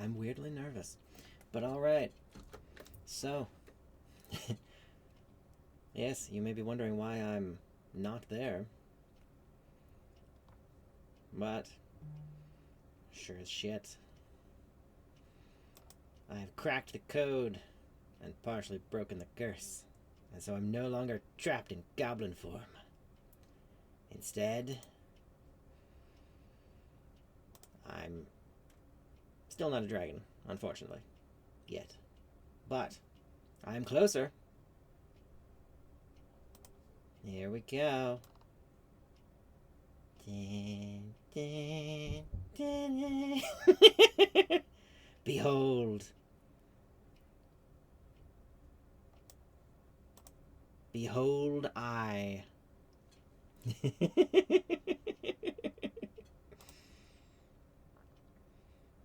I'm weirdly nervous. But alright. So. Yes, you may be wondering why I'm not there. But. Sure as shit. I have cracked the code and partially broken the curse. And so I'm no longer trapped in goblin form. Instead, I'm still not a dragon, unfortunately. Yet. But I'm closer. Here we go. Dun, dun, dun, dun. Behold. Behold I.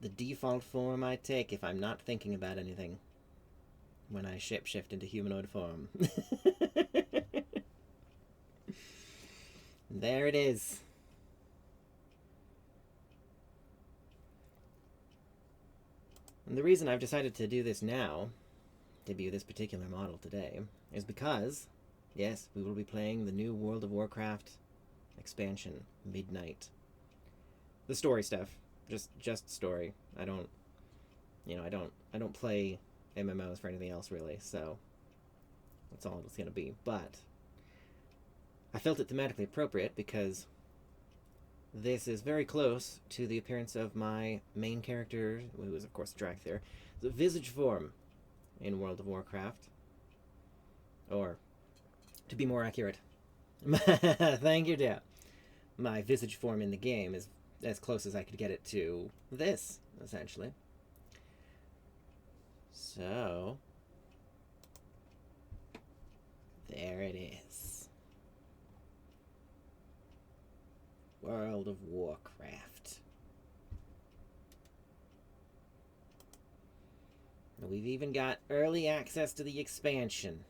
The default form I take if I'm not thinking about anything. When I shapeshift into humanoid form. There it is. And the reason I've decided to do this now, debut this particular model today, is because, yes, we will be playing the new World of Warcraft expansion, Midnight. The story stuff, just story. I don't play MMOs for anything else really, so that's all it's gonna be. But I felt it thematically appropriate because this is very close to the appearance of my main character, who is of course Drakthir, the visage form in World of Warcraft. Or, to be more accurate, thank you, Dad. My visage form in the game is as close as I could get it to this, essentially. So, there it is. World of Warcraft. We've even got early access to the expansion,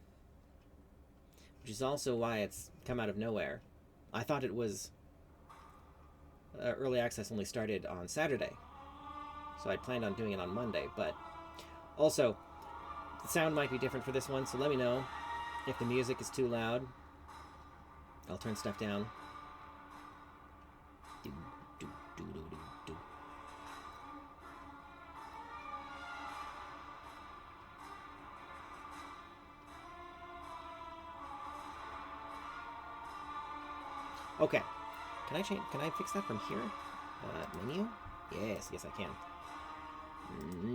which is also why it's come out of nowhere. I thought it was early access only started on Saturday, so I'd planned on doing it on Monday, but also the sound might be different for this one, so let me know if the music is too loud. I'll turn stuff down. Okay. Can I fix that from here? Menu? Yes, I can.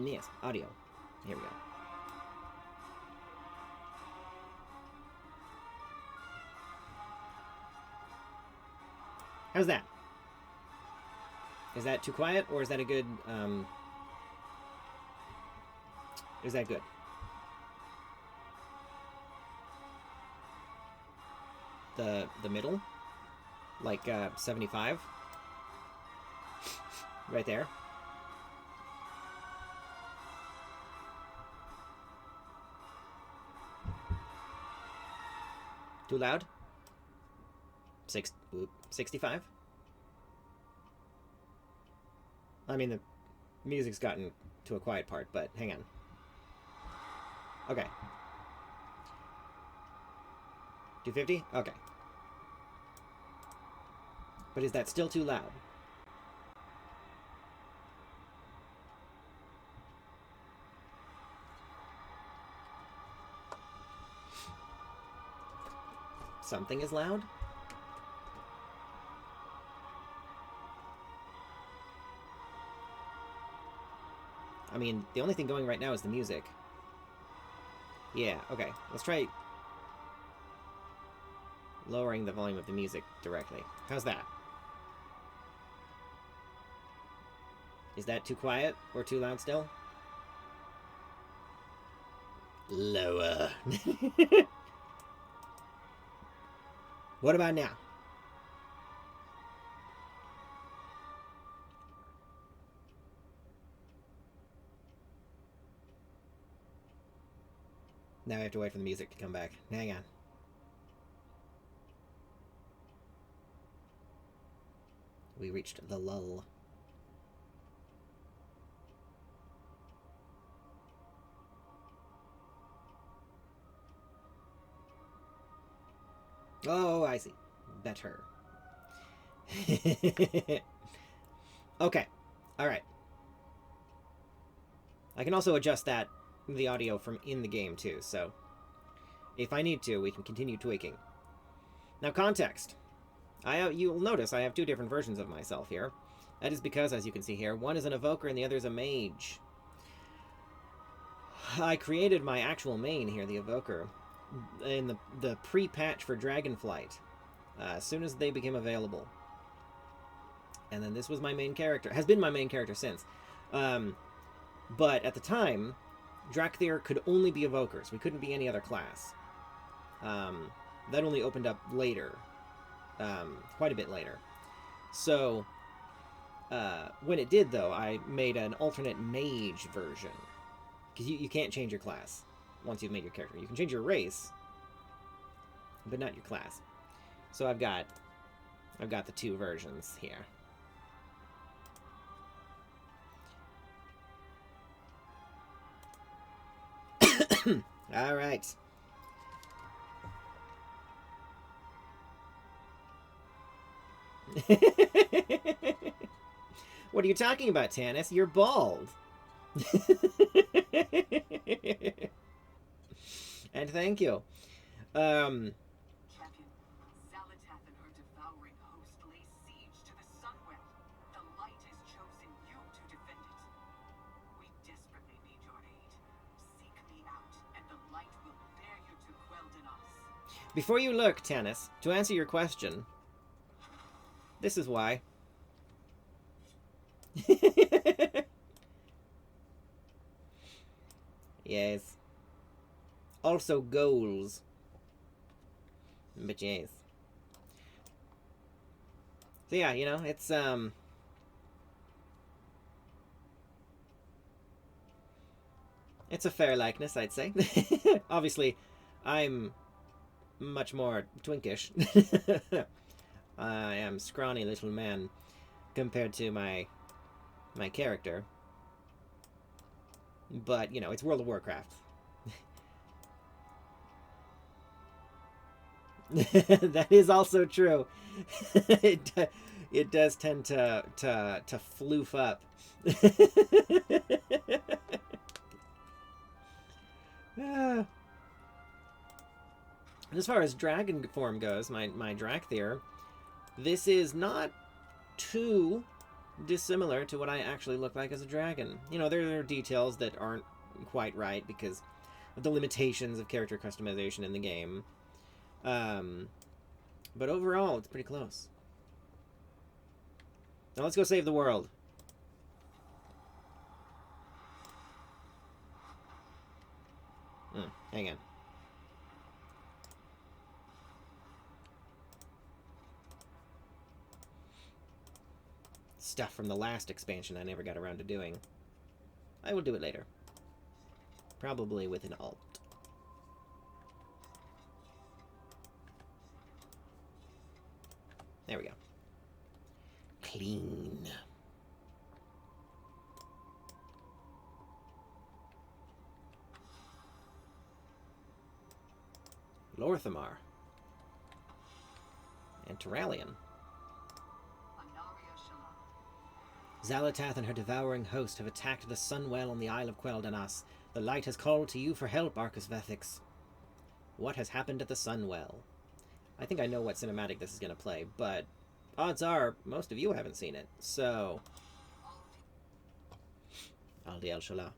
Yes, audio. Here we go. How's that? Is that too quiet, or is that a good, is that good? The middle? Like, 75? Right there. Too loud? 65? I mean, the music's gotten to a quiet part, but hang on. Okay. 250? Okay. But is that still too loud? Something is loud? I mean, the only thing going right now is the music. Yeah, okay. Let's try lowering the volume of the music directly. How's that? Is that too quiet or too loud still? Lower. What about now? Now I have to wait for the music to come back. Hang on. We reached the lull. Oh, I see. Better. Okay. Alright. I can also adjust the audio from in the game, too, so if I need to, we can continue tweaking. Now, context. You'll notice I have two different versions of myself here. That is because, as you can see here, one is an evoker and the other is a mage. I created my actual main here, the evoker, in the pre-patch for Dragonflight, as soon as they became available. And then this was my main character. Has been my main character since. But at the time, Drakthir could only be evokers. We couldn't be any other class. That only opened up later. Quite a bit later. So, when it did, though, I made an alternate mage version. Because you can't change your class once you've made your character. You can change your race, but not your class. So I've got the two versions here. All right. What are you talking about, Tannis? You're bald. And thank you. Champion, Xal'atath and her devouring host lay siege to the Sunwell. The light has chosen you to defend it. We desperately need your aid. Seek me out, and the light will bear you to Quel'thalas. Before you look, Tannis, to answer your question, this is why. Yes. Also goals. But yes. So yeah, you know, it's a fair likeness, I'd say. Obviously, I'm much more twinkish. I am scrawny little man compared to my character. But, you know, it's World of Warcraft. That is also true. It does tend to floof up. As far as dragon form goes, my Drakthir, this is not too dissimilar to what I actually look like as a dragon. You know, there are details that aren't quite right because of the limitations of character customization in the game. But overall, it's pretty close. Now let's go save the world. Hang on. Stuff from the last expansion I never got around to doing. I will do it later. Probably with an alt. There we go. Clean. Lorthamar. And Terralion. Xal'atath and her devouring host have attacked the Sunwell on the Isle of Quel'thalas. The light has called to you for help, Arcasvethix. What has happened at the Sunwell? I think I know what cinematic this is going to play, but odds are most of you haven't seen it, so... Aldi el-Shala.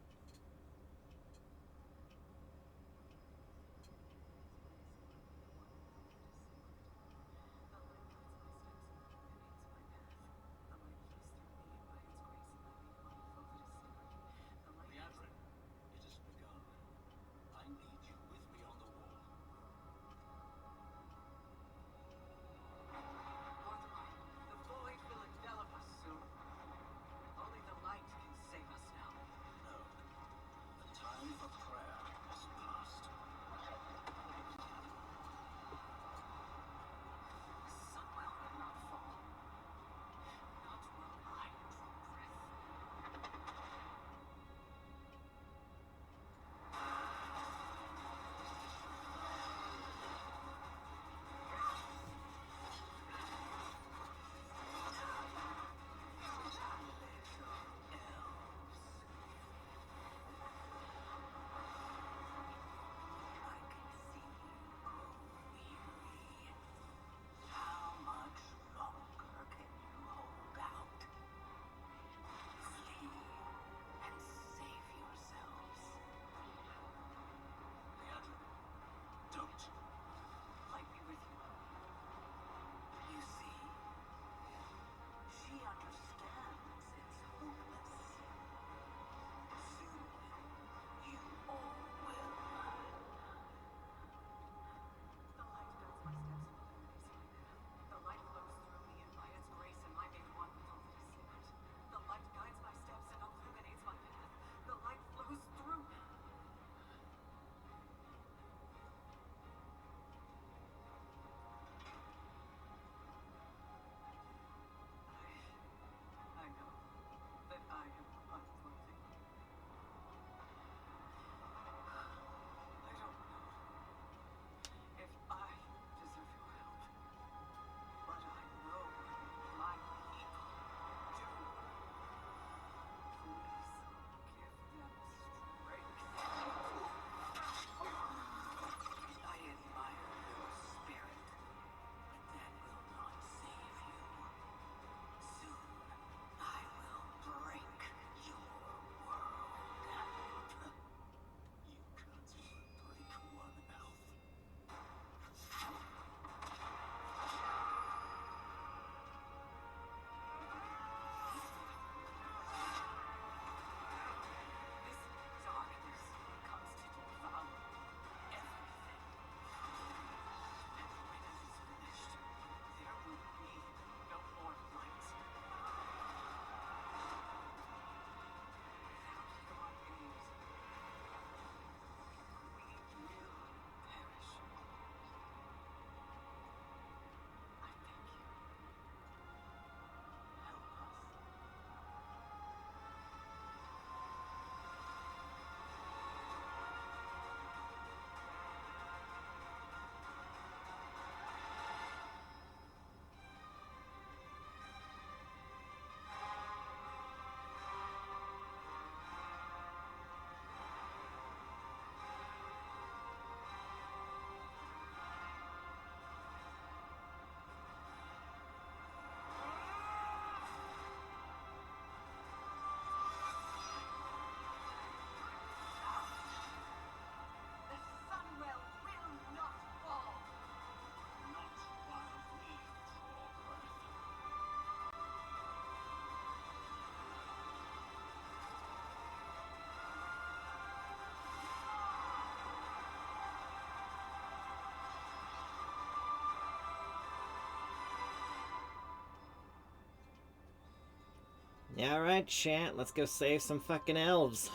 Alright, chat, let's go save some fucking elves.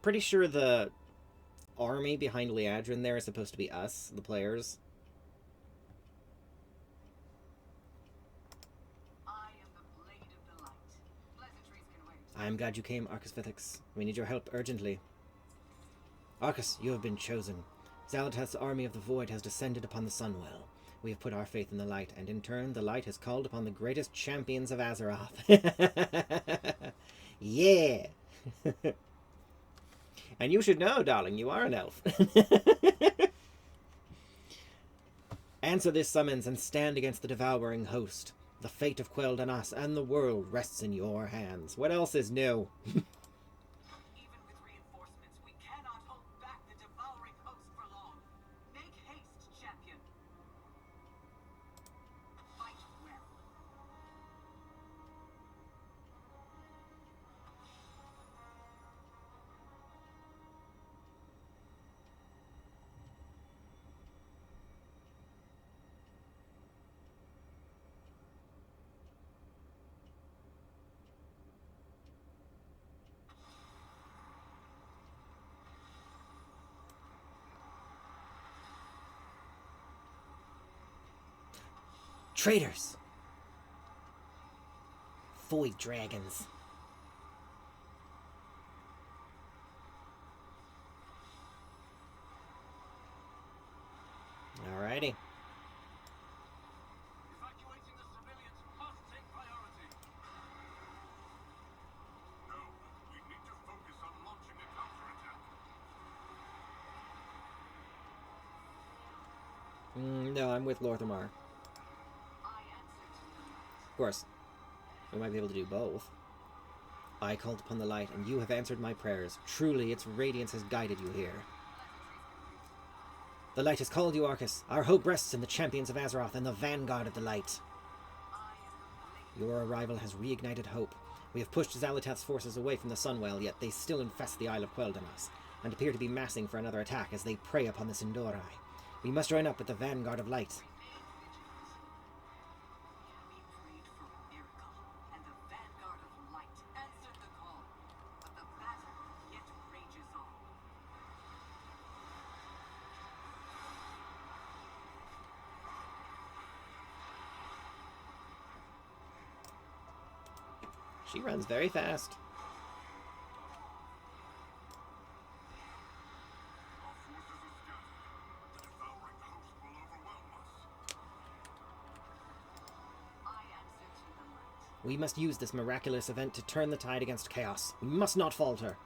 Pretty sure the army behind Liadrin there is supposed to be us, the players. I am the blade of the light. Pleasantries can wait. I am glad you came, Arcasvethix. We need your help urgently. Arcas, you have been chosen. Xal'atath's army of the Void has descended upon the Sunwell. We have put our faith in the light, and in turn, the light has called upon the greatest champions of Azeroth. Yeah! And you should know, darling, you are an elf. Answer this summons and stand against the devouring host. The fate of Quel'thalas and the world rests in your hands. What else is new? Even with reinforcements, we cannot hold back the devouring host for long. Make haste, champion. Fight well. Traitors! Void dragons. Alrighty. Evacuating the civilians must take priority. No, we need to focus on launching a counterattack. No, I'm with Lorthamar. I answer to the light. Of course, we might be able to do both. I called upon the light, and you have answered my prayers. Truly, its radiance has guided you here. The light has called you, Arcas. Our hope rests in the champions of Azeroth and the vanguard of the light. Your arrival has reignited hope. We have pushed Xal'atath's forces away from the Sunwell, yet they still infest the Isle of Quel'thalas, and appear to be massing for another attack as they prey upon the Sin'dorei. We must join up with the vanguard of light. We prayed for a miracle, and the vanguard of light answered the call. But the battle yet rages on. She runs very fast. We must use this miraculous event to turn the tide against chaos. We must not falter.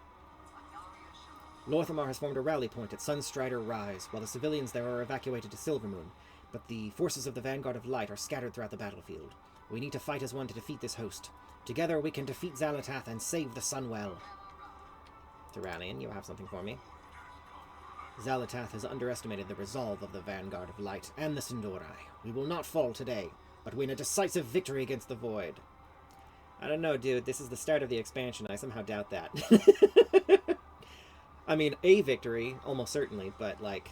Lorthamar has formed a rally point at Sunstrider Rise, while the civilians there are evacuated to Silvermoon, but the forces of the Vanguard of Light are scattered throughout the battlefield. We need to fight as one to defeat this host. Together we can defeat Xal'atath and save the Sunwell. Tyrallion, you have something for me. Xal'atath has underestimated the resolve of the Vanguard of Light and the Sin'dorei. We will not fall today, but win a decisive victory against the Void. I don't know, dude. This is the start of the expansion. I somehow doubt that. I mean, a victory, almost certainly, but, like,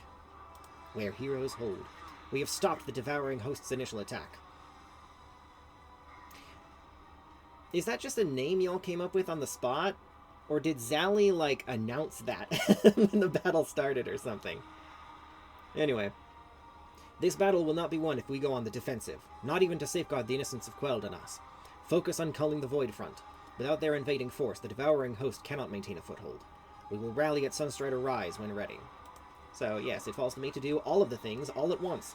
where heroes hold. We have stopped the devouring host's initial attack. Is that just a name y'all came up with on the spot? Or did Zally, like, announce that when the battle started or something? Anyway. This battle will not be won if we go on the defensive, not even to safeguard the innocence of Quel'thalas. Focus on culling the Void Front. Without their invading force, the devouring host cannot maintain a foothold. We will rally at Sunstrider Rise when ready. So, yes, it falls to me to do all of the things all at once.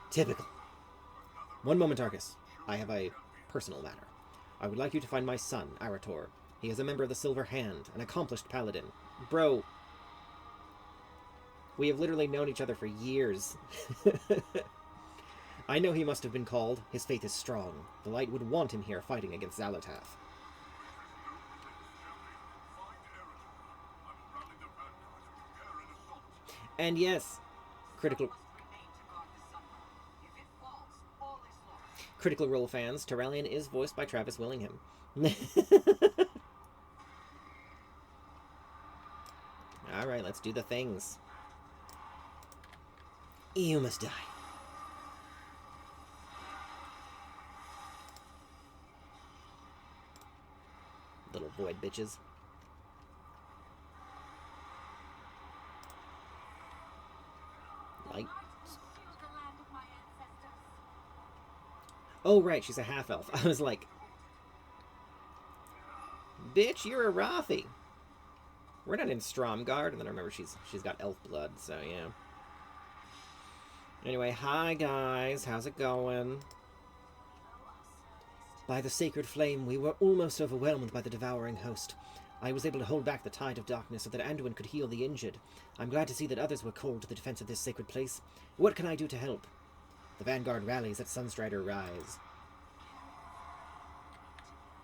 Typical. One moment, Arcas. I have a personal matter. I would like you to find my son, Arator. He is a member of the Silver Hand, an accomplished paladin. Bro, we have literally known each other for years. I know he must have been called. His faith is strong. The light would want him here fighting against Xal'atath. And yes, Critical Role fans, Tyrallion is voiced by Travis Willingham. Alright, let's do the things. You must die. Little void bitches. Light. Oh, right, she's a half-elf. I was like, bitch, you're a Rothy. We're not in Stromgard. And then I remember she's got elf blood, so yeah. Anyway, hi guys, how's it going? By the sacred flame, we were almost overwhelmed by the devouring host. I was able to hold back the tide of darkness so that Anduin could heal the injured. I'm glad to see that others were called to the defense of this sacred place. What can I do to help? The vanguard rallies at Sunstrider Rise.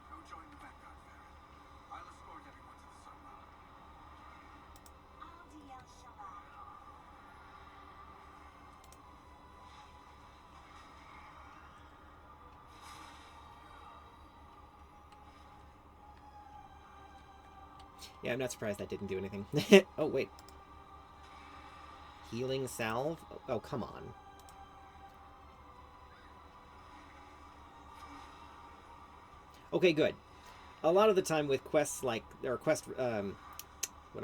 Go join the vanguard, Farron. I'll escort everyone to the sunwell. Yeah, I'm not surprised that didn't do anything. Oh, wait. Healing salve? Oh, come on. Okay, good. A lot of the time with quests like, or what am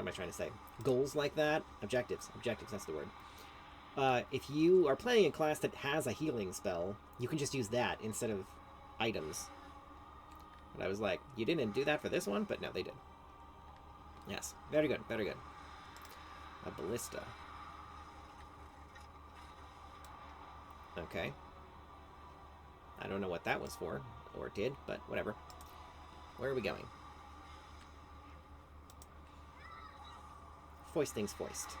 I trying to say? Goals like that? Objectives, that's the word. If you are playing a class that has a healing spell, you can just use that instead of items. And I was like, you didn't do that for this one? But no, they did. Yes, very good, very good. A ballista. Okay. I don't know what that was for, or did, but whatever. Where are we going? Foist things foist.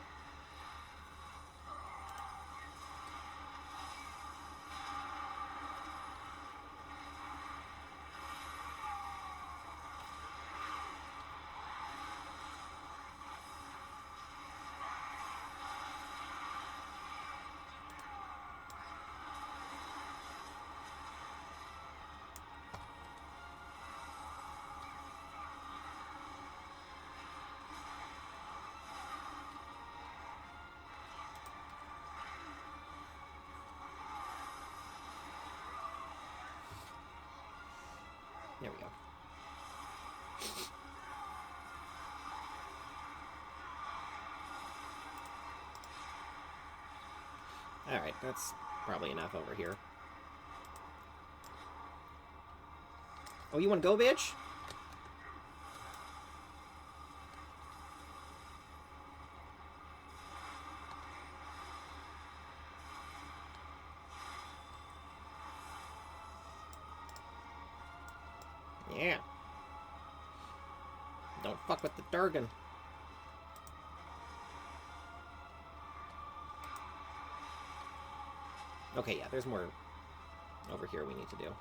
There we go. Alright, that's probably enough over here. Oh, you want to go, bitch? Yeah. Don't fuck with the Dergon. Okay, yeah, there's more over here we need to do.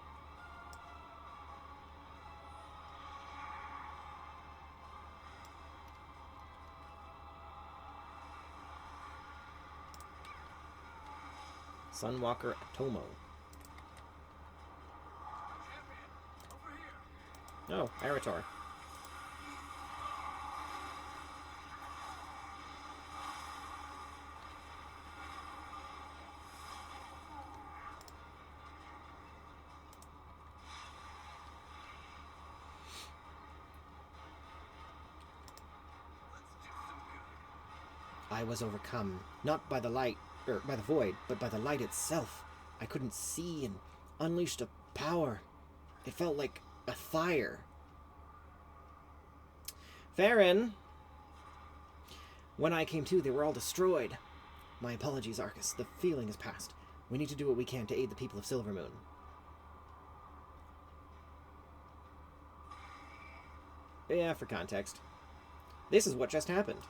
Sunwalker Atomo. Oh, Arator. I was overcome, not by the light, or by the void, but by the light itself. I couldn't see and unleashed a power. It felt like a fire. Farron! When I came to, they were all destroyed. My apologies, Arcas. The feeling is past. We need to do what we can to aid the people of Silvermoon. Yeah, for context. This is what just happened.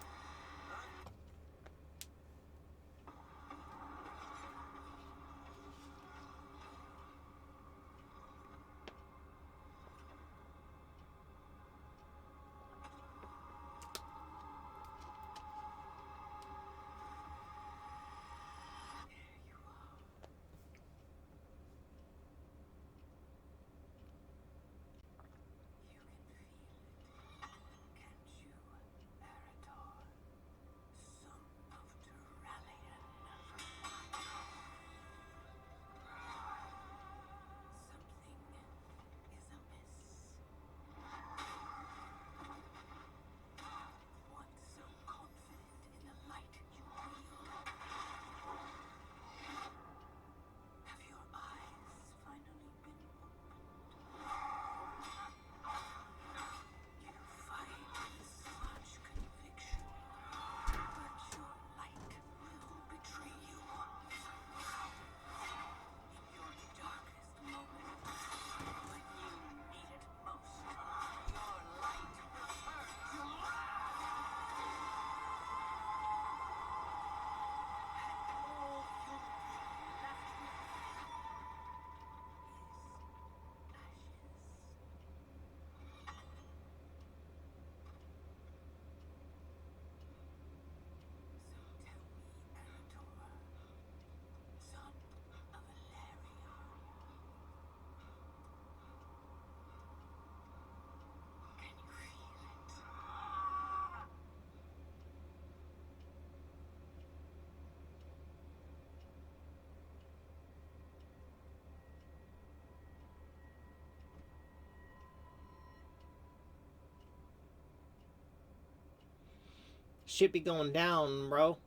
Shit be going down, bro.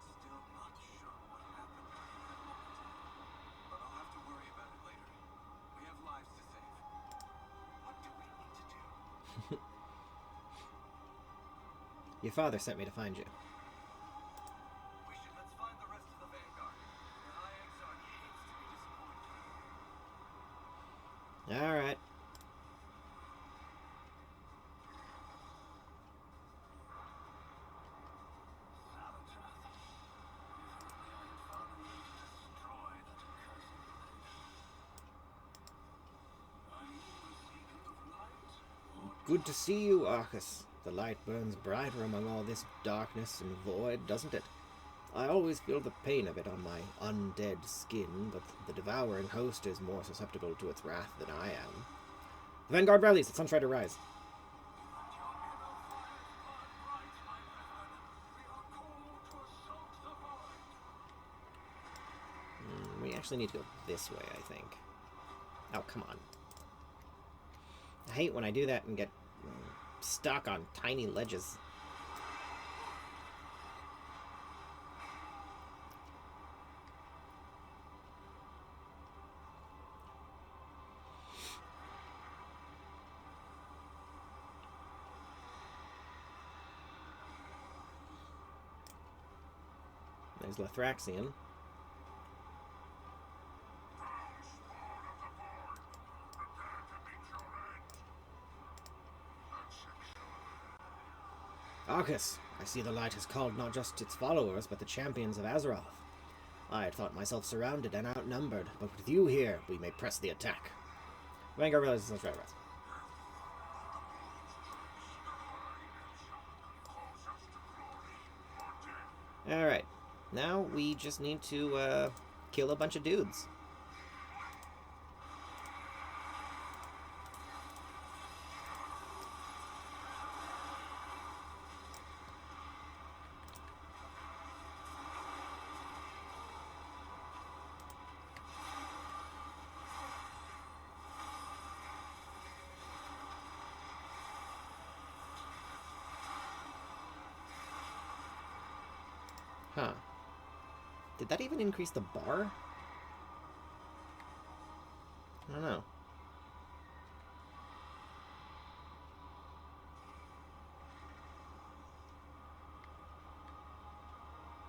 Still not sure what happened. But I'll have to worry about it later. We have lives to save. What do we need to do? Your father sent me to find you. Let's find the rest of the Vanguard. The High Exarch hates to be disappointed. Alright. Good to see you, Arcas. The light burns brighter among all this darkness and void, doesn't it? I always feel the pain of it on my undead skin, but the devouring host is more susceptible to its wrath than I am. The Vanguard rallies, the sun tried to rise. We actually need to go this way, I think. Oh, come on. I hate when I do that and get stuck on tiny ledges. There's Lethraxian. Arcas, I see the light has called not just its followers, but the champions of Azeroth. I had thought myself surrounded and outnumbered, but with you here, we may press the attack. Vanguard realizes that's right. Alright, now we just need to kill a bunch of dudes. Huh. Did that even increase the bar? I don't know.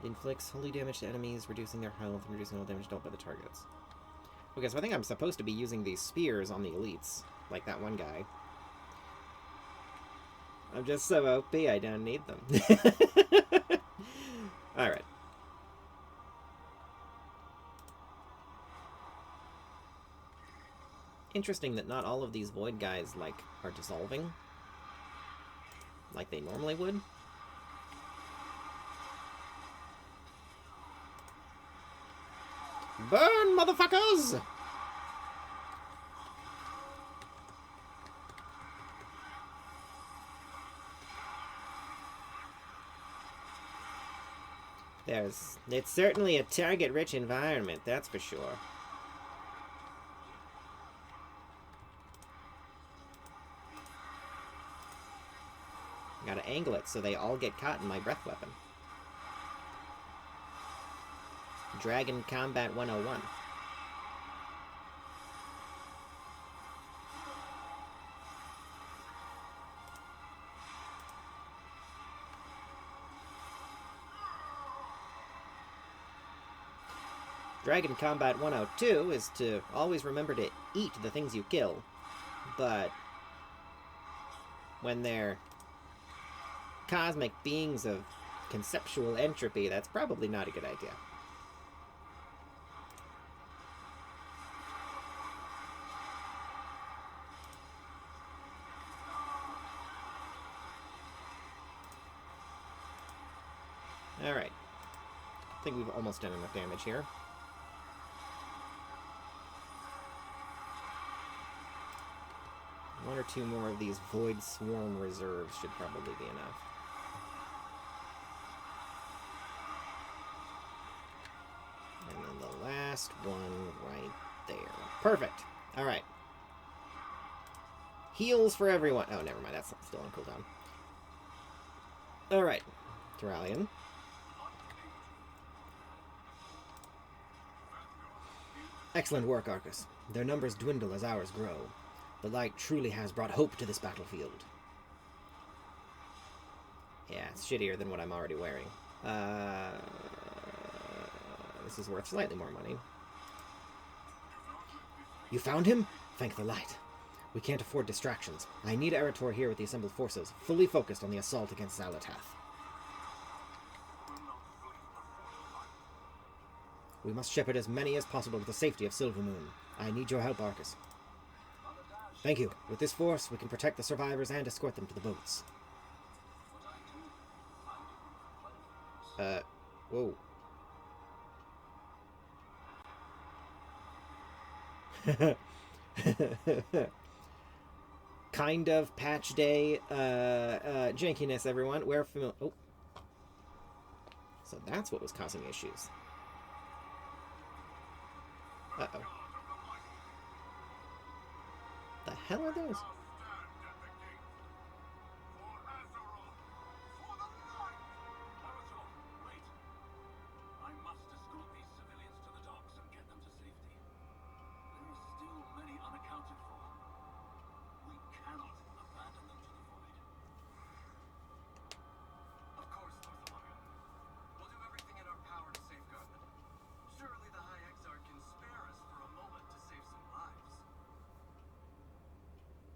Inflicts holy damage to enemies, reducing their health, and reducing all damage dealt by the targets. Okay, so I think I'm supposed to be using these spears on the elites, like that one guy. I'm just so OP, I don't need them. Alright. Interesting that not all of these void guys, like, are dissolving. Like they normally would. Burn, motherfuckers! It's certainly a target-rich environment, that's for sure. Gotta angle it so they all get caught in my breath weapon. Dragon Combat 101. Dragon Combat 102 is to always remember to eat the things you kill, but when they're cosmic beings of conceptual entropy, that's probably not a good idea. Alright. I think we've almost done enough damage here. One or two more of these Void Swarm reserves should probably be enough. And then the last one right there. Perfect! Alright. Heals for everyone. Oh, never mind. That's still on cooldown. Alright. Terralion. Excellent work, Arcas. Their numbers dwindle as ours grow. The light truly has brought hope to this battlefield. Yeah, it's shittier than what I'm already wearing. This is worth slightly more money. You found him? Thank the light. We can't afford distractions. I need Eretor here with the assembled forces, fully focused on the assault against Xalatath. We must shepherd as many as possible to the safety of Silvermoon. I need your help, Arcas. Thank you. With this force, we can protect the survivors and escort them to the boats. Whoa. Kind of patch day, jankiness, everyone. We're familiar. Oh. So that's what was causing issues. Uh-oh. The hell are those?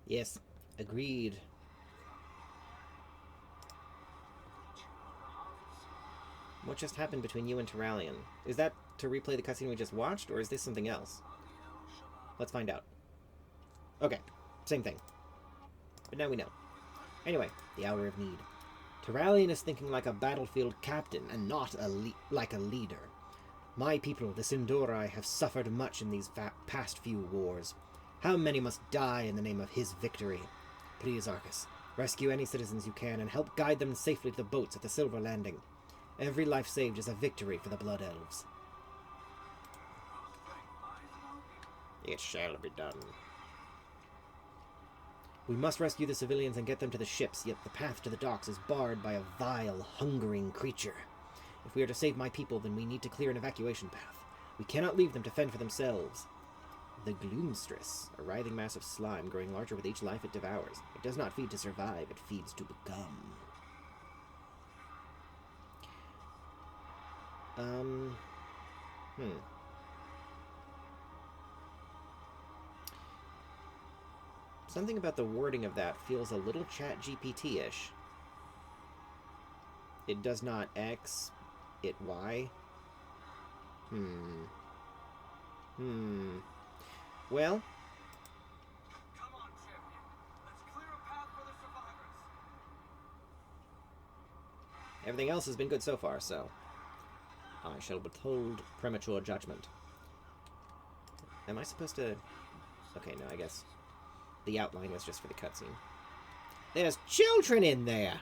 Yes, agreed. What just happened between you and Terralion? Is that to replay the cutscene we just watched, or is this something else? Let's find out. Okay, same thing. But now we know. Anyway, the hour of need. Terralion is thinking like a battlefield captain and not like a leader. My people, the Sindorai, have suffered much in these past few wars. How many must die in the name of his victory? Please, Arcas, rescue any citizens you can and help guide them safely to the boats at the Silver Landing. Every life saved is a victory for the Blood Elves. It shall be done. We must rescue the civilians and get them to the ships, yet the path to the docks is barred by a vile, hungering creature. If we are to save my people, then we need to clear an evacuation path. We cannot leave them to fend for themselves. The Gloomstress, a writhing mass of slime growing larger with each life it devours. It does not feed to survive, it feeds to become. Something about the wording of that feels a little chat GPT-ish. It does not X, it Y. Well, Come on, champion. Let's clear a path for the survivors. everything else has been good so far, so I shall withhold premature judgment. Am I supposed to... Okay, no, I guess the outline was just for the cutscene. There's children in there!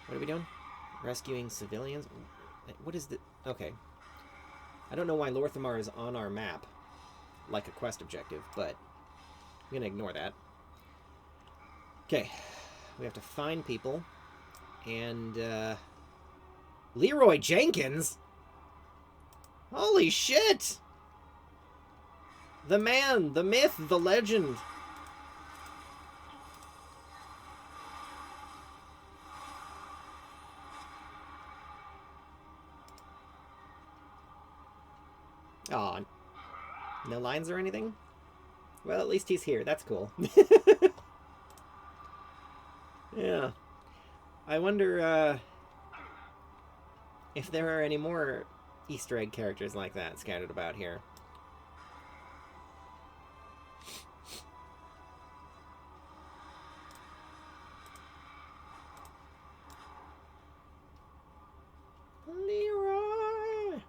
What are we doing? Rescuing civilians? What is the... Okay. I don't know why Lorthamar is on our map like a quest objective, but I'm gonna ignore that. Okay. We have to find people. And, Leroy Jenkins? Holy shit! The man, the myth, the legend. Aw, no lines or anything? Well, at least he's here. That's cool. Yeah. I wonder, if there are any more Easter egg characters like that scattered about here. Leroy!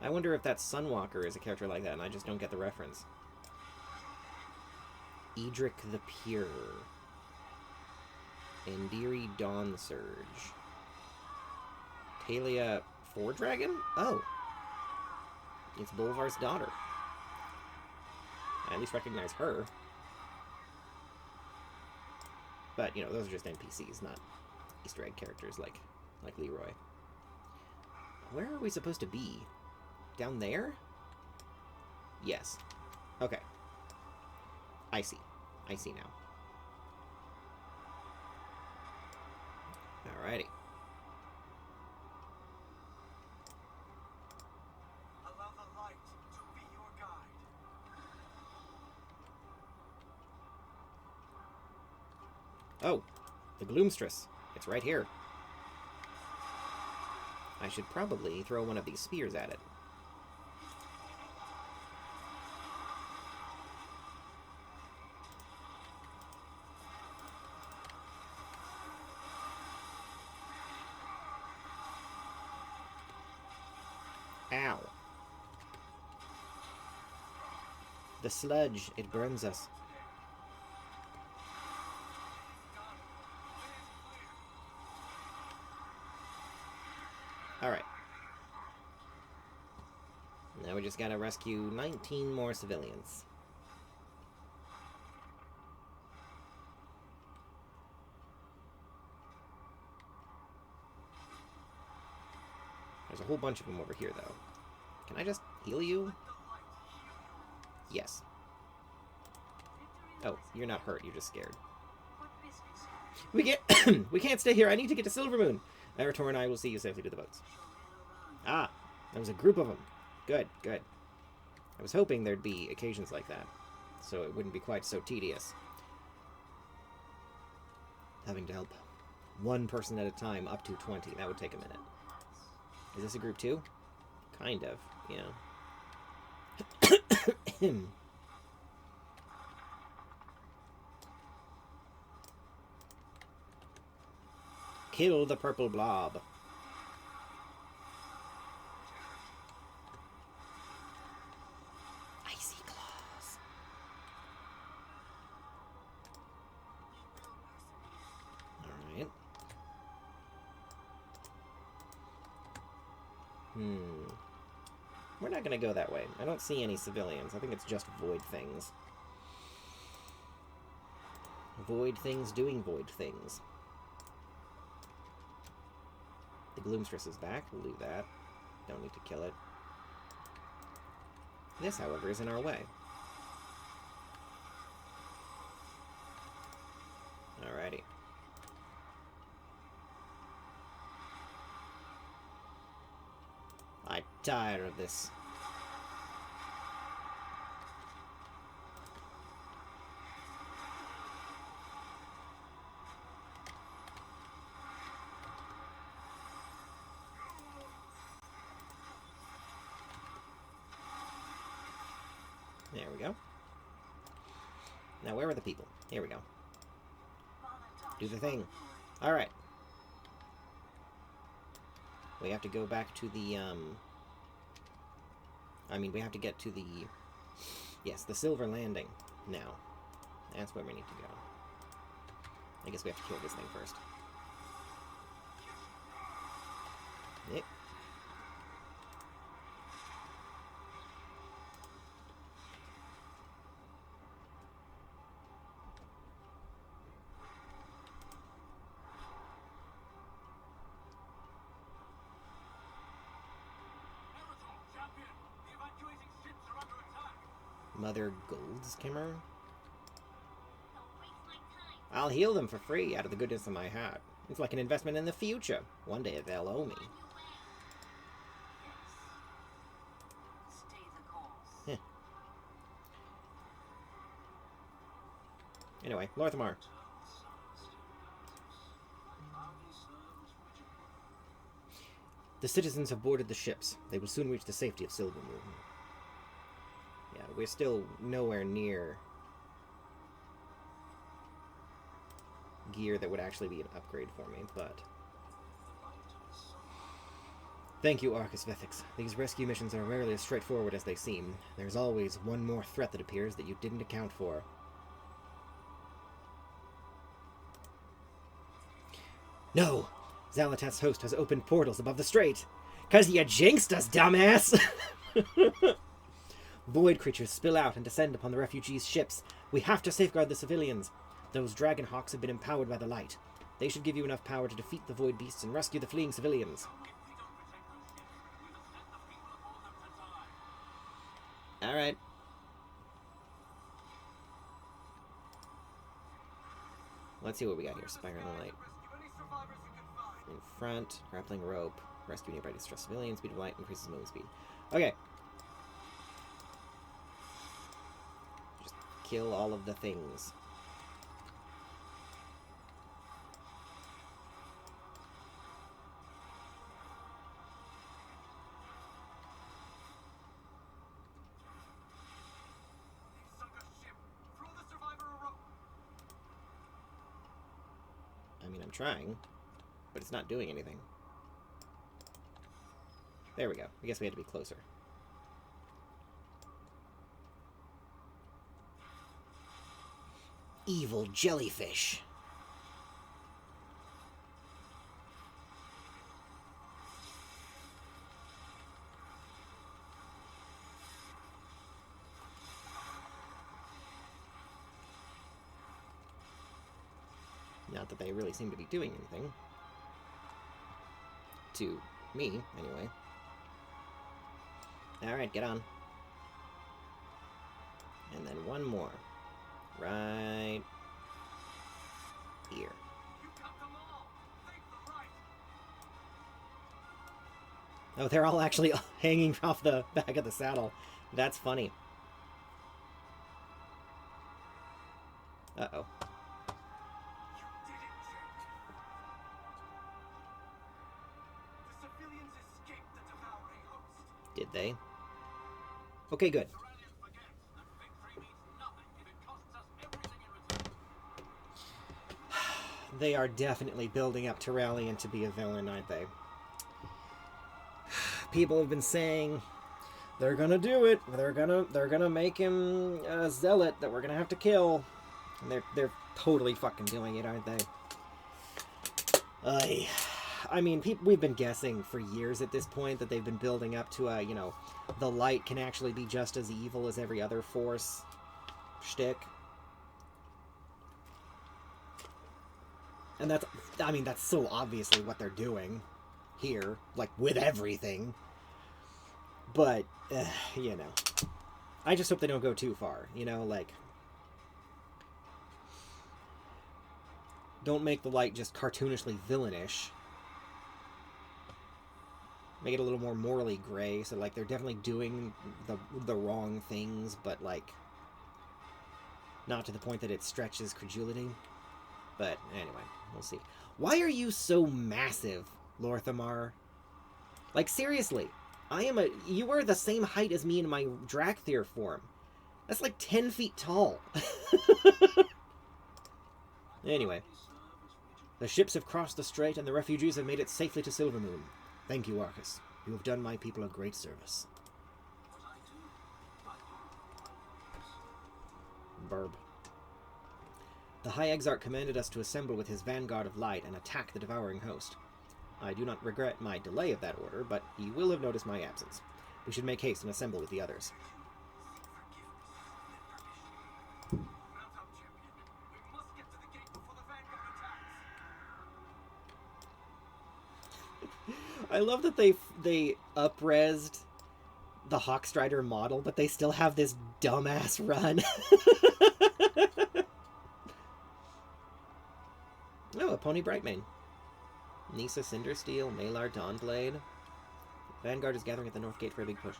I wonder if that Sunwalker is a character like that and I just don't get the reference. Edric the Pure. Andiri Dawn Surge. Talia Four Dragon? Oh. It's Bolvar's daughter. I at least recognize her. But, you know, those are just NPCs, not Easter egg characters like Leroy. Where are we supposed to be? Down there? Yes. Okay. I see. I see now. Alrighty. Allow the light to be your guide. Oh, the Gloomstress. It's right here. I should probably throw one of these spears at it. Ow. The sludge, it burns us. Alright. Now we just gotta rescue 19 more civilians. There's a whole bunch of them over here, though. Can I just heal you? Yes. Oh, you're not hurt, you're just scared. We can't stay here. I need to get to Silvermoon. Eretor and I will see you safely to the boats. Ah, there was a group of them. Good, good. I was hoping there'd be occasions like that, so it wouldn't be quite so tedious. Having to help one person at a time up to 20, that would take a minute. Is this a group too? Kind of, yeah. Kill the purple blob. Icy claws. Alright. We're not gonna go that way. I don't see any civilians. I think it's just void things. Void things doing void things. The Gloomstress is back. We'll do that. Don't need to kill it. This, however, is in our way. Alrighty. I'm tired of this. There we go. Now, where are the people? Here we go. Do the thing. Alright. We have to go back to the, we have to get to the... Yes, the Silver Landing now. That's where we need to go. I guess we have to kill this thing first. Yep. Mother Goldskimmer? I'll heal them for free out of the goodness of my heart. It's like an investment in the future. One day they'll owe me. Heh. Anyway, Lorthamar. The citizens have boarded the ships. They will soon reach the safety of Silvermoon. Yeah, we're still nowhere near gear that would actually be an upgrade for me, but... Thank you, Arcasvethix. These rescue missions are rarely as straightforward as they seem. There's always one more threat that appears that you didn't account for. No! Xalatat's host has opened portals above the strait! 'Cause you jinxed us, dumbass! Void creatures spill out and descend upon the refugees' ships. We have to safeguard the civilians. Those dragon hawks have been empowered by the light. They should give you enough power to defeat the void beasts and rescue the fleeing civilians. Alright. Let's see what we got here. Spire in the light. In front, grappling rope. Rescue nearby distressed civilians. Speed of light increases movement speed. Okay. Just kill all of the things. I mean, I'm trying, but it's not doing anything. There we go. I guess we had to be closer. Evil jellyfish. Not that they really seem to be doing anything. To me, anyway. Alright, get on. And then one more. Right here. Oh, they're all actually hanging off the back of the saddle. That's funny. Uh-oh. Did they? Okay, good. They are definitely building up Terralion to be a villain, aren't they? People have been saying they're gonna do it. They're gonna make him a zealot that we're gonna have to kill. And they're totally fucking doing it, aren't they? I mean, we've been guessing for years at this point that they've been building up to a, you know, the light can actually be just as evil as every other force shtick. And that's, I mean, that's so obviously what they're doing here, like, with everything. But, you know, I just hope they don't go too far, you know, like, don't make the light just cartoonishly villainish. Make it a little more morally gray, so, like, they're definitely doing the wrong things, but, like, not to the point that it stretches credulity. But, anyway, we'll see. Why are you so massive, Lorthamar? Like, seriously, you are the same height as me in my Drakthir form. That's like 10 feet tall. Anyway, the ships have crossed the strait and the refugees have made it safely to Silvermoon. Thank you, Arcas. You have done my people a great service. Burb. The High Exarch commanded us to assemble with his vanguard of light and attack the devouring host. I do not regret my delay of that order, but he will have noticed my absence. We should make haste and assemble with the others. I love that they up-resed the Hawkstrider model, but they still have this dumbass run. Oh, a Pony Brightmane. Nissa Cindersteel, Malar Dawnblade. Vanguard is gathering at the north gate for a big push.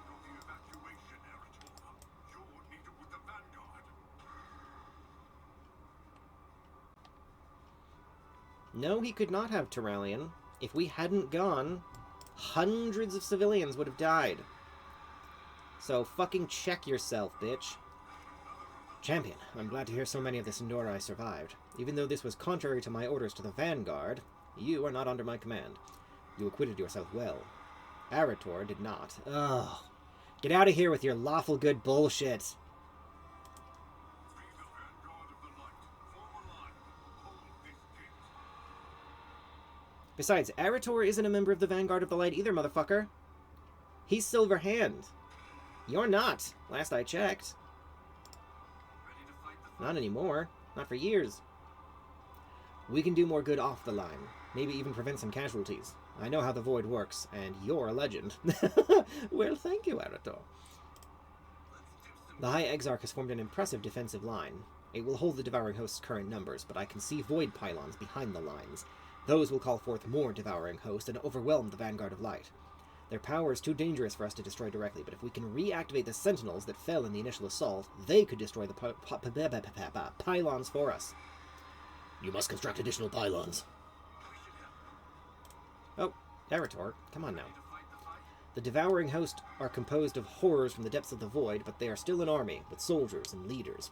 No, he could not have Terralion. If we hadn't gone, hundreds of civilians would have died. So fucking check yourself, bitch. Champion, I'm glad to hear so many of the Sindora survived. Even though this was contrary to my orders to the Vanguard, you are not under my command. You acquitted yourself well. Arator did not. Ugh. Get out of here with your lawful good bullshit. Besides, Arator isn't a member of the Vanguard of the Light either, motherfucker. He's Silver Hand. You're not! Last I checked. Ready to fight the Not anymore. Not for years. We can do more good off the line. Maybe even prevent some casualties. I know how the Void works, and you're a legend. Well, thank you, Arator. The High Exarch has formed an impressive defensive line. It will hold the Devouring Host's current numbers, but I can see Void pylons behind the lines. Those will call forth more Devouring Host and overwhelm the Vanguard of Light. Their power is too dangerous for us to destroy directly, but if we can reactivate the Sentinels that fell in the initial assault, they could destroy the pylons for us. You must construct additional pylons. Oh, Arator, come on now. The Devouring Host are composed of horrors from the depths of the Void, but they are still an army, with soldiers and leaders.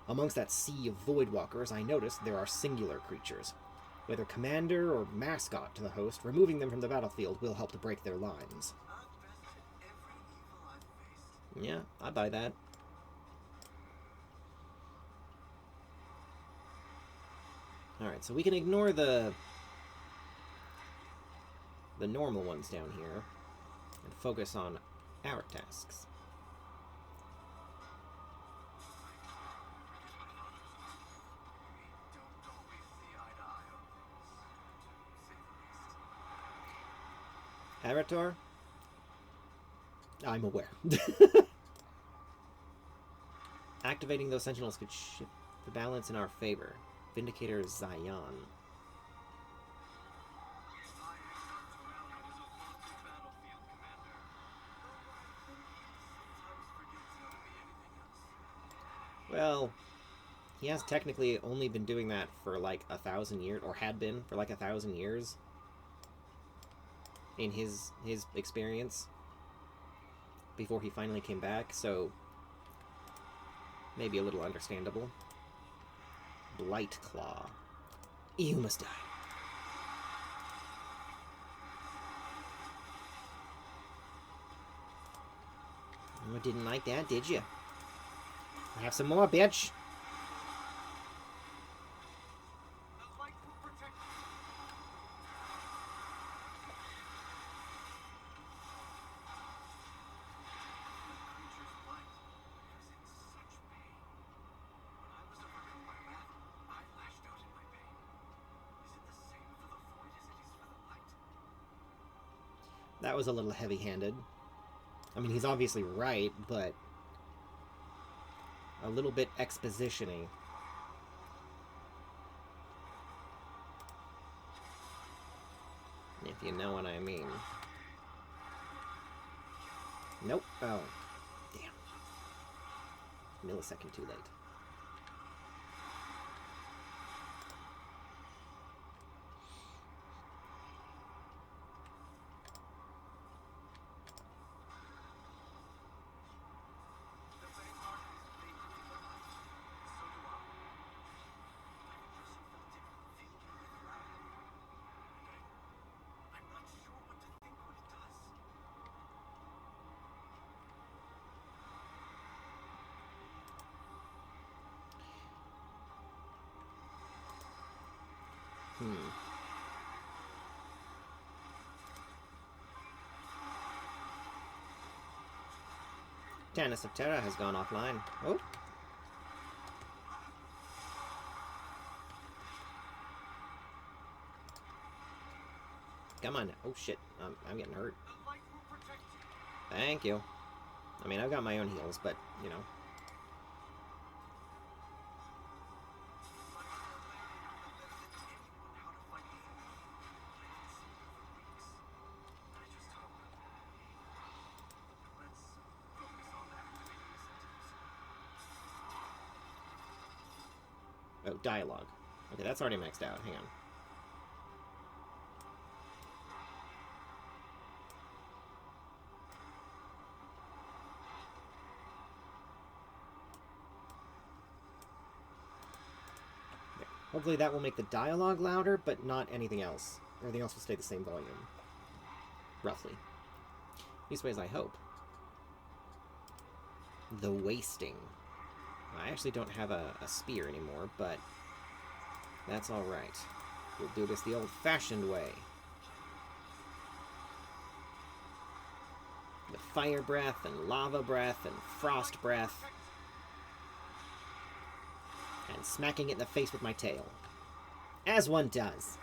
Amongst that sea of Voidwalkers, I noticed there are singular creatures. Whether commander or mascot to the host, removing them from the battlefield will help to break their lines. Yeah, I buy that. Alright, so we can ignore the normal ones down here and focus on our tasks. Arator? I'm aware. Activating those sentinels could shift the balance in our favor. Vindicator Zion. Well, he has technically only been doing that for like 1,000 years, or had been for like 1,000 years. In his experience before he finally came back, so maybe a little understandable. Blight Claw. You must die. You didn't like that, did you? Have some more, bitch. That was a little heavy-handed. I mean, he's obviously right, but a little bit exposition-y. If you know what I mean. Nope. Oh. Damn. Millisecond too late. Tannis of Terra has gone offline. Oh. Come on. Oh, shit. I'm getting hurt. Thank you. I mean, I've got my own heals, but, you know. Oh, dialogue. Okay, that's already maxed out. Hang on. Okay. Hopefully that will make the dialogue louder, but not anything else. Everything else will stay the same volume. Roughly. Leastways, I hope. The Wasting. I actually don't have a spear anymore, but that's alright. We'll do this the old-fashioned way. The fire breath and lava breath and frost breath. And smacking it in the face with my tail. As one does.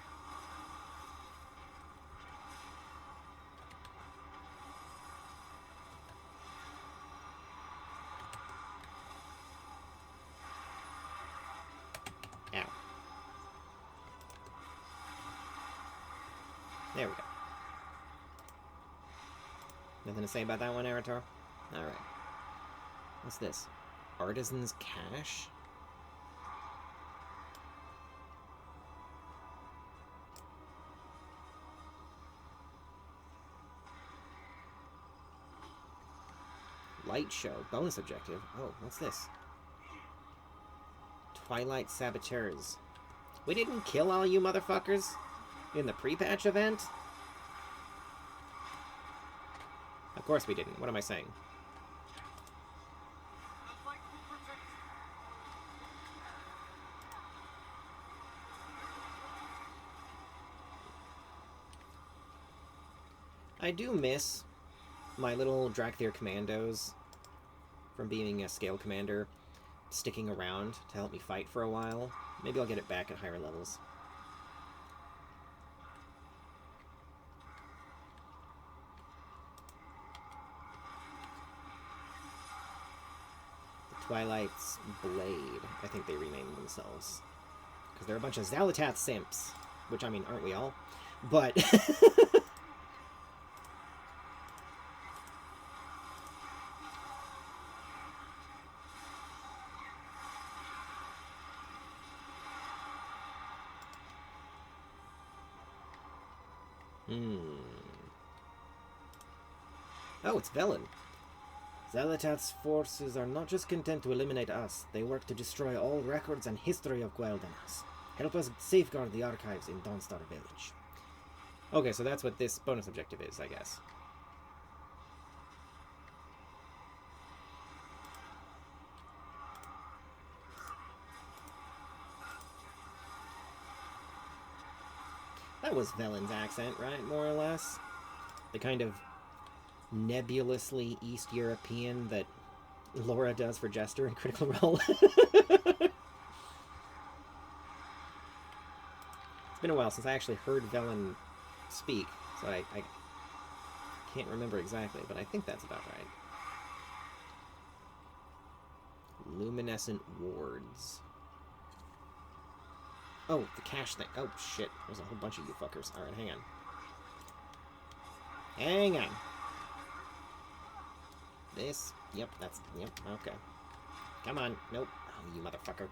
Ow. There we go. Nothing to say about that one, Aratar? Alright. What's this? Artisan's Cache? Light Show. Bonus objective. Oh, what's this? Twilight Saboteurs. We didn't kill all you motherfuckers in the pre-patch event? Of course we didn't. What am I saying? I do miss my little Drakthir commandos from being a scale commander sticking around to help me fight for a while. Maybe I'll get it back at higher levels. The Twilight's Blade. I think they renamed themselves. Because they're a bunch of Xalatath simps. Which, I mean, aren't we all? But... Oh, it's Velen. Xalatath's forces are not just content to eliminate us, they work to destroy all records and history of Quel'thalas. Help us safeguard the archives in Dawnstar Village. Okay, so that's what this bonus objective is, I guess. That was Velen's accent, right? More or less. The kind of nebulously East European that Laura does for Jester in Critical Role. It's been a while since I actually heard Velen speak, so I can't remember exactly, but I think that's about right. Luminescent wards. Oh, the cache thing. Oh, shit. There's a whole bunch of you fuckers. Alright, hang on. Hang on. This. Yep, that's... Yep, okay. Come on. Nope. Oh, you motherfucker.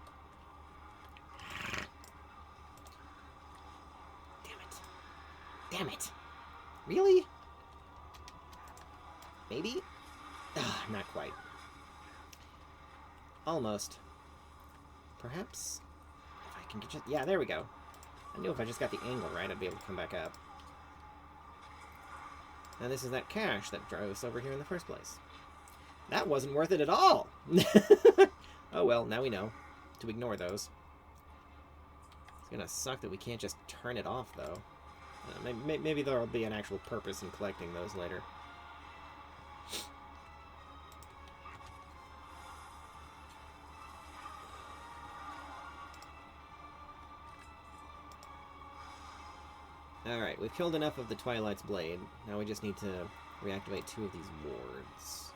Damn it. Damn it. Really? Maybe? Ah, not quite. Almost. Perhaps... Can get yeah, there we go. I knew if I just got the angle right, I'd be able to come back up. Now this is that cache that drove us over here in the first place. That wasn't worth it at all! Oh well, now we know to ignore those. It's gonna suck that we can't just turn it off, though. Maybe there'll be an actual purpose in collecting those later. Alright, we've killed enough of the Twilight's Blade. Now we just need to reactivate 2 of these wards.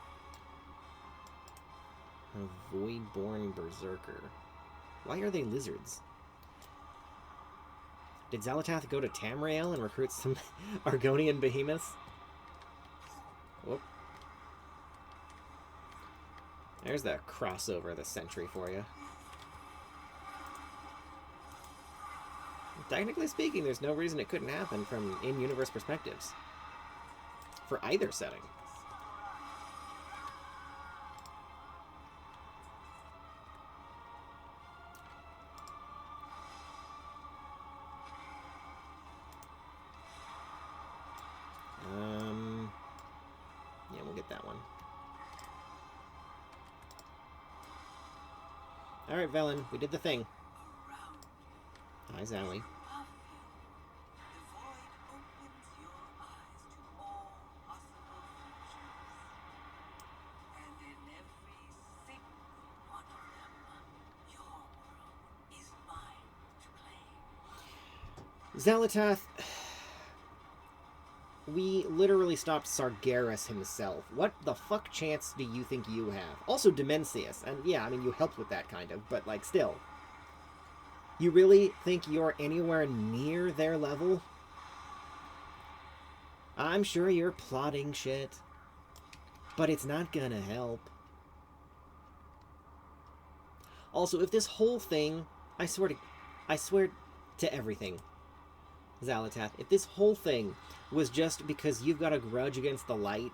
A Voidborn Berserker. Why are they lizards? Did Xalatath go to Tamriel and recruit some Argonian behemoths? Whoop. There's the crossover of the century for you. Technically speaking, there's no reason it couldn't happen from in-universe perspectives. For either setting. Yeah, we'll get that one. Alright, Velen, we did the thing. Hi, Zally. Xalatath... We literally stopped Sargeras himself. What the fuck chance do you think you have? Also Demencius. And yeah, I mean, you helped with that kind of, but like, still. You really think you're anywhere near their level? I'm sure you're plotting shit. But it's not gonna help. Also, if this whole thing... I swear to everything, Xalatath, if this whole thing was just because you've got a grudge against the light,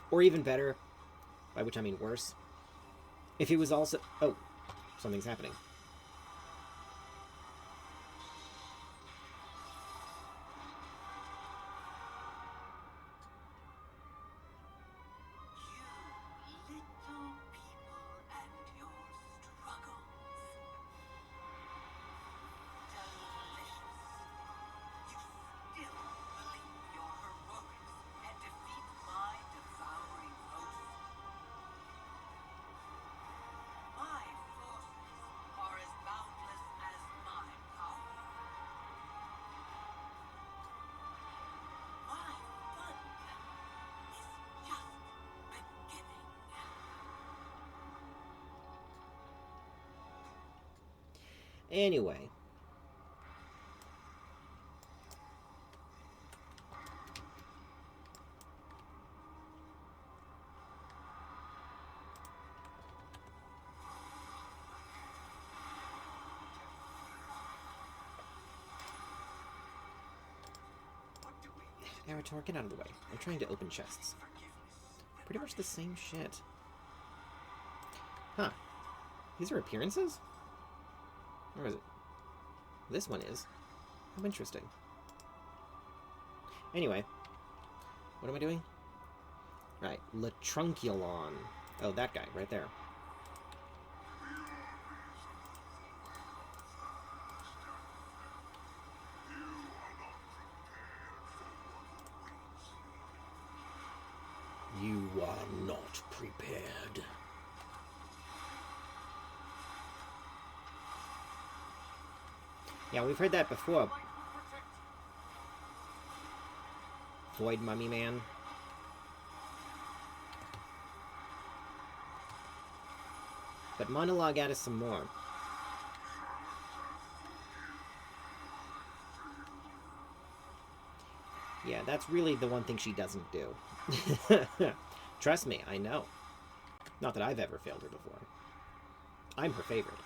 or even better, by which I mean worse, if it was also... Oh, something's happening. Anyway. Arator, get out of the way. I'm trying to open chests. Pretty much the same shit. Huh. These are appearances? Or is it? This one is. How interesting. Anyway. What am I doing? Right. Latrunculon. Oh, that guy, right there. You are not prepared. Yeah, we've heard that before. Void Mummy Man. But monologue at us some more. Yeah, that's really the one thing she doesn't do. Trust me, I know. Not that I've ever failed her before. I'm her favorite.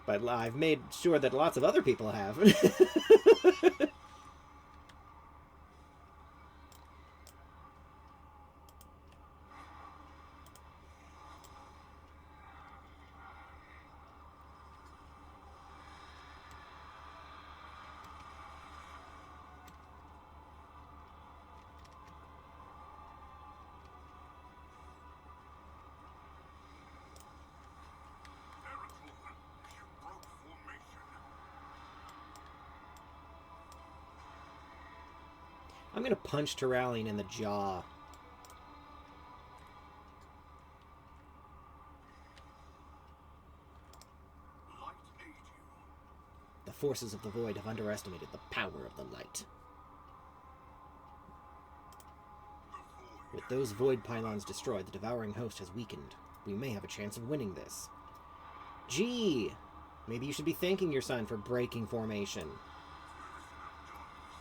But I've made sure that lots of other people have. I'm gonna punch Terralion in the jaw. The forces of the Void have underestimated the power of the light. With those Void pylons destroyed, the devouring host has weakened. We may have a chance of winning this. Gee! Maybe you should be thanking your son for breaking formation.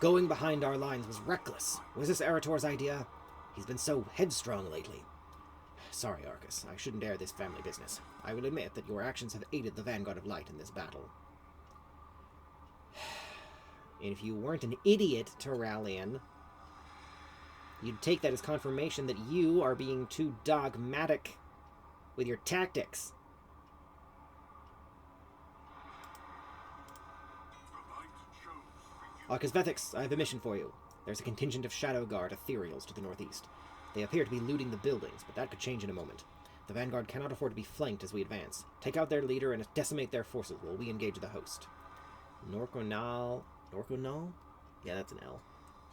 Going behind our lines was reckless. Was this Arator's idea? He's been so headstrong lately. Sorry, Arcas. I shouldn't air this family business. I will admit that your actions have aided the Vanguard of Light in this battle. And if you weren't an idiot, Terralion, you'd take that as confirmation that you are being too dogmatic with your tactics. Arcasvethix, I have a mission for you. There's a contingent of Shadow Guard ethereals to the northeast. They appear to be looting the buildings, but that could change in a moment. The Vanguard cannot afford to be flanked as we advance. Take out their leader and decimate their forces while we engage the host. Norconal? Yeah, that's an L.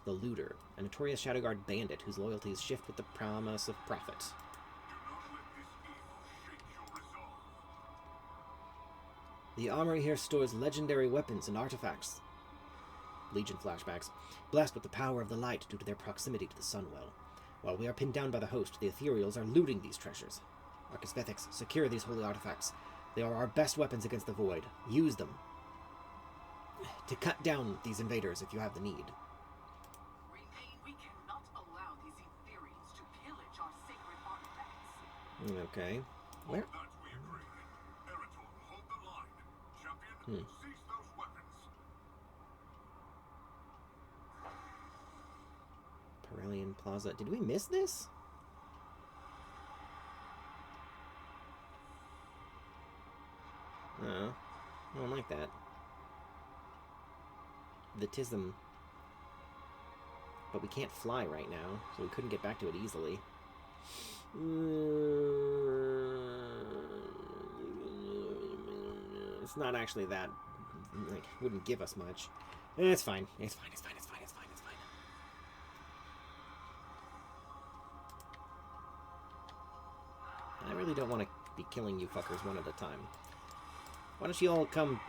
The Looter, a notorious Shadow Guard bandit whose loyalties shift with the promise of profit. The armory here stores legendary weapons and artifacts. Legion flashbacks. Blessed with the power of the light due to their proximity to the Sunwell. While we are pinned down by the host, the Ethereals are looting these treasures. Arcasvethix, secure these holy artifacts. They are our best weapons against the Void. Use them to cut down these invaders if you have the need. We cannot allow these Ethereals to pillage our sacred artifacts. Okay. Where? That we agree. Eritol, hold the line. Champion, seize those weapons. Parelian Plaza. Did we miss this? No. I don't like that. The Tism. But we can't fly right now, so we couldn't get back to it easily. It's not actually that... like, wouldn't give us much. It's fine. It's fine, it's fine, it's fine, it's fine, it's fine. I really don't want to be killing you fuckers one at a time. Why don't you all come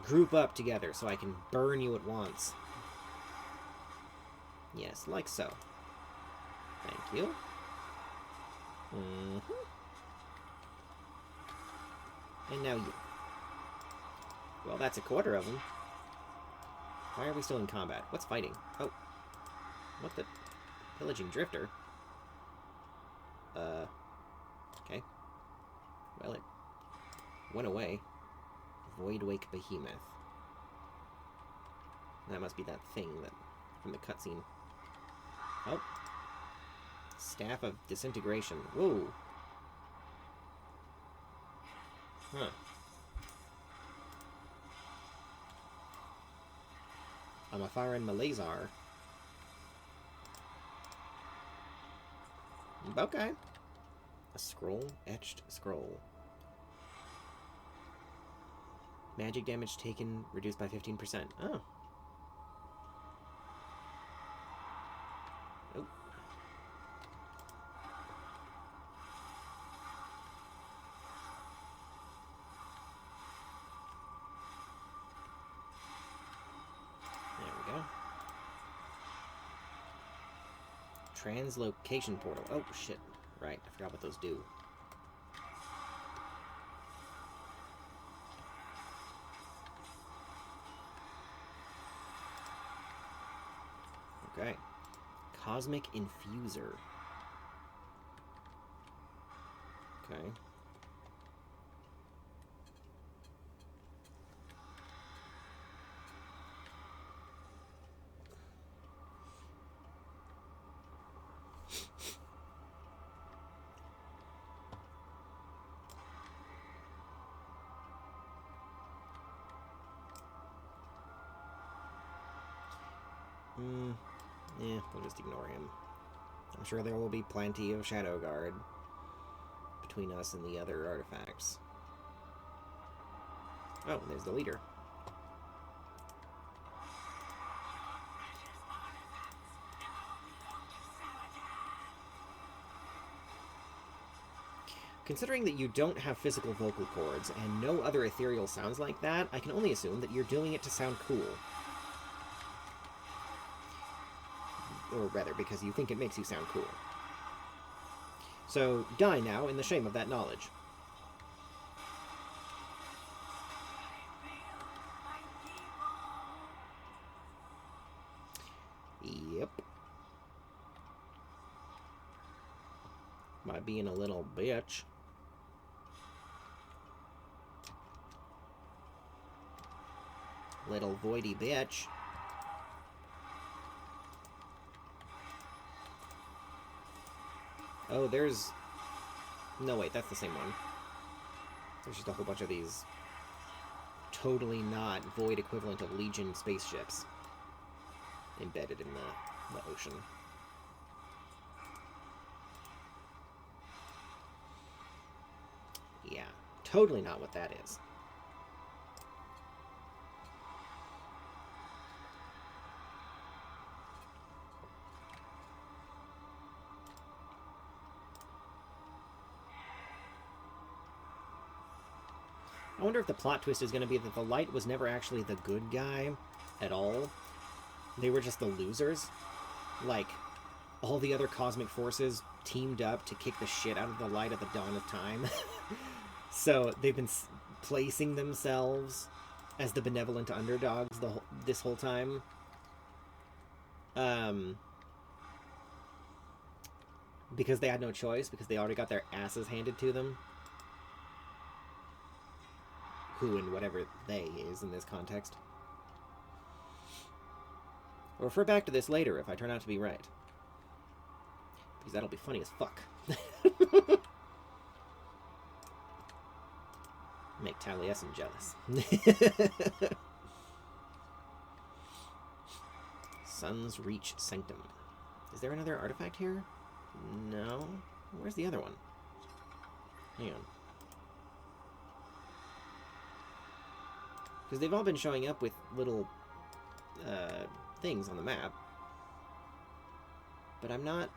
group up together so I can burn you at once? Yes, like so. Thank you. And now you. Well, that's a quarter of them. Why are we still in combat? What's fighting? Oh. What the? Pillaging Drifter? Okay. Well, it went away. Voidwake Behemoth. That must be that thing that from the cutscene. Oh. Staff of Disintegration. Whoa. Huh. I'm a fire in Malazar. Okay. A scroll? Etched scroll. Magic damage taken reduced by 15%. Oh. Oh. There we go. Translocation portal. Oh, shit. Right, I forgot what those do. Okay. Cosmic Infuser. Okay. Yeah, we'll just ignore him. I'm sure there will be plenty of Shadow Guard between us and the other artifacts. Oh, there's the leader. Considering that you don't have physical vocal cords and no other ethereal sounds like that, I can only assume that you're doing it to sound cool. Or rather, because you think it makes you sound cool. So, die now in the shame of that knowledge. Yep. By being a little bitch. Little voidy bitch. Oh, there's... No, wait, that's the same one. There's just a whole bunch of these totally not Void equivalent of Legion spaceships embedded in the ocean. Yeah, totally not what that is. I wonder if the plot twist is going to be that the light was never actually the good guy at all. They were just the losers. Like, all the other cosmic forces teamed up to kick the shit out of the light at the dawn of time. So they've been placing themselves as the benevolent underdogs this whole time. Because they had no choice, because they already got their asses handed to them. Who and whatever they is in this context. I'll refer back to this later if I turn out to be right. Because that'll be funny as fuck. Make Taliesin jealous. Sun's Reach Sanctum. Is there another artifact here? No. Where's the other one? Hang on. Because they've all been showing up with little things on the map. But I'm not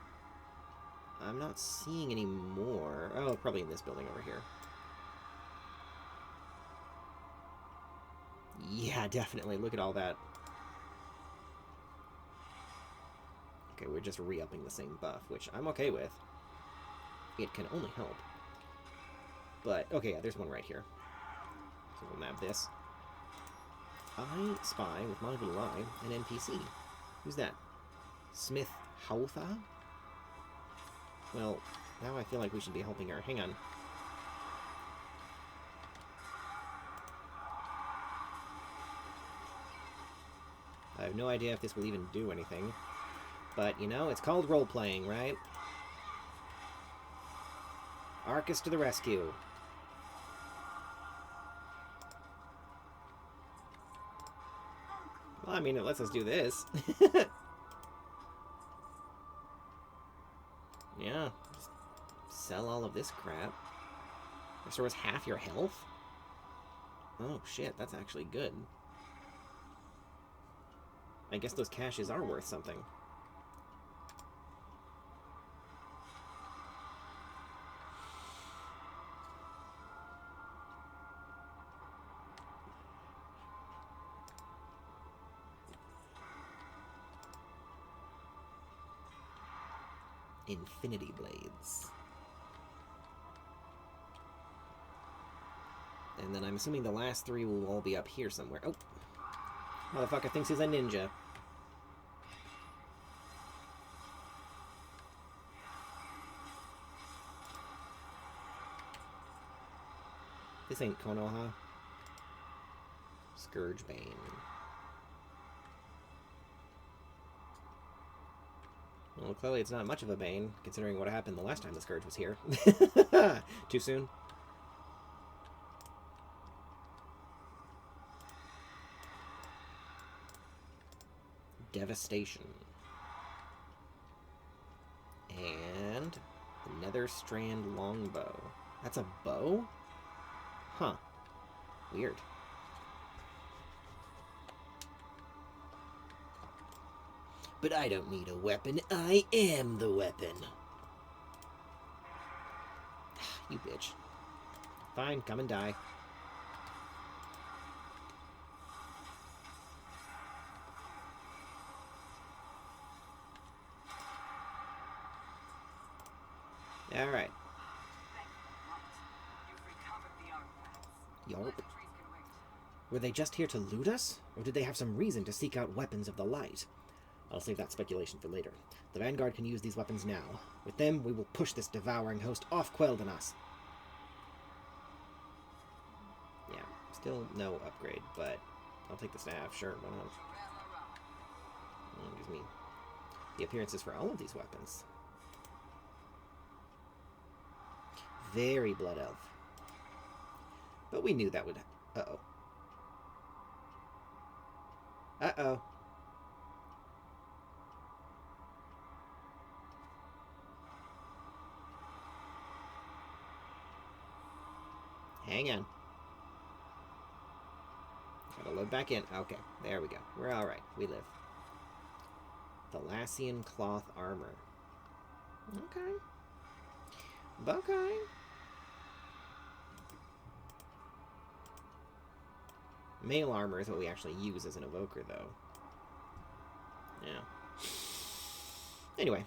seeing any more. Oh, probably in this building over here. Yeah, definitely. Look at all that. Okay, we're just re-upping the same buff, which I'm okay with. It can only help. But, okay, yeah, there's one right here. So we'll nab this. I spy, with my little eye, an NPC. Who's that? Smith Hautha? Well, now I feel like we should be helping her. Hang on. I have no idea if this will even do anything. But, you know, it's called role-playing, right? Arcas to the rescue. Well, I mean, it lets us do this. Yeah. Just sell all of this crap. Restores half your health? Oh, shit. That's actually good. I guess those caches are worth something. Infinity Blades. And then I'm assuming the last three will all be up here somewhere. Oh! Motherfucker thinks he's a ninja. This ain't Konoha. Scourgebane. Well, clearly it's not much of a bane, considering what happened the last time the Scourge was here. Too soon? Devastation. And the Nether Strand Longbow. That's a bow? Huh. Weird. But I don't need a weapon. I am the weapon. You bitch. Fine, come and die. Alright. Yarp. Were they just here to loot us? Or did they have some reason to seek out weapons of the light? I'll save that speculation for later. The Vanguard can use these weapons now. With them, we will push this devouring host off Quel'thalas. Yeah, still no upgrade, but I'll take the staff, sure, why not? Gives me the appearances for all of these weapons. Very Blood Elf. But we knew that would... Uh-oh. Uh-oh. Hang on. Gotta load back in. Okay, there we go. We're alright. We live. Thalassian cloth armor. Okay. Okay. Mail armor is what we actually use as an evoker, though. Yeah. Anyway.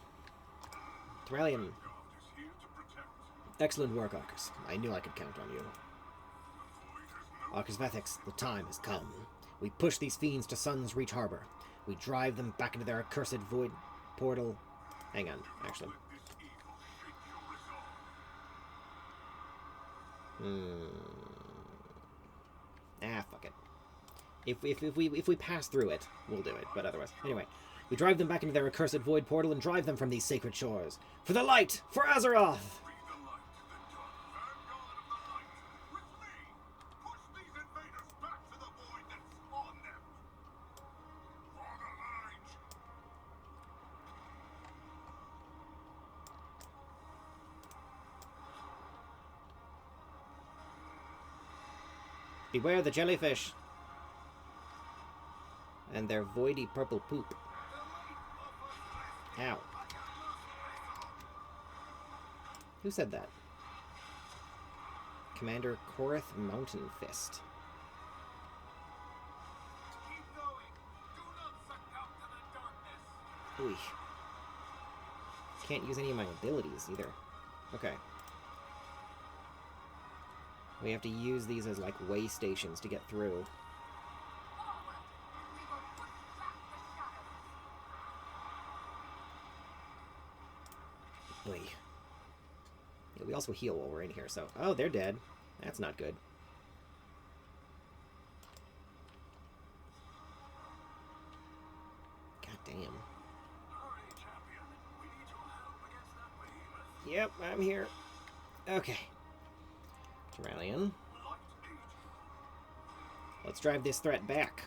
Thralian. Excellent work, Arcas. I knew I could count on you. Arcasvethix, the time has come. We push these fiends to Sun's Reach Harbor. We drive them back into their accursed void portal. Hang on, actually. Fuck it. If we pass through it, we'll do it. But otherwise, anyway, we drive them back into their accursed void portal and drive them from these sacred shores. For the light, for Azeroth. Beware the jellyfish. And their voidy purple poop. Ow. Who said that? Commander Korith Mountain Fist. Ooh. Can't use any of my abilities either. Okay. We have to use these as, like, way stations to get through. Oy. Yeah, we also heal while we're in here, so... Oh, they're dead. That's not good. God damn. Yep, I'm here. Okay. Thralian. Let's drive this threat back.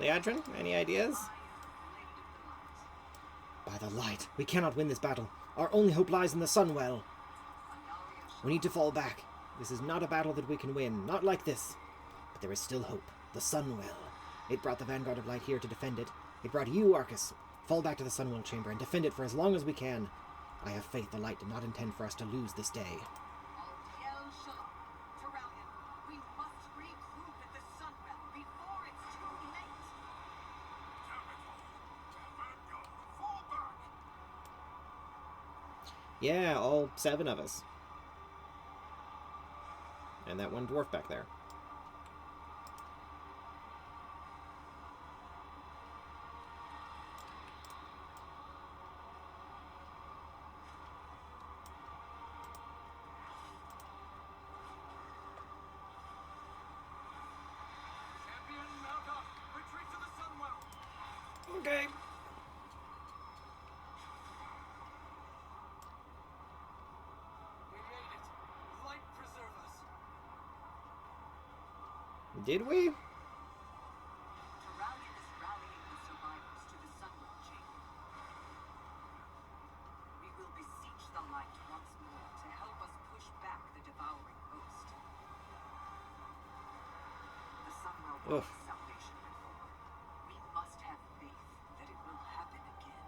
Leadrin, any ideas? By the light, we cannot win this battle. Our only hope lies in the Sunwell. We need to fall back. This is not a battle that we can win, not like this. But there is still hope. The Sunwell. It brought the Vanguard of Light here to defend it. It brought you, Arcas. Fall back to the Sunwell chamber and defend it for as long as we can. I have faith the light did not intend for us to lose this day. Yeah, all 7 of us. And that one dwarf back there. Okay. Did we? Terralion is rallying the survivors to the Sunwell Chamber. We will beseech the light once more to help us push back the devouring host. The Sunwell brought salvation before. We must have faith that it will happen again.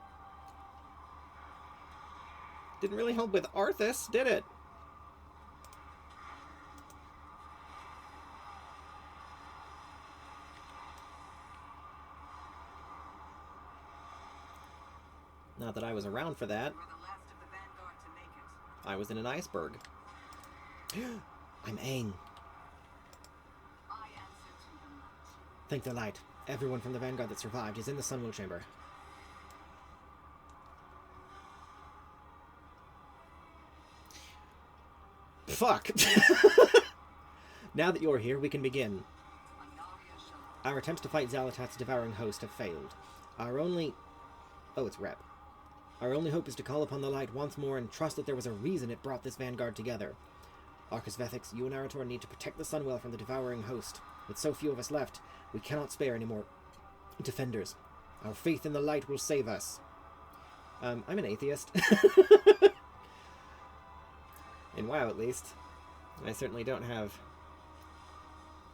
Didn't really help with Arthas, did it? Not that I was around for that. You were the last of the vanguard to make it. I was in an iceberg. I'm Aang. I answer to the light. Thank the light. Everyone from the vanguard that survived is in the Sunwell Chamber. Fuck! Now that you're here, we can begin. Anaria shall Our attempts to fight Xal'atath's devouring host have failed. Our only... Oh, it's Rep. Our only hope is to call upon the light once more and trust that there was a reason it brought this vanguard together. Arcasvethix, you and Arator need to protect the Sunwell from the devouring host. With so few of us left, we cannot spare any more defenders. Our faith in the light will save us. I'm an atheist. In WoW, at least. I certainly don't have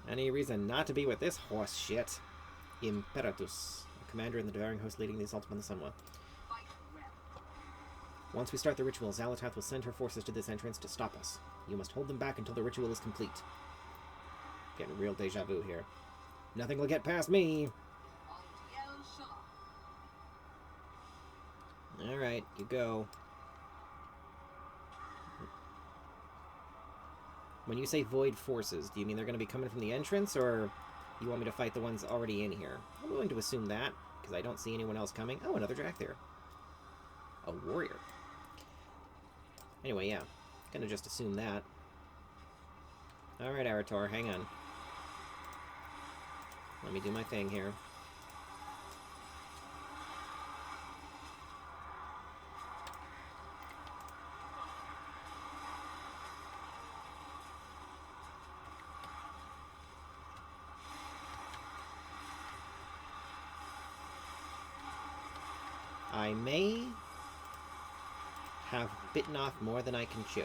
any reason not to be with this horse shit. Imperatus, a commander in the devouring host leading the assault upon the Sunwell. fight Rep. Once we start the ritual, Xal'atath will send her forces to this entrance to stop us. You must hold them back until the ritual is complete. Getting real deja vu here. Nothing will get past me! Aldiel Shalom. Alright, you go. When you say void forces, do you mean they're going to be coming from the entrance, or you want me to fight the ones already in here? I'm willing to assume that, because I don't see anyone else coming. Oh, another Drac there. A warrior. Anyway, yeah. Gonna just assume that. Alright, Arator, hang on. Let me do my thing here. I may have bitten off more than I can chew.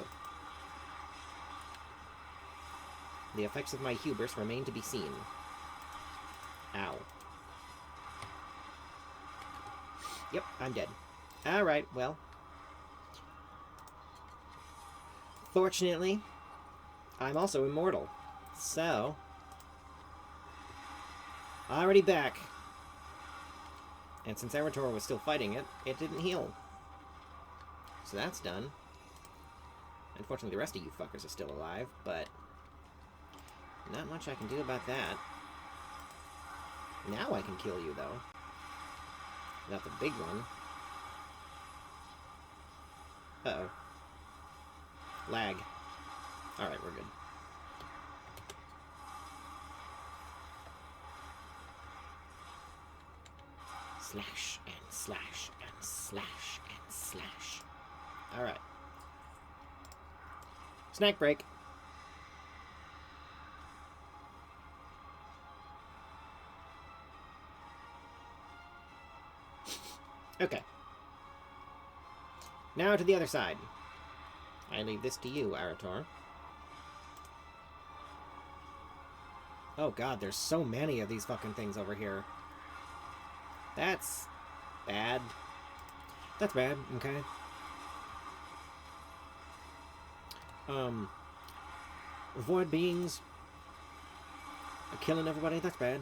The effects of my hubris remain to be seen. Ow. Yep, I'm dead. Alright, well. Fortunately, I'm also immortal. So, already back. And since Arator was still fighting it, it didn't heal. So that's done. Unfortunately, the rest of you fuckers are still alive, but not much I can do about that. Now I can kill you, though. Not the big one. Uh-oh. Lag. Alright, we're good. Slash and slash and slash and slash. Alright. Snack break. Okay. Now to the other side. I leave this to you, Arator. Oh god, there's so many of these fucking things over here. That's bad. That's bad, okay. Void beings are killing everybody, that's bad.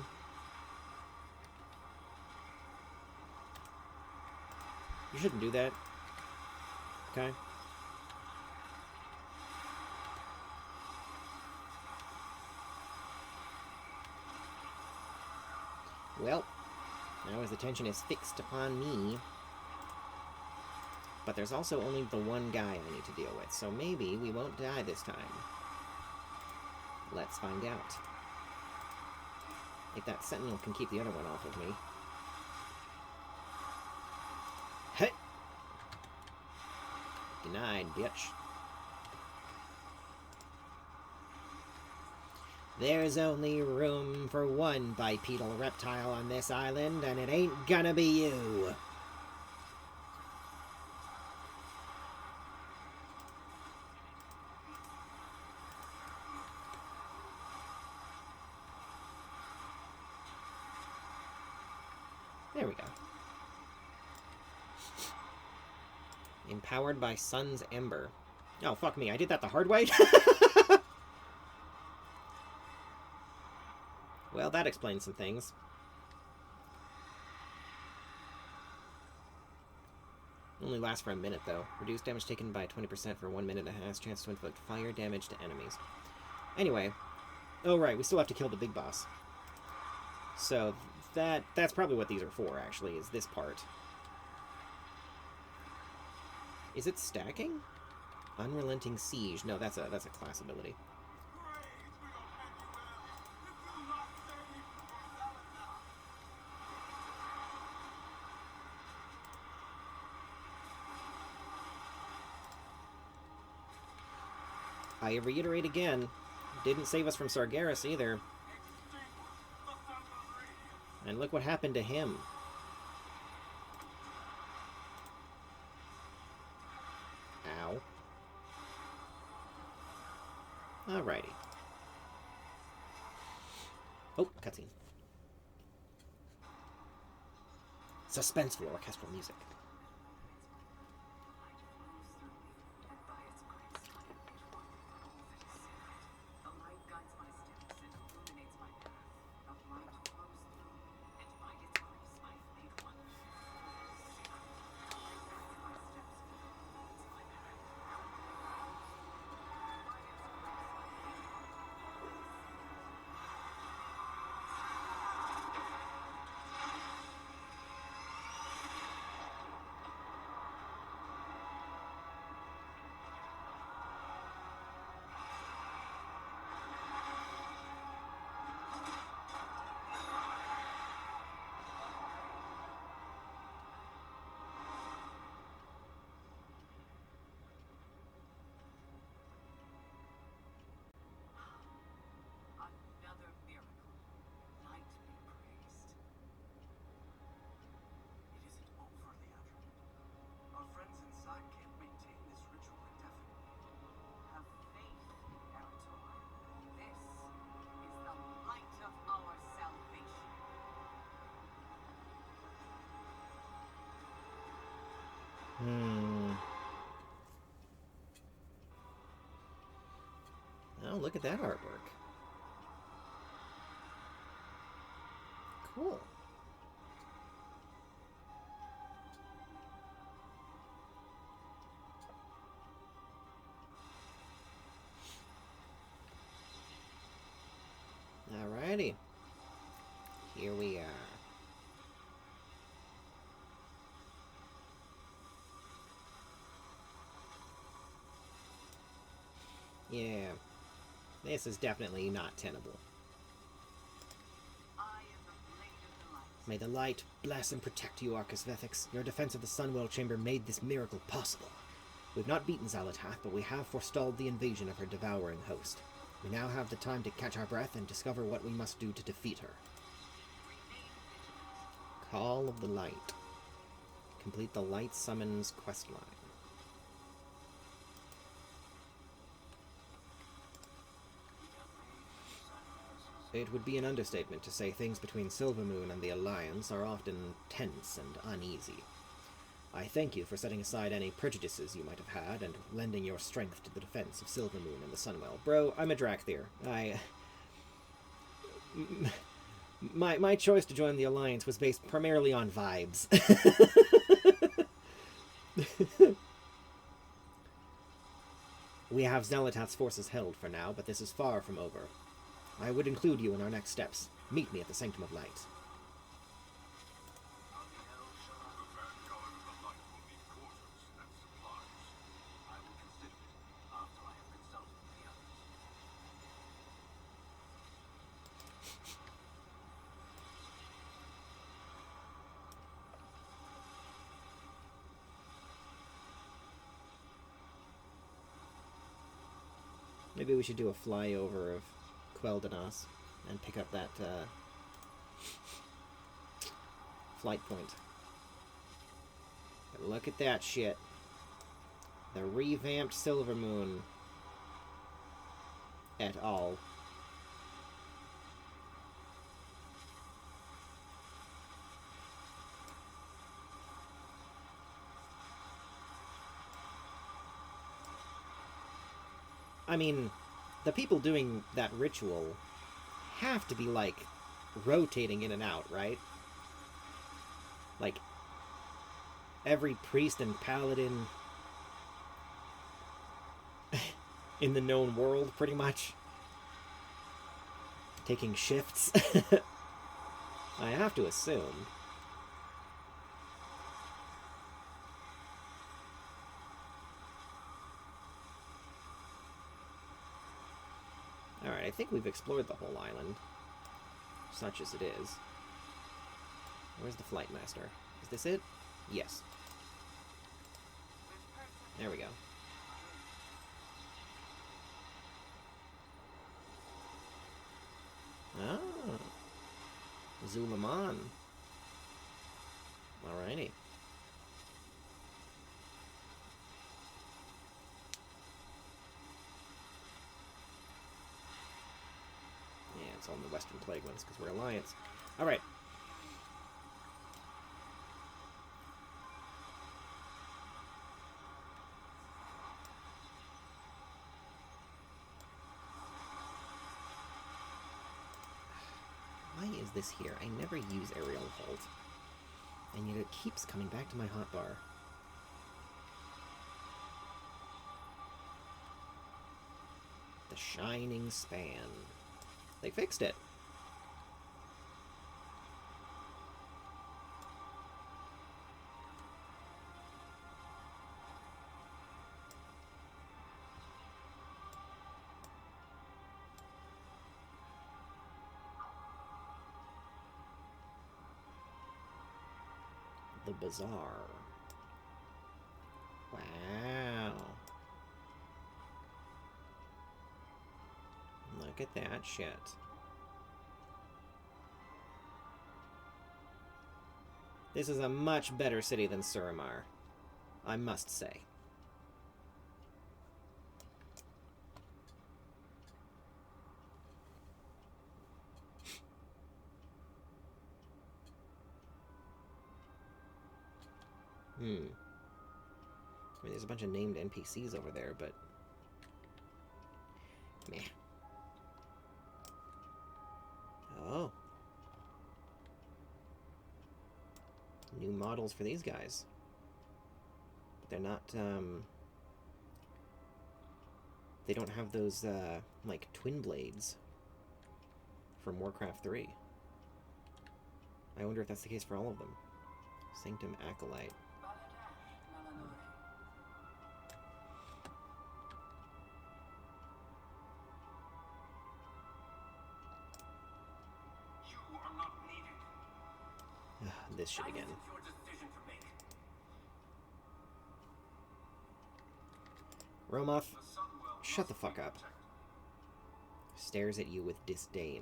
You shouldn't do that. Okay? Well, now his attention is fixed upon me. But there's also only the one guy I need to deal with, so maybe we won't die this time. Let's find out. If that sentinel can keep the other one off of me. Hey! Denied, bitch. There's only room for one bipedal reptile on this island, and it ain't gonna be you. There we go. Empowered by Sun's Ember. Oh, fuck me, I did that the hard way? Well, that explains some things. Only lasts for a minute, though. Reduce damage taken by 20% for 1 minute and has chance to inflict fire damage to enemies. Anyway. Oh, right, we still have to kill the big boss. So, that's probably what these are for, actually, is this part. Is it stacking? Unrelenting Siege. No, that's a class ability. I reiterate again, didn't save us from Sargeras either. And look what happened to him. Ow. Alrighty. Oh, cutscene. Suspenseful orchestral music. Oh, look at that artwork. Cool. Alrighty. Here we are. Yeah. This is definitely not tenable. May the light bless and protect you, Arcasvethix. Your defense of the Sunwell Chamber made this miracle possible. We've not beaten Xal'atath, but we have forestalled the invasion of her devouring host. We now have the time to catch our breath and discover what we must do to defeat her. Call of the Light. Complete the Light Summons questline. It would be an understatement to say things between Silvermoon and the Alliance are often tense and uneasy. I thank you for setting aside any prejudices you might have had and lending your strength to the defense of Silvermoon and the Sunwell. Bro, I'm a Drakthir. My choice to join the Alliance was based primarily on vibes. We have Xal'atath's forces held for now, but this is far from over. I would include you in our next steps. Meet me at the Sanctum of Light. Maybe we should do a flyover of Quel'thalas and pick up that flight point. But look at that shit. The revamped Silvermoon et al. I mean, the people doing that ritual have to be, like, rotating in and out, right? Like, every priest and paladin in the known world, pretty much. Taking shifts. I have to assume. Alright, I think we've explored the whole island. Such as it is. Where's the Flight Master? Is this it? Yes. There we go. Ah. Zulaman. Alrighty. Yeah, it's on the Western Plague ones because we're Alliance. Alright. Why is this here? I never use aerial hold. And yet it keeps coming back to my hotbar. The Shining Span. They fixed it. The Bazaar. Wow. Look at that shit. This is a much better city than Suramar, I must say. I mean, there's a bunch of named NPCs over there, but... meh. Oh. New models for these guys. But they're not, they don't have those, like, twin blades from Warcraft 3. I wonder if that's the case for all of them. Sanctum Acolyte. This shit again. Romoth, shut the fuck up. Stares at you with disdain.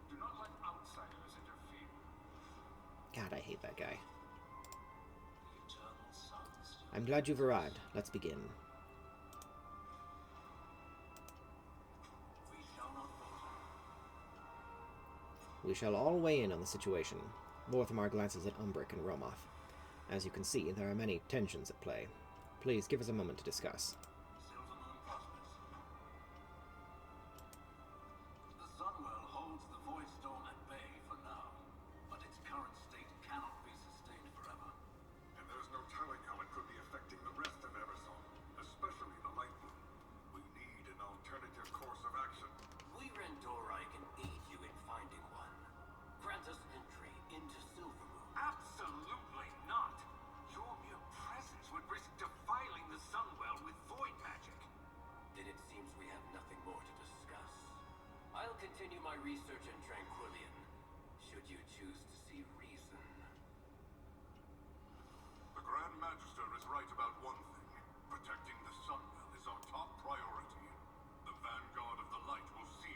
Do not let outsiders interfere. God, I hate that guy. I'm glad you've arrived. Let's begin. We shall all weigh in on the situation. Lorthamar glances at Umbric and Romoth. As you can see, there are many tensions at play. Please give us a moment to discuss. The Sunwell holds the Void Storm at bay for now, but its current state cannot be sustained forever. And there's no telling how it could be affecting the rest of Eversong, especially the Light Moon. We need an alternative course of action. We Randorai can aid you in finding one. Grant us entry into Silvermoon. Absolutely not! Your mere presence would risk defiling the Sunwell with void magic. Then it seems we have nothing more to discuss. I'll continue my research in Tranquillion, should you choose to see reason. The Grand Magister is right about one thing. Protecting the Sunwell is our top priority. The Vanguard of the Light will see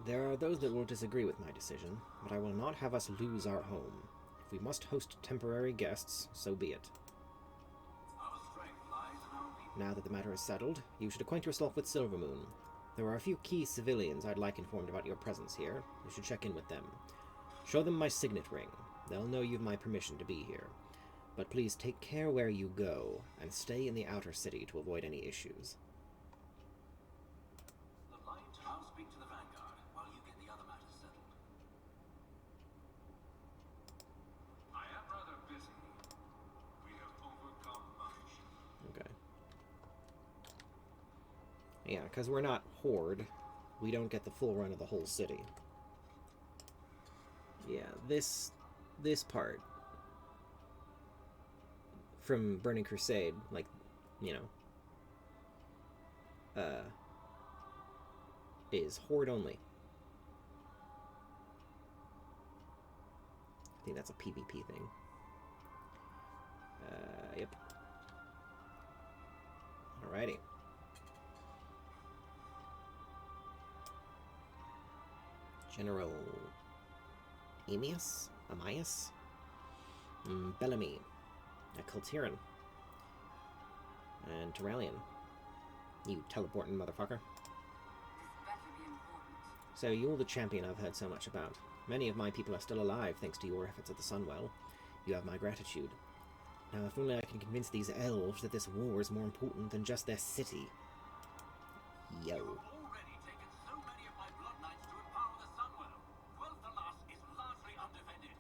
There are those that will disagree with my decision, but I will not have us lose our home. If we must host temporary guests, so be it. Our strength lies in our people. Now that the matter is settled, you should acquaint yourself with Silvermoon. There are a few key civilians I'd like informed about your presence here. You should check in with them. Show them my signet ring. They'll know you've my permission to be here. But please take care where you go, and stay in the outer city to avoid any issues. The light, I'll speak to the Vanguard while you get the other matters settled. I am rather busy. We have overcome much. Okay. Yeah, because we're not Horde. We don't get the full run of the whole city. Yeah, this part from Burning Crusade, like, you know, is Horde only. I think that's a PvP thing. Yep. Alrighty. General Amias? Bellamy. A Quel'thalas. And Terralian. You teleporting motherfucker. This better be important. So you're the champion I've heard so much about. Many of my people are still alive thanks to your efforts at the Sunwell. You have my gratitude. Now if only I can convince these elves that this war is more important than just their city. Yo. You've already taken so many of my blood knights to empower the Sunwell. Quel'thalas is largely undefended.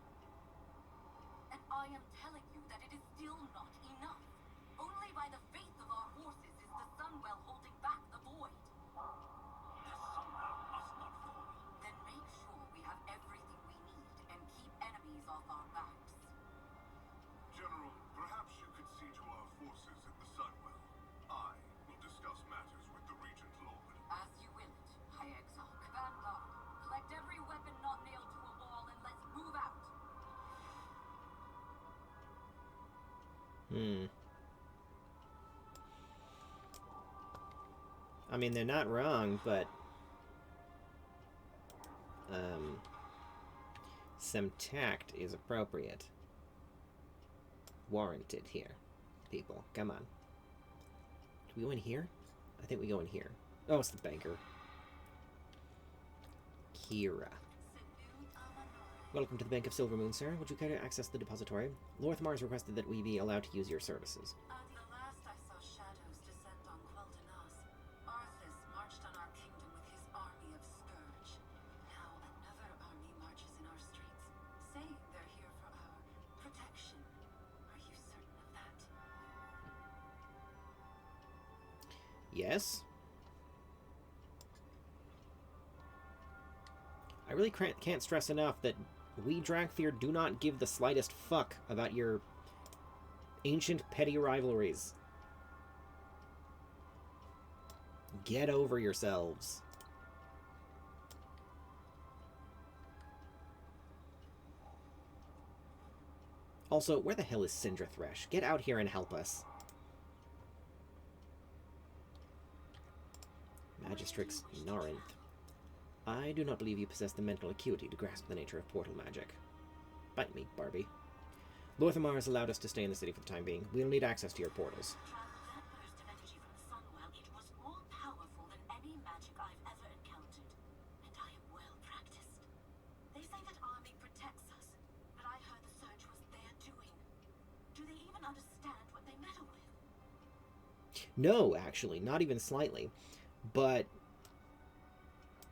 And I am telling you that it is still not enough. Only by the faith of our horses is the Sunwell holding back the void. The Sunwell must not fall. Then make sure we have everything we need and keep enemies off our backs. General, perhaps you could see to our forces in the Sunwell. I will discuss matters with the Regent Lord. As you will it, High Exarch. Vanguard, collect every weapon not nailed to a wall and let's move out. I mean, they're not wrong, but some tact is appropriate. Warranted here, people. Come on. Do we go in here? I think we go in here. Oh, it's the banker. Kira. Welcome to the Bank of Silvermoon, sir. Would you care to access the depository? Lorthmar has requested that we be allowed to use your services. The last I saw shadows descend on Quel'thalas, Arthas marched on our kingdom with his army of Scourge. Now another army marches in our streets, saying they're here for our protection. Are you certain of that? Yes? I really can't stress enough that we Drakthir do not give the slightest fuck about your ancient petty rivalries. Get over yourselves. Also, where the hell is Sindra Thresh? Get out here and help us. Magistrix Narinth. I do not believe you possess the mental acuity to grasp the nature of portal magic. Bite me, Barbie. Lorthamar has allowed us to stay in the city for the time being. We'll need access to your portals. That burst of energy from the Sunwell, it was more powerful than any magic I've ever encountered. And I am well practiced. They say that arming protects us, but I heard the Surge was their doing. Do they even understand what they meddle with? No, actually, not even slightly. But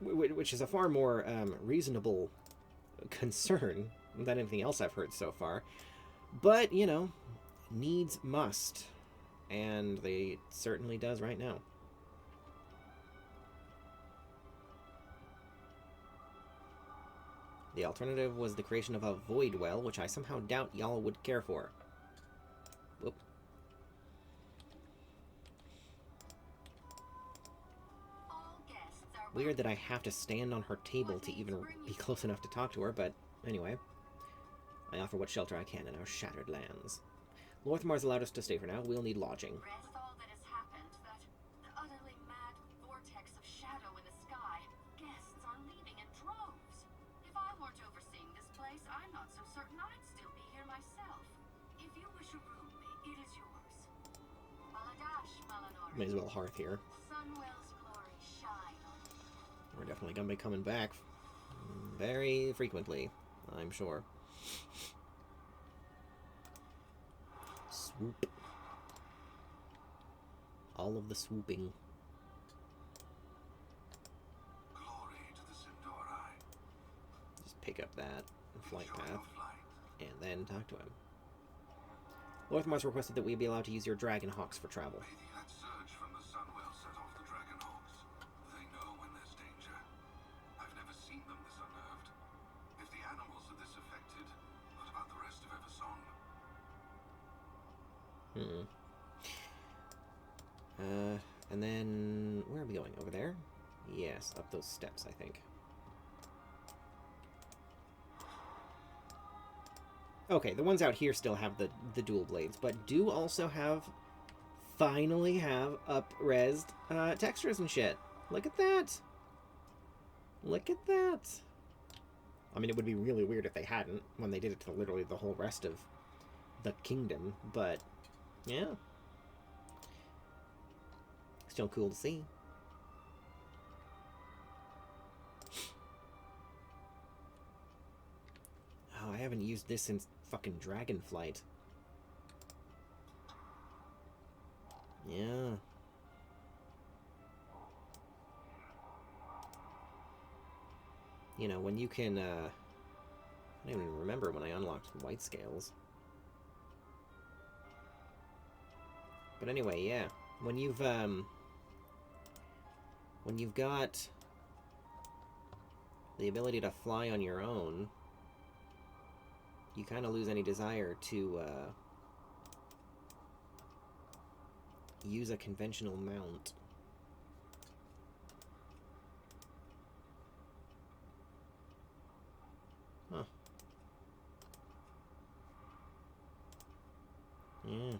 which is a far more reasonable concern than anything else I've heard so far. But, you know, needs must. And they certainly does right now. The alternative was the creation of a void well, which I somehow doubt y'all would care for. Whoop. Weird that I have to stand on her table to even be close enough to talk to her, but anyway. I offer what shelter I can in our shattered lands. Lorthmar's allowed us to stay for now. We'll need lodging. With all that has happened, that utterly mad vortex of shadow in the sky, guests are leaving in May as well hearth here. Sunwell's glory shine on you. We're definitely going to be coming back very frequently, I'm sure. Swoop. All of the swooping. Glory to the Sindori. Just pick up that flight Enjoy path your flight. and then talk to him. Lorthmar's requested that we be allowed to use your dragon hawks for travel. Maybe that surge from the Sunwell set off the Dragonhawks. They know when there's danger. I've never seen them this unnerved. If the animals are this affected, what about the rest of Eversong? And then where are we going? Over there? Yes, up those steps, I think. Okay, the ones out here still have the dual blades, but do also finally have up-resed textures and shit. Look at that! Look at that! I mean, it would be really weird if they hadn't, when they did it to literally the whole rest of the kingdom, but yeah. Still cool to see. Oh, I haven't used this since fucking Dragonflight. Yeah. You know, when you can, I don't even remember when I unlocked White Scales. But anyway, yeah. When you've got the ability to fly on your own, you kind of lose any desire to use a conventional mount. Huh. Yeah.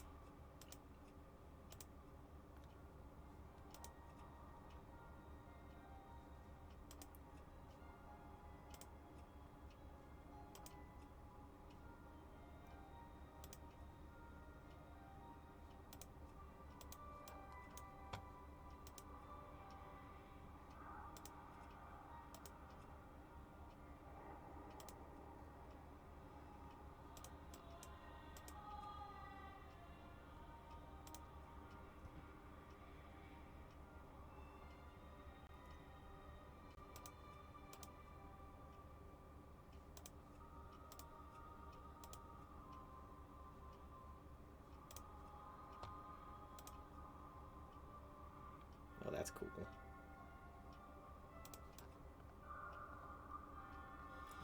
Oh, that's cool.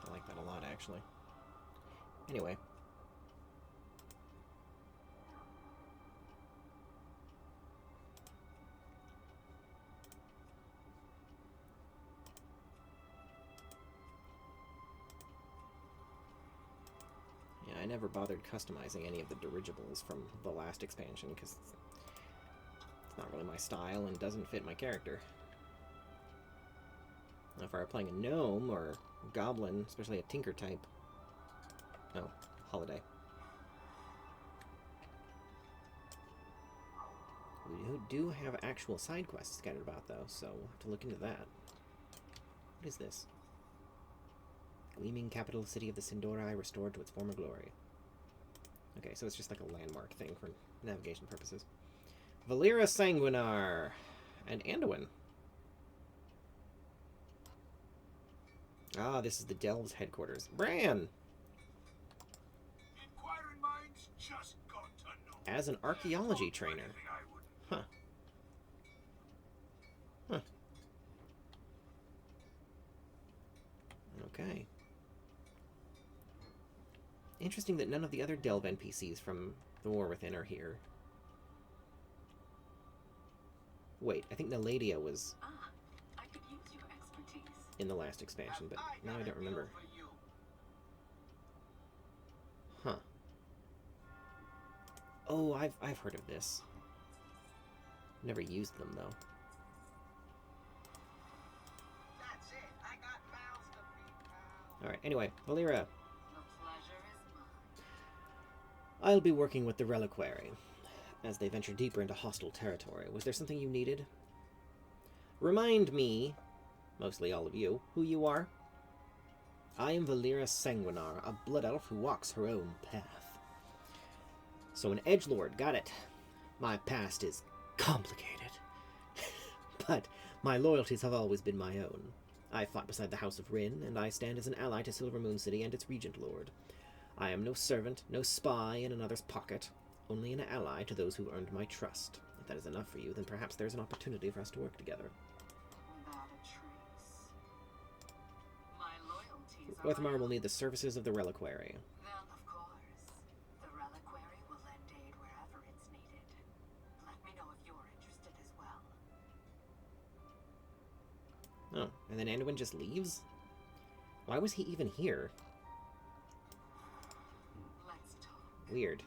I like that a lot, actually. Anyway. Yeah, I never bothered customizing any of the dirigibles from the last expansion, because it's not really my style and doesn't fit my character. Now, if I were playing a gnome or a goblin, especially a tinker type. Oh, holiday. We do have actual side quests scattered about, though, so we'll have to look into that. What is this? Gleaming capital city of the Sindori restored to its former glory. Okay, so it's just like a landmark thing for navigation purposes. Valera Sanguinar and Anduin. Ah, this is the Delves headquarters. Bran! Inquiring minds just got to know. As an archaeology trainer. Huh. Huh. Okay. Interesting that none of the other Delve NPCs from The War Within are here. Wait, I think Naladia was I could use your expertise. in the last expansion, but now I don't remember. Huh. Oh, I've heard of this. Never used them, though. That's it. I got mouths to feed now. Alright, anyway, Valera. The pleasure is mine. I'll be working with the Reliquary. as they venture deeper into hostile territory. Was there something you needed? Remind me, mostly all of you, who you are. I am Valera Sanguinar, a blood elf who walks her own path. So an edgelord, got it. My past is complicated. But my loyalties have always been my own. I fought beside the House of Rin, and I stand as an ally to Silver Moon City and its Regent Lord. I am no servant, no spy in another's pocket, only an ally to those who earned my trust. If that is enough for you, then perhaps there's an opportunity for us to work together. Not a trace. My loyalties are Orthamar will need the services of the Reliquary. Then, of course, the reliquary will lend aid wherever it's needed. Let me know if you're interested as well. Oh, and then Anduin just leaves? Why was he even here? Let's talk. Weird.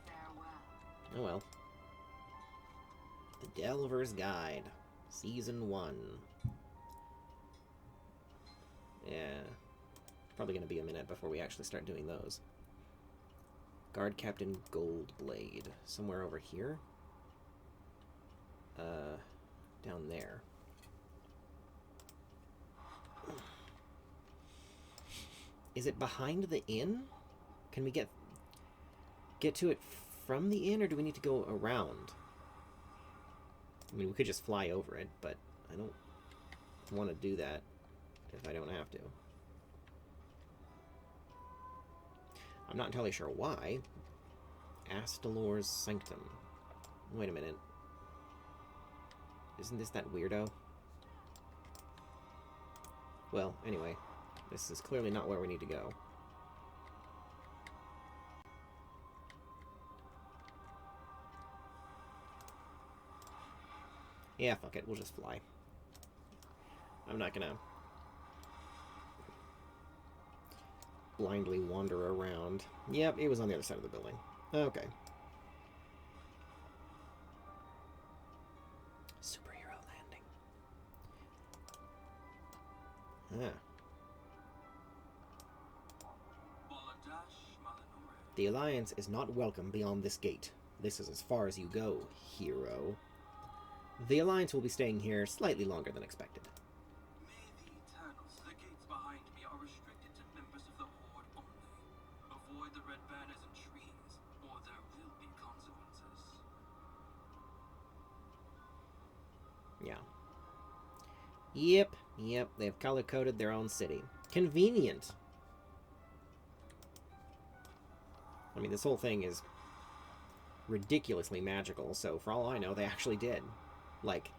Farewell. Oh well. The Delver's Guide. Season 1. Yeah. Probably going to be a minute before we actually start doing those. Guard Captain Goldblade. Somewhere over here? Down there. Is it behind the inn? Can we get to it from the inn, or do we need to go around? I mean, we could just fly over it, but I don't want to do that if I don't have to. I'm not entirely sure why. Astalor's Sanctum. Wait a minute. Isn't this that weirdo? Well, anyway. This is clearly not where we need to go. Yeah, fuck it. We'll just fly. I'm not gonna blindly wander around. Yep, it was on the other side of the building. Okay. Superhero landing. Ah. The Alliance is not welcome beyond this gate. This is as far as you go, hero. The Alliance will be staying here slightly longer than expected. May the Eternals, the gates behind me are restricted to members of the Horde only. Avoid the red banners and trees, or there will be consequences. Yeah. Yep, they've color-coded their own city. Convenient. I mean, this whole thing is ridiculously magical, so for all I know, they actually did. Like,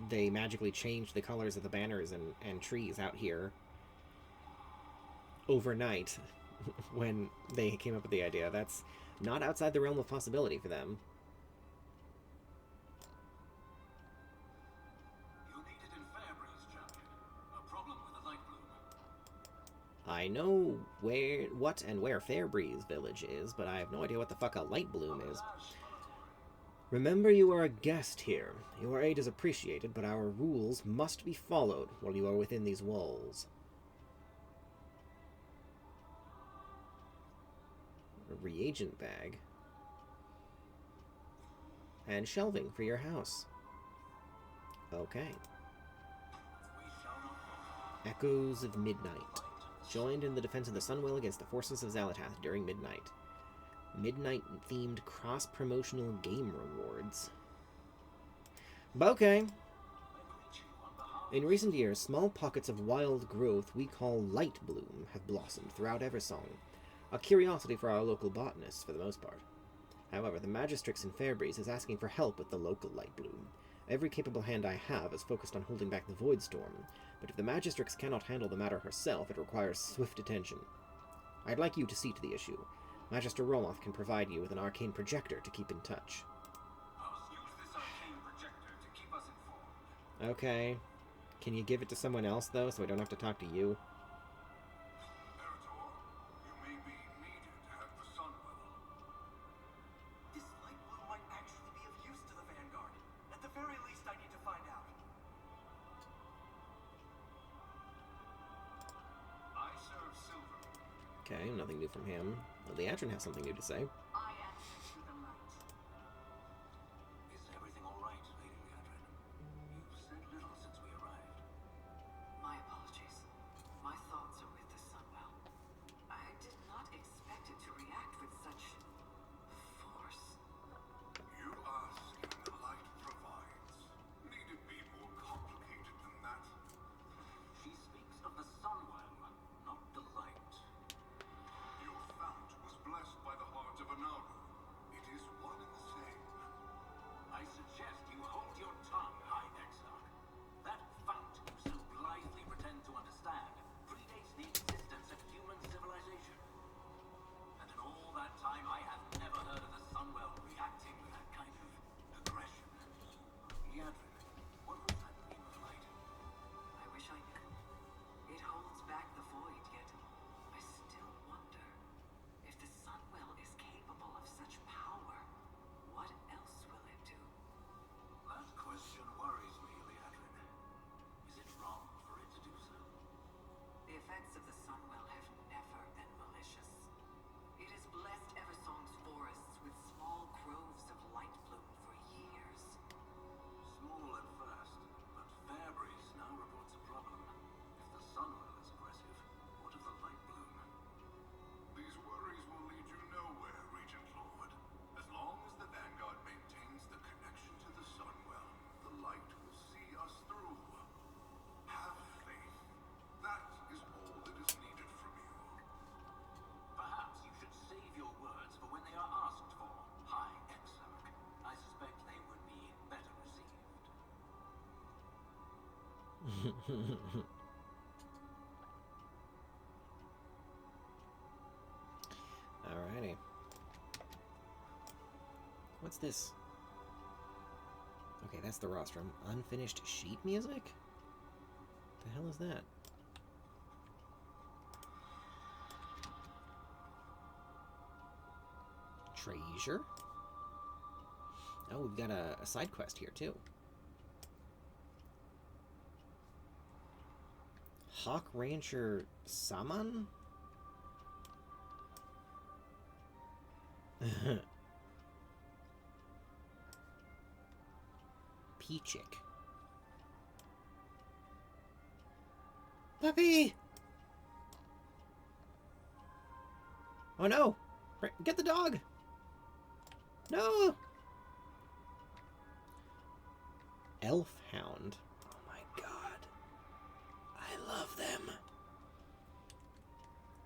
they magically changed the colors of the banners and trees out here overnight when they came up with the idea. That's not outside the realm of possibility for them. You'll need it in Fairbreeze, champion. A problem with the light bloom. I know what and where Fairbreeze Village is, but I have no idea what the fuck a light bloom is. Remember, you are a guest here. Your aid is appreciated, but our rules must be followed while you are within these walls. A reagent bag. And shelving for your house. Okay. Echoes of Midnight. Joined in the defense of the Sunwell against the forces of Xalatath during midnight. Midnight-themed cross-promotional game rewards. Okay. In recent years, small pockets of wild growth we call light bloom have blossomed throughout Eversong, a curiosity for our local botanists for the most part. However, the Magistrix in Fairbreeze is asking for help with the local light bloom. Every capable hand I have is focused on holding back the Void Storm, but if the Magistrix cannot handle the matter herself, it requires swift attention. I'd like you to see to the issue. Magister Roloth can provide you with an arcane projector to keep in touch. I'll use this arcane projector to keep us informed. Okay. Can you give it to someone else, though, so I don't have to talk to you? Meritor, you may be needed at the Sunwell. This light bloom might actually be of use to the Vanguard. At the very least, I need to find out. I serve Silver. Okay, nothing new from him. Well, the Atron has something new to say. I answer to Alrighty. What's this? Okay, that's the rostrum. Unfinished sheet music? The hell is that? Treasure? Oh, we've got a side quest here, too. Hawk Rancher Saman? Peachick. Puppy! Oh no! Get the dog! No! Elf Hound. Oh my god. I love them.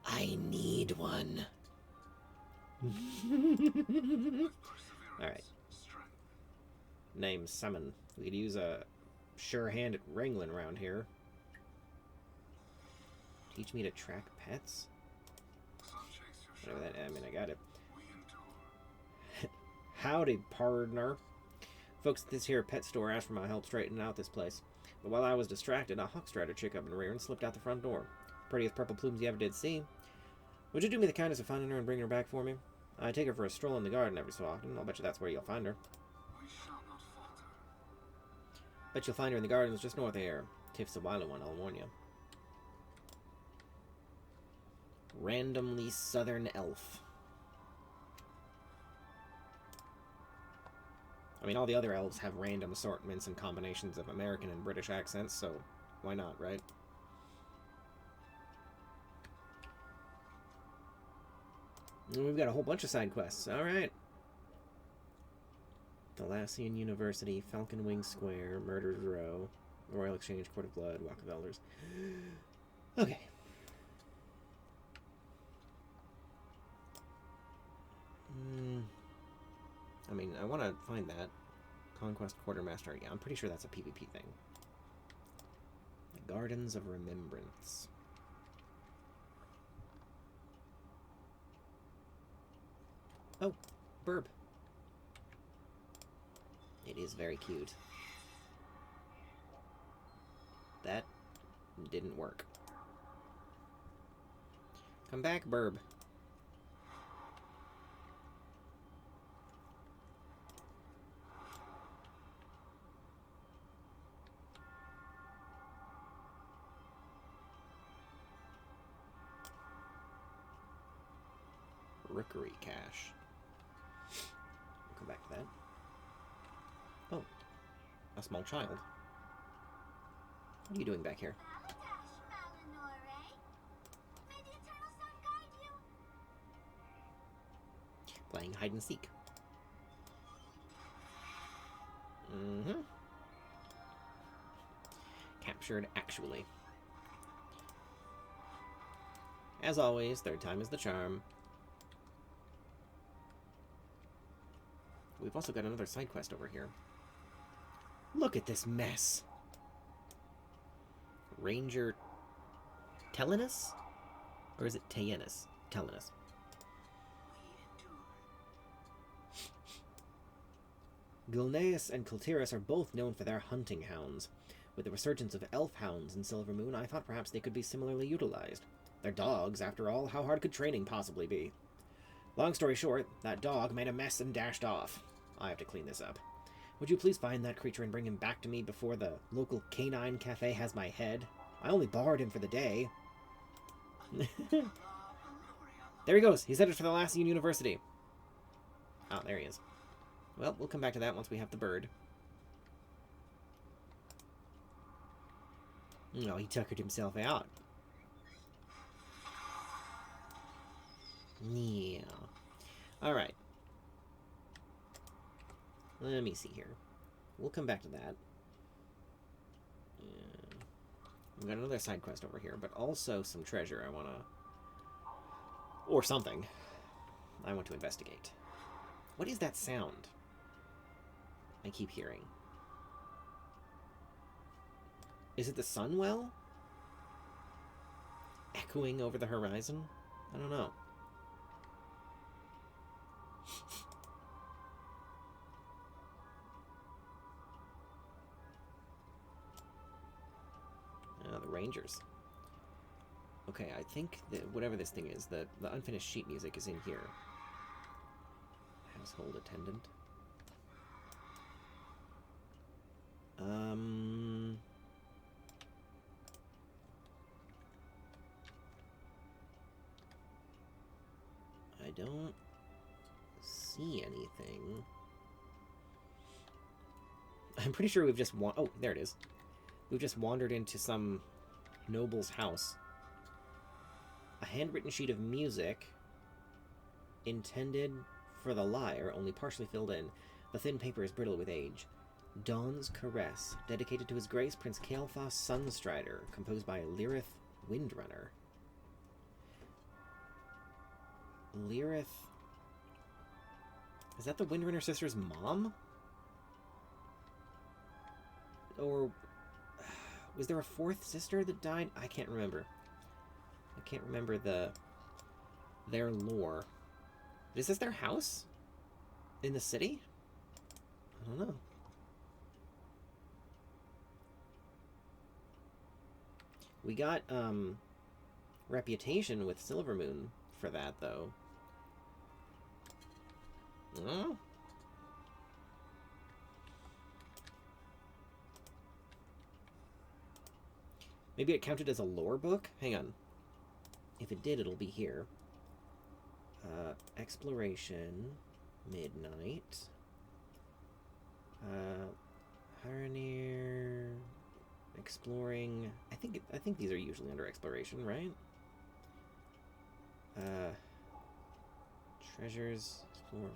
I need one. Alright. Name Summon. We could use a sure hand at wrangling around here. Teach me to track pets? Whatever that, I mean, I got it. Howdy, partner. Folks at this here pet store asked for my help straightening out this place. But while I was distracted, a hawkstrider chick up in the rear and slipped out the front door. Prettiest purple plumes you ever did see. Would you do me the kindness of finding her and bringing her back for me? I take her for a stroll in the garden every so often. I'll bet you that's where you'll find her. We shall not falter. Bet you'll find her in the gardens just north of here. Tiff's a wily one, I'll warn you. Randomly Southern Elf. I mean, all the other elves have random assortments and combinations of American and British accents, so why not, right? And we've got a whole bunch of side quests. Alright. Thalassian University, Falcon Wing Square, Murder's Row, Royal Exchange, Court of Blood, Walk of Elders. Okay. I mean, I want to find that. Conquest Quartermaster. Yeah, I'm pretty sure that's a PvP thing. The Gardens of Remembrance. Oh, Burb. It is very cute. That didn't work. Come back, Burb. Rookery cache. We'll come back to that. Oh, a small child. What are you doing back here? Playing hide and seek. Mm-hmm. Captured actually. As always, third time is the charm. We've also got another side quest over here. Look at this mess. Ranger Quel'thalas? Or is it Tayenus? Quel'thalas. Gilneas and Quel'thalas are both known for their hunting hounds. With the resurgence of elf hounds in Silvermoon, I thought perhaps they could be similarly utilized. They're dogs, after all. How hard could training possibly be? Long story short, that dog made a mess and dashed off. I have to clean this up. Would you please find that creature and bring him back to me before the local canine cafe has my head? I only borrowed him for the day. There he goes. He's headed for the Thalassian University. Oh, there he is. Well, we'll come back to that once we have the bird. No, he tuckered himself out. Yeah. Alright. Let me see here. We'll come back to that. We've got another side quest over here, but also some treasure I want to... Or something. I want to investigate. What is that sound I keep hearing? Is it the Sunwell? Echoing over the horizon? I don't know. The Rangers. Okay, I think that whatever this thing is, the unfinished sheet music is in here. Household attendant. I don't see anything. I'm pretty sure we've just oh, there it is. We've just wandered into some noble's house. A handwritten sheet of music intended for the lyre, only partially filled in. The thin paper is brittle with age. Dawn's Caress, dedicated to His Grace Prince Quel'thalas Sunstrider, composed by Lyrith Windrunner. Lyrith... Is that the Windrunner sister's mom? Or... Was there a fourth sister that died? I can't remember. I can't remember their lore. Is this their house? In the city? I don't know. We got, reputation with Silvermoon for that, though. Oh. Maybe it counted as a lore book? Hang on. If it did, it'll be here. Exploration. Midnight. Haranir. Exploring. I think these are usually under exploration, right? Treasures. Explore.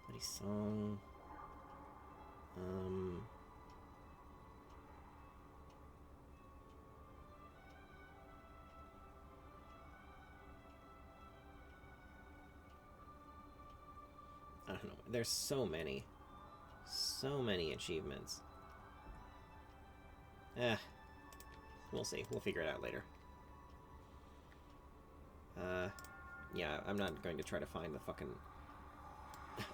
Bloody song. I don't know. There's so many. So many achievements. We'll see. We'll figure it out later. Yeah, I'm not going to try to find the fucking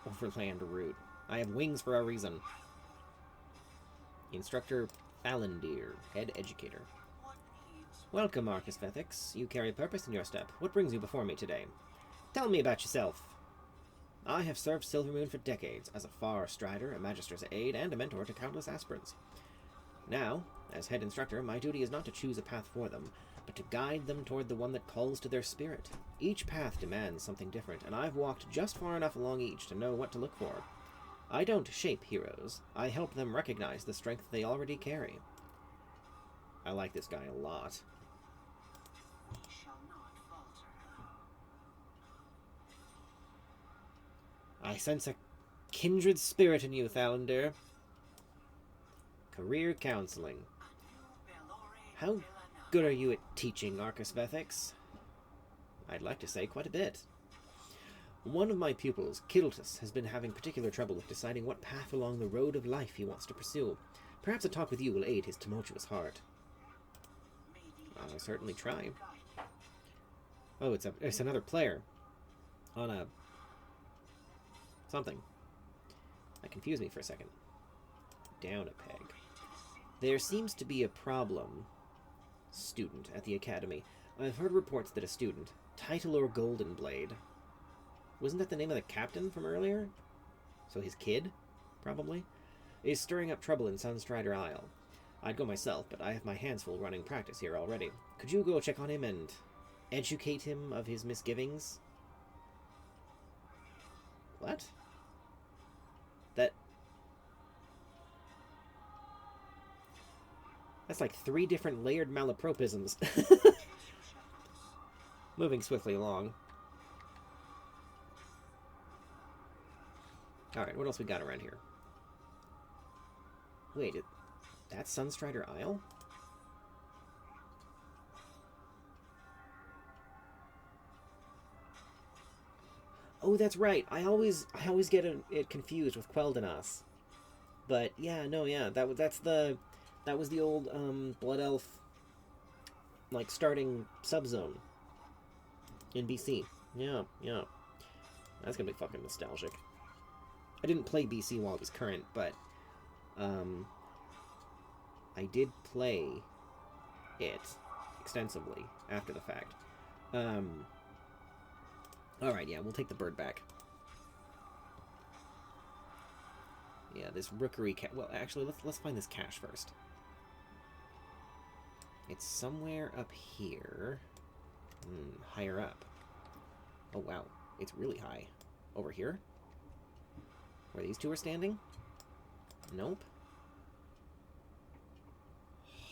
overland route. I have wings for a reason. Instructor Falandir, head educator. Welcome, Arcasvethix. You carry purpose in your step. What brings you before me today? Tell me about yourself. I have served Silvermoon for decades as a Far Strider, a Magister's aide, and a mentor to countless aspirants. Now, as head instructor, my duty is not to choose a path for them, but to guide them toward the one that calls to their spirit. Each path demands something different, and I've walked just far enough along each to know what to look for. I don't shape heroes. I help them recognize the strength they already carry. I like this guy a lot. I sense a kindred spirit in you, Falandir. Career counseling. How good are you at teaching, Arcasvethix? I'd like to say quite a bit. One of my pupils, Quel'thalas, has been having particular trouble with deciding what path along the road of life he wants to pursue. Perhaps a talk with you will aid his tumultuous heart. I'll certainly try. Oh, it's another player. On a... something. That confused me for a second. Down a peg. There seems to be a problem, student, at the academy. I've heard reports that a student, Titlor Goldenblade, wasn't that the name of the captain from earlier? So his kid, probably, is stirring up trouble in Sunstrider Isle. I'd go myself, but I have my hands full running practice here already. Could you go check on him and educate him of his misgivings? What? That's like 3 different layered malapropisms. Moving swiftly along. Alright, what else we got around here? Wait, that's Sunstrider Isle? Oh, that's right. I always get it confused with Quel'thalas. But yeah, no, yeah, that's That was the old Blood Elf, like, starting subzone in BC. Yeah, yeah. That's gonna be fucking nostalgic. I didn't play BC while it was current, but I did play it extensively after the fact. Alright, yeah, we'll take the bird back. Yeah, this rookery well, actually, let's find this cache first. It's somewhere up here. Higher up. Oh, wow. It's really high. Over here? Where these two are standing? Nope.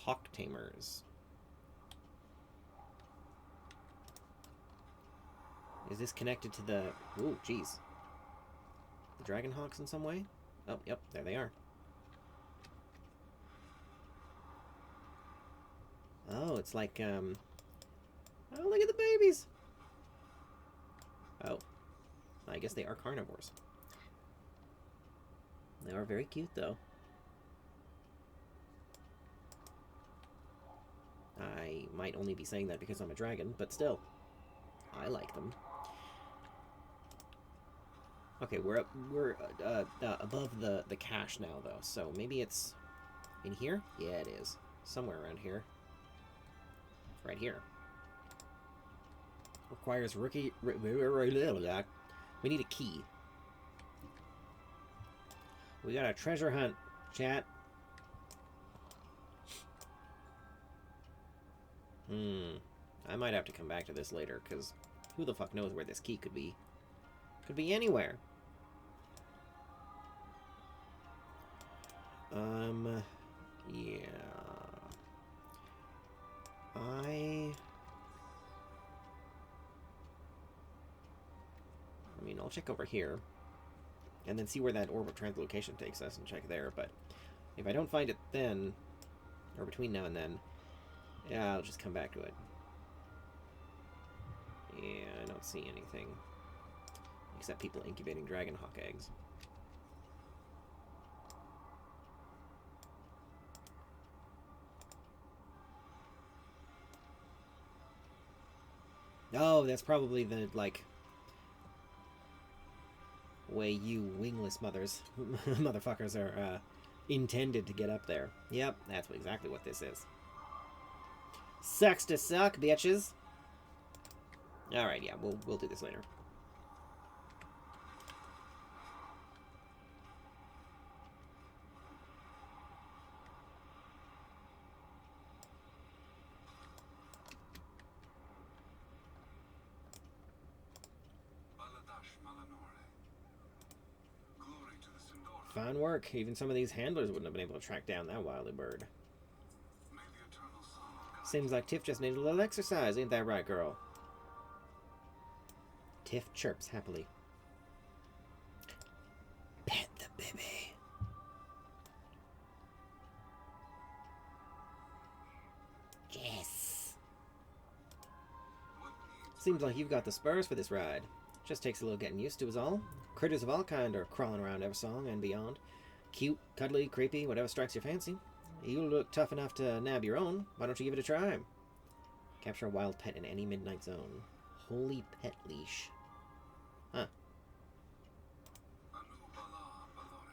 Hawk Tamers. Is this connected to the... Ooh, jeez. The Dragon Hawks in some way? Oh, yep, there they are. Oh, it's like, oh, look at the babies! Oh. I guess they are carnivores. They are very cute, though. I might only be saying that because I'm a dragon, but still. I like them. Okay, we're above the cache now, though, so maybe it's in here? Yeah, it is. Somewhere around here. Right here. Requires rookie... We need a key. We got a treasure hunt, chat. I might have to come back to this later, because who the fuck knows where this key could be. Could be anywhere. Yeah. I mean, I'll check over here. And then see where that orb of translocation takes us and check there, but if I don't find it then, or between now and then, yeah, I'll just come back to it. Yeah, I don't see anything. Except people incubating dragonhawk eggs. Oh, that's probably the, like, way you wingless motherfuckers are intended to get up there. Yep, that's exactly what this is. Sucks to suck, bitches. Alright, yeah, we'll do this later. Fine work. Even some of these handlers wouldn't have been able to track down that wily bird. Seems like Tiff just needed a little exercise, ain't that right, girl? Tiff chirps happily. Pet the baby. Yes. Seems like you've got the spurs for this ride. Just takes a little getting used to is all. Critters of all kind are crawling around Eversong and beyond. Cute, cuddly, creepy, whatever strikes your fancy. You look tough enough to nab your own. Why don't you give it a try? Capture a wild pet in any midnight zone. Holy pet leash. Huh.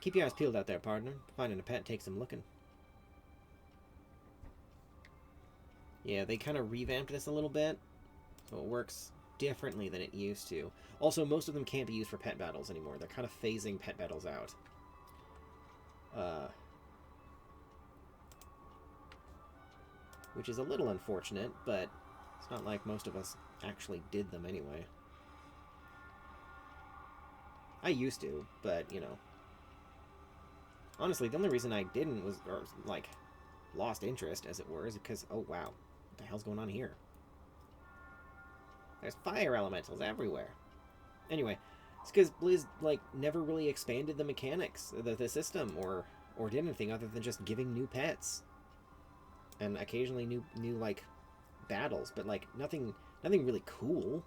Keep your eyes peeled out there, partner. Finding a pet takes some looking. Yeah, they kind of revamped this a little bit, so it works differently than it used to. Also, most of them can't be used for pet battles anymore. They're kind of phasing pet battles out. Which is a little unfortunate, but it's not like most of us actually did them anyway. I used to, but, you know. Honestly, the only reason I didn't was, or, like, lost interest, as it were, is because, oh wow, what the hell's going on here? There's fire elementals everywhere. Anyway, it's because Blizz, like, never really expanded the mechanics, the system, or did anything other than just giving new pets. And occasionally new like, battles, but, like, nothing really cool.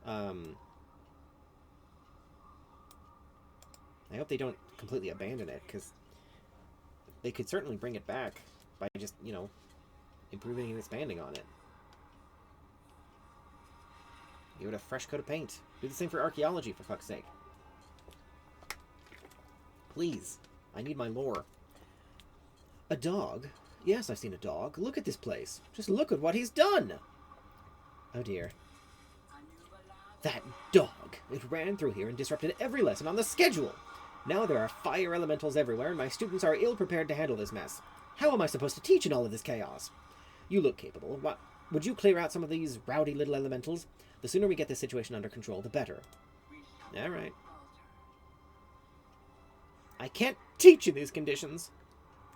I hope they don't completely abandon it, because they could certainly bring it back by just, you know, improving and expanding on it. Give it a fresh coat of paint. Do the same for archaeology, for fuck's sake. Please. I need my lore. A dog? Yes, I've seen a dog. Look at this place. Just look at what he's done! Oh dear. That dog! It ran through here and disrupted every lesson on the schedule! Now there are fire elementals everywhere, and my students are ill-prepared to handle this mess. How am I supposed to teach in all of this chaos? You look capable. What? Would you clear out some of these rowdy little elementals? The sooner we get this situation under control, the better. Alright. I can't teach in these conditions!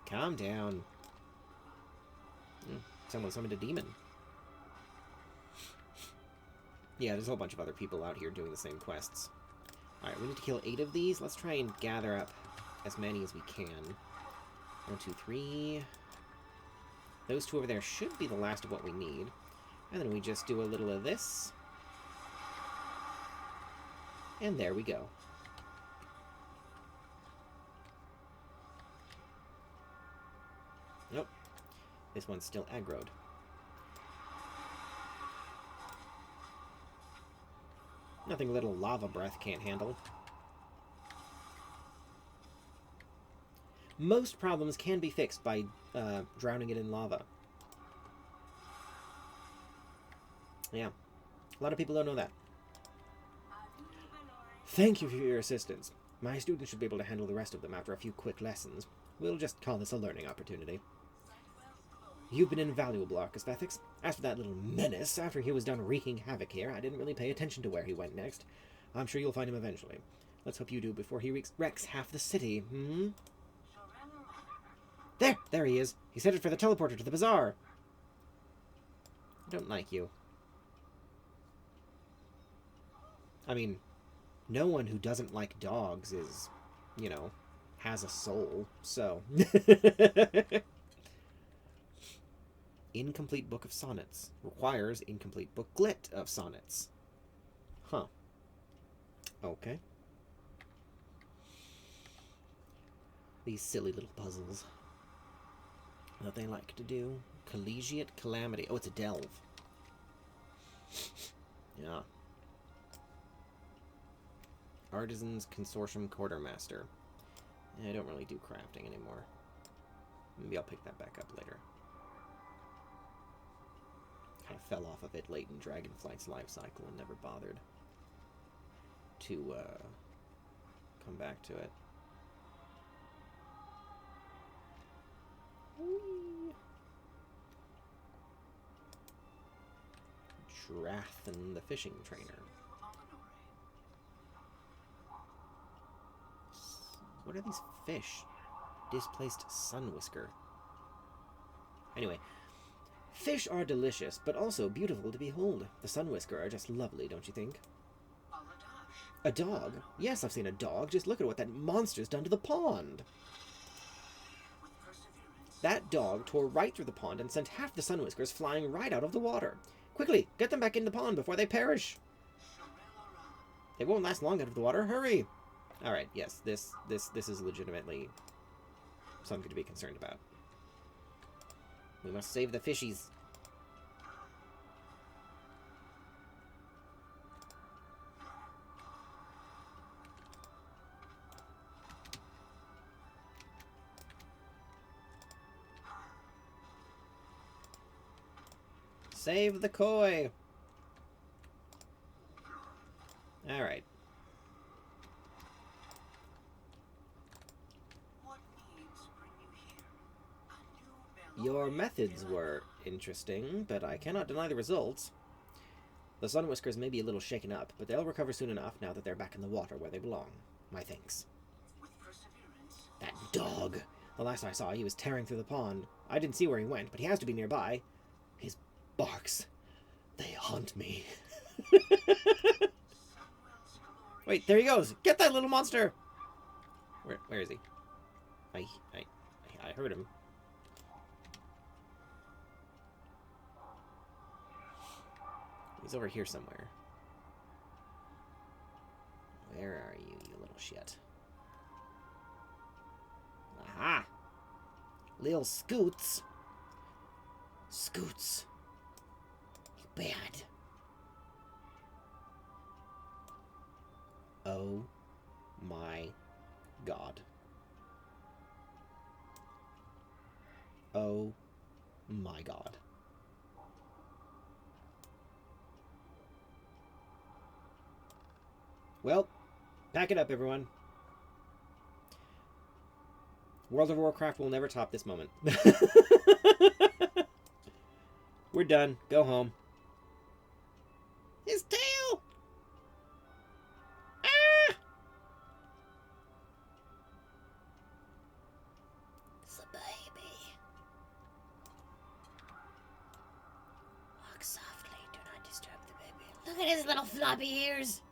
Calm down. Someone summoned a demon. Yeah, there's a whole bunch of other people out here doing the same quests. Alright, we need to kill 8 of these. Let's try and gather up as many as we can. 1, 2, 3. Those 2 over there should be the last of what we need. And then we just do a little of this. And there we go. Nope. This one's still aggroed. Nothing a little lava breath can't handle. Most problems can be fixed by drowning it in lava. Yeah. A lot of people don't know that. Thank you for your assistance. My students should be able to handle the rest of them after a few quick lessons. We'll just call this a learning opportunity. You've been invaluable, Arcasvethix. As for that little menace, after he was done wreaking havoc here, I didn't really pay attention to where he went next. I'm sure you'll find him eventually. Let's hope you do before he wrecks half the city, hmm? There he is. He's headed for the teleporter to the bazaar. I don't like you. I mean, no one who doesn't like dogs is, you know, has a soul, so... Incomplete book of sonnets. Requires incomplete booklet of sonnets. Huh. Okay. These silly little puzzles that they like to do. Collegiate Calamity. Oh, it's a delve. Yeah. Artisans Consortium Quartermaster. I don't really do crafting anymore. Maybe I'll pick that back up later. Kind of fell off of it late in Dragonflight's life cycle and never bothered to come back to it. Whee! Drathan the fishing trainer. What are these fish? Displaced sunwhisker. Anyway, fish are delicious, but also beautiful to behold. The sunwhisker are just lovely, don't you think? A dog? Yes, I've seen a dog. Just look at what that monster's done to the pond. That dog tore right through the pond and sent half the sunwhiskers flying right out of the water. Quickly, get them back in the pond before they perish. They won't last long out of the water. Hurry! Alright, yes, this is legitimately something to be concerned about. We must save the fishies. Save the koi! Alright. Your methods were interesting, but I cannot deny the results. The sunwhiskers may be a little shaken up, but they'll recover soon enough now that they're back in the water where they belong. My thanks. That dog! The last I saw, he was tearing through the pond. I didn't see where he went, but he has to be nearby. His barks, they haunt me. Wait, there he goes! Get that little monster! Where is he? I heard him. He's over here somewhere. Where are you, you little shit? Aha! Lil Scoots. Scoots. You bad. Oh my god. Oh my god. Well, pack it up, everyone. World of Warcraft will never top this moment. We're done. Go home. His tail! Ah! It's a baby. Walk softly. Do not disturb the baby. Look at his little floppy ears.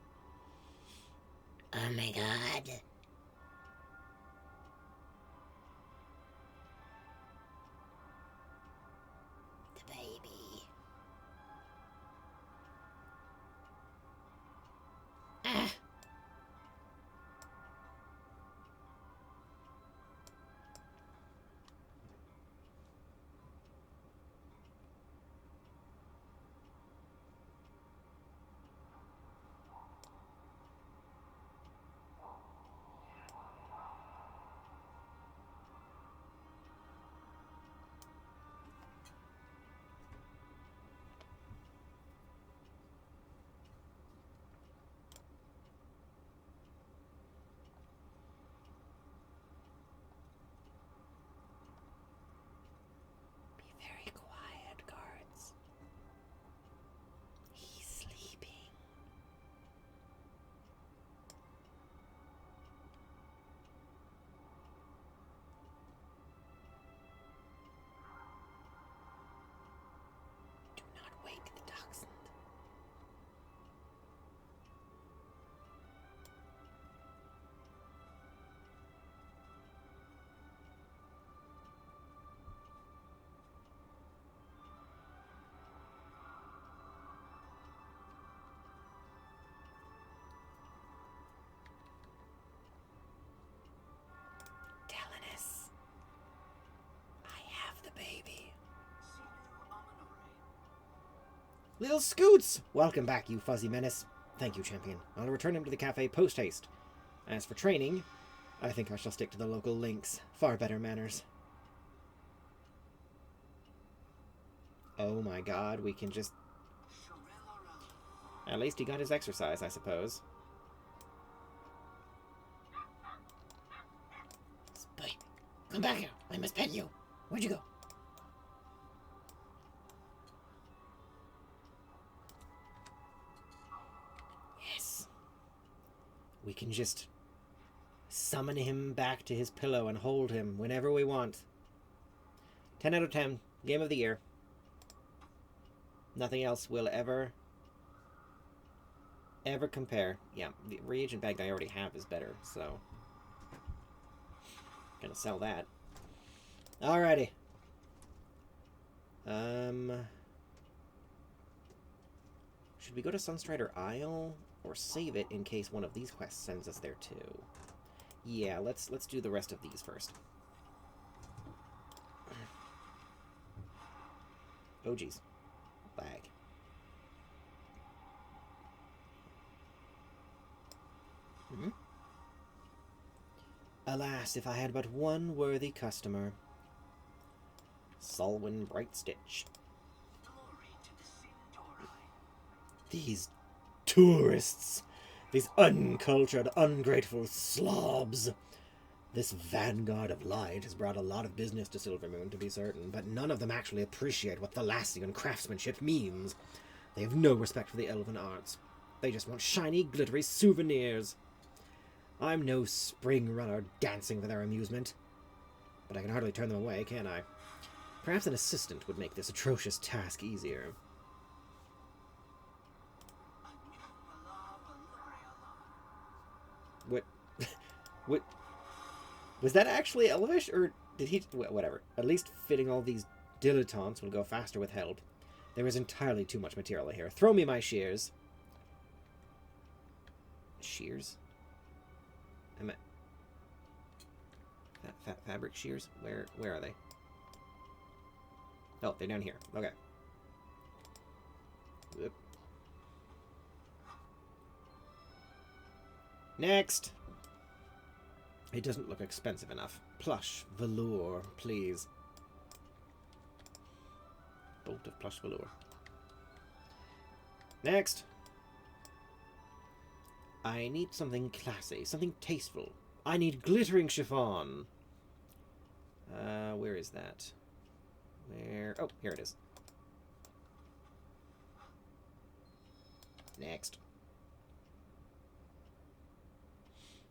Oh my god. The baby. Ah. Very quiet, guards. He's sleeping. Do not wake the dachshund. Telenis, I have the baby. Little Scoots! Welcome back, you fuzzy menace. Thank you, champion. I'll return him to the cafe post-haste. As for training, I think I shall stick to the local links. Far better manners. Oh my god, we can just... At least he got his exercise, I suppose. Spike, come back here. I must pet you. Where'd you go? Yes. We can just summon him back to his pillow and hold him whenever we want. 10 out of 10. Game of the year. Nothing else will ever compare. Yeah, the reagent bag I already have is better, so gonna sell that. Alrighty. Should we go to Sunstrider Isle or save it in case one of these quests sends us there too? Yeah, let's do the rest of these first. Oh geez. Lag. Alas, if I had but one worthy customer. Solwyn Brightstitch. These tourists. These uncultured, ungrateful slobs. This vanguard of light has brought a lot of business to Silvermoon, to be certain, but none of them actually appreciate what Thalassian craftsmanship means. They have no respect for the elven arts. They just want shiny, glittery souvenirs. I'm no spring runner dancing for their amusement. But I can hardly turn them away, can I? Perhaps an assistant would make this atrocious task easier. What? What? Was that actually Elvish, or did he... Whatever. At least fitting all these dilettantes will go faster with help. There is entirely too much material here. Throw me my shears. Shears? Fabric shears? Where are they? Oh, they're down here. Okay. Whoop. Next! It doesn't look expensive enough. Plush, velour, please. Bolt of plush velour. Next! I need something classy, something tasteful. I need glittering chiffon. Where is that? Where? Oh, here it is. Next.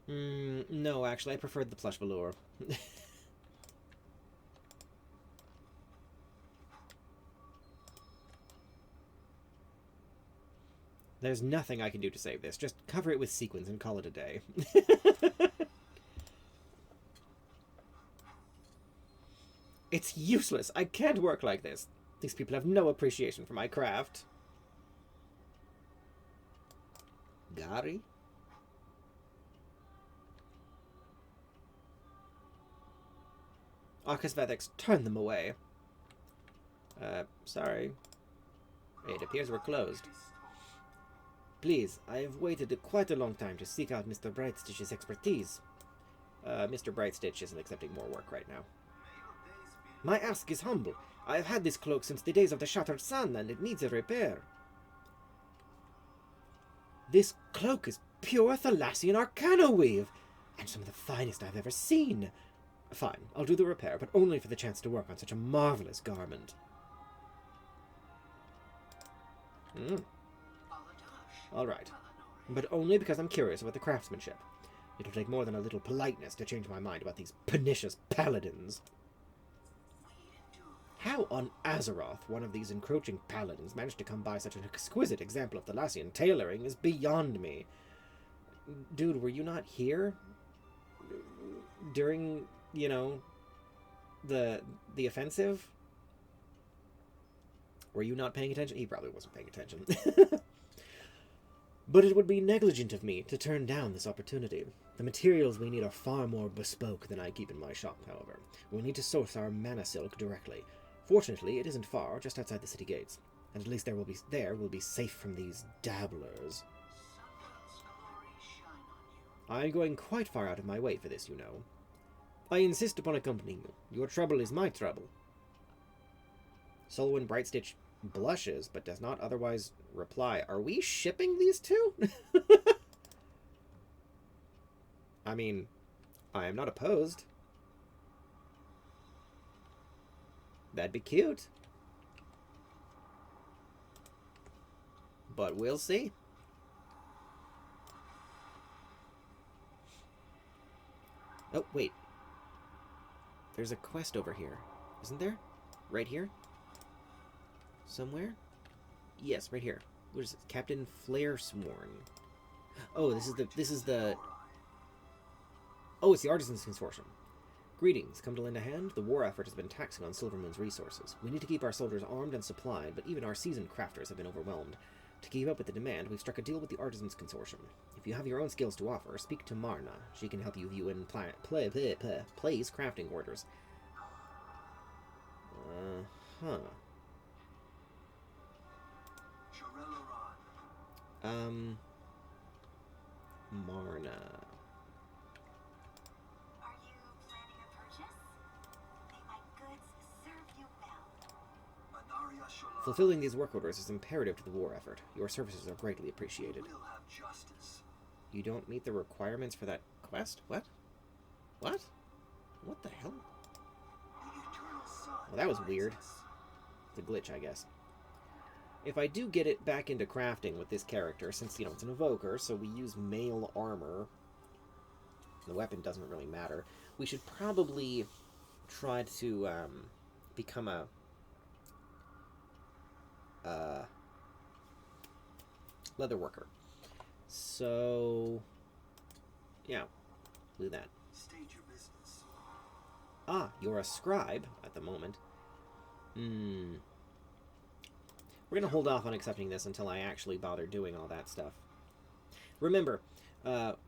No, actually, I preferred the plush velour. There's nothing I can do to save this. Just cover it with sequins and call it a day. It's useless. I can't work like this. These people have no appreciation for my craft. Gary? Arcasvethix, turn them away. Sorry. It appears we're closed. Please, I have waited quite a long time to seek out Mr. Brightstitch's expertise. Mr. Brightstitch isn't accepting more work right now. My ask is humble. I have had this cloak since the days of the Shattered Sun, and it needs a repair. This cloak is pure Thalassian arcana weave, and some of the finest I've ever seen. Fine, I'll do the repair, but only for the chance to work on such a marvelous garment. Alright, but only because I'm curious about the craftsmanship. It'll take more than a little politeness to change my mind about these pernicious paladins. How on Azeroth one of these encroaching paladins managed to come by such an exquisite example of Thalassian tailoring is beyond me. Dude, were you not here during, you know, the offensive? Were you not paying attention? He probably wasn't paying attention. But it would be negligent of me to turn down this opportunity. The materials we need are far more bespoke than I keep in my shop, however. We'll need to source our mana silk directly. Fortunately, it isn't far, just outside the city gates, and at least we'll be safe from these dabblers. I'm going quite far out of my way for this, you know. I insist upon accompanying you. Your trouble is my trouble. Solwyn Brightstitch blushes, but does not otherwise reply. Are we shipping these two? I mean, I am not opposed. That'd be cute. But we'll see. Oh, wait. There's a quest over here. Isn't there? Right here? Somewhere? Yes, right here. What is it? Captain Flaresworn. Oh, this is the... Oh, it's the Artisans Consortium. Greetings. Come to lend a hand? The war effort has been taxing on Silvermoon's resources. We need to keep our soldiers armed and supplied, but even our seasoned crafters have been overwhelmed. To keep up with the demand, we've struck a deal with the Artisans Consortium. If you have your own skills to offer, speak to Marna. She can help you view and place crafting orders. Huh. Marna. Are you planning a purchase? May my goods serve you well. Fulfilling these work orders is imperative to the war effort. Your services are greatly appreciated. You don't meet the requirements for that quest? What? What? What the hell? Well, that was weird. It's a glitch, I guess. If I do get it back into crafting with this character, since, you know, it's an evoker, so we use mail armor, the weapon doesn't really matter, we should probably try to become a leather worker. So, yeah, do that. State your business. Ah, you're a scribe at the moment. We're going to hold off on accepting this until I actually bother doing all that stuff. Remember,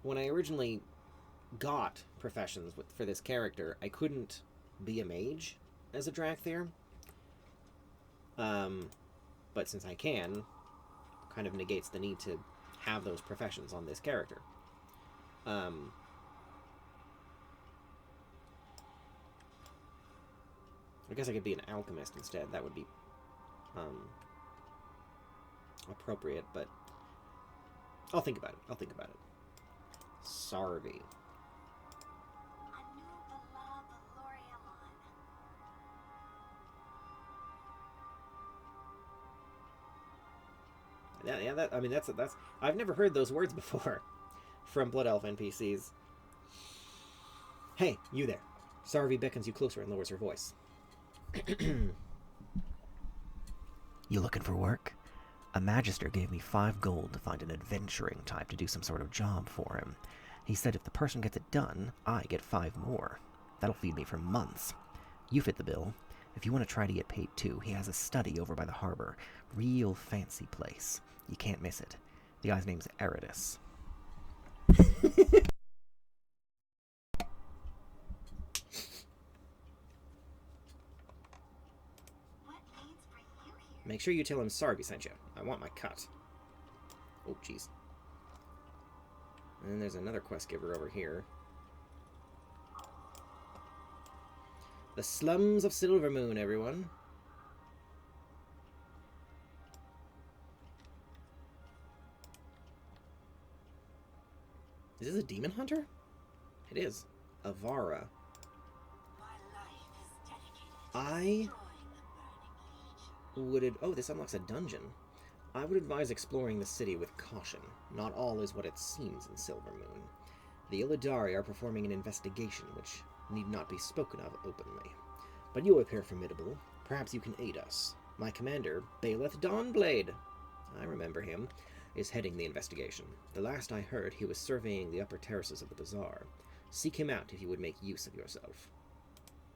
when I originally got professions for this character, I couldn't be a mage as a Dracthyr. But since I can, kind of negates the need to have those professions on this character. I guess I could be an alchemist instead. That would be appropriate, but I'll think about it. I'll think about it. Sarvi. Yeah, that, I mean, that's I've never heard those words before from Blood Elf NPCs. Hey, you there. Sarvi beckons you closer and lowers her voice. You looking for work? A magister gave me 5 gold to find an adventuring type to do some sort of job for him. He said if the person gets it done, I get 5 more. That'll feed me for months. You fit the bill. If you want to try to get paid too, he has a study over by the harbor. Real fancy place. You can't miss it. The guy's name's Eridus. Make sure you tell him Sarvi sent you. I want my cut. Oh, jeez. And there's another quest giver over here. The slums of Silvermoon, everyone. Is this a demon hunter? It is. Avara. I would... Oh, this unlocks a dungeon. I would advise exploring the city with caution. Not all is what it seems in Silvermoon. The Illidari are performing an investigation, which need not be spoken of openly. But you appear formidable. Perhaps you can aid us. My commander, Baeleth Dawnblade, I remember him, is heading the investigation. The last I heard, he was surveying the upper terraces of the bazaar. Seek him out if you would make use of yourself.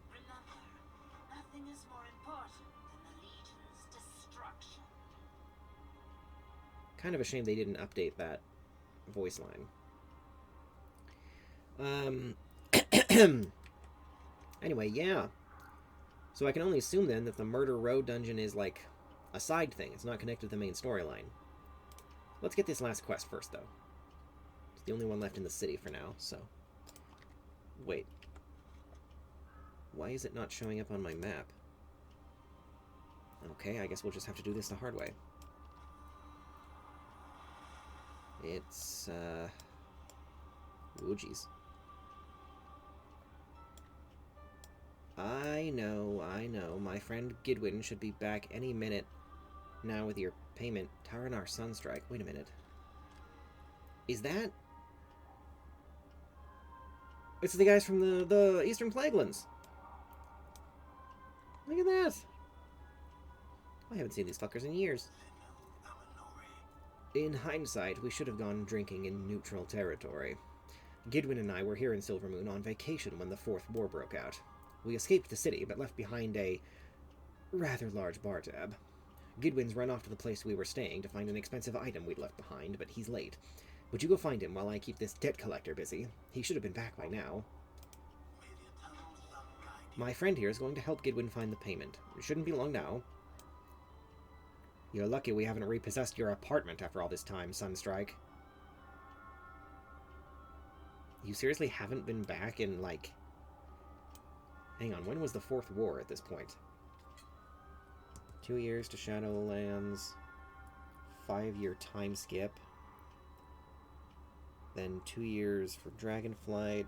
Remember, nothing is more important than the Legion's destruction. Kind of a shame they didn't update that voice line. Anyway, yeah. So I can only assume then that the Murder Row dungeon is like a side thing. It's not connected to the main storyline. Let's get this last quest first, though. It's the only one left in the city for now, so... Wait. Why is it not showing up on my map? Okay, I guess we'll just have to do this the hard way. It's, oh, jeez. I know. My friend Gidwin should be back any minute now with your payment. Taranar Sunstrike. Wait a minute. Is that... It's the guys from the Eastern Plaguelands. Look at that. I haven't seen these fuckers in years. In hindsight, we should have gone drinking in neutral territory. Gidwin and I were here in Silvermoon on vacation when the Fourth War broke out. We escaped the city, but left behind a rather large bar tab. Gidwin's run off to the place we were staying to find an expensive item we'd left behind, but he's late. Would you go find him while I keep this debt collector busy? He should have been back by now. My friend here is going to help Gidwin find the payment. It shouldn't be long now. You're lucky we haven't repossessed your apartment after all this time, Sunstrike. You seriously haven't been back in, like... Hang on, when was the Fourth War at this point? 2 years to Shadowlands. 5-year time skip. Then 2 years for Dragonflight.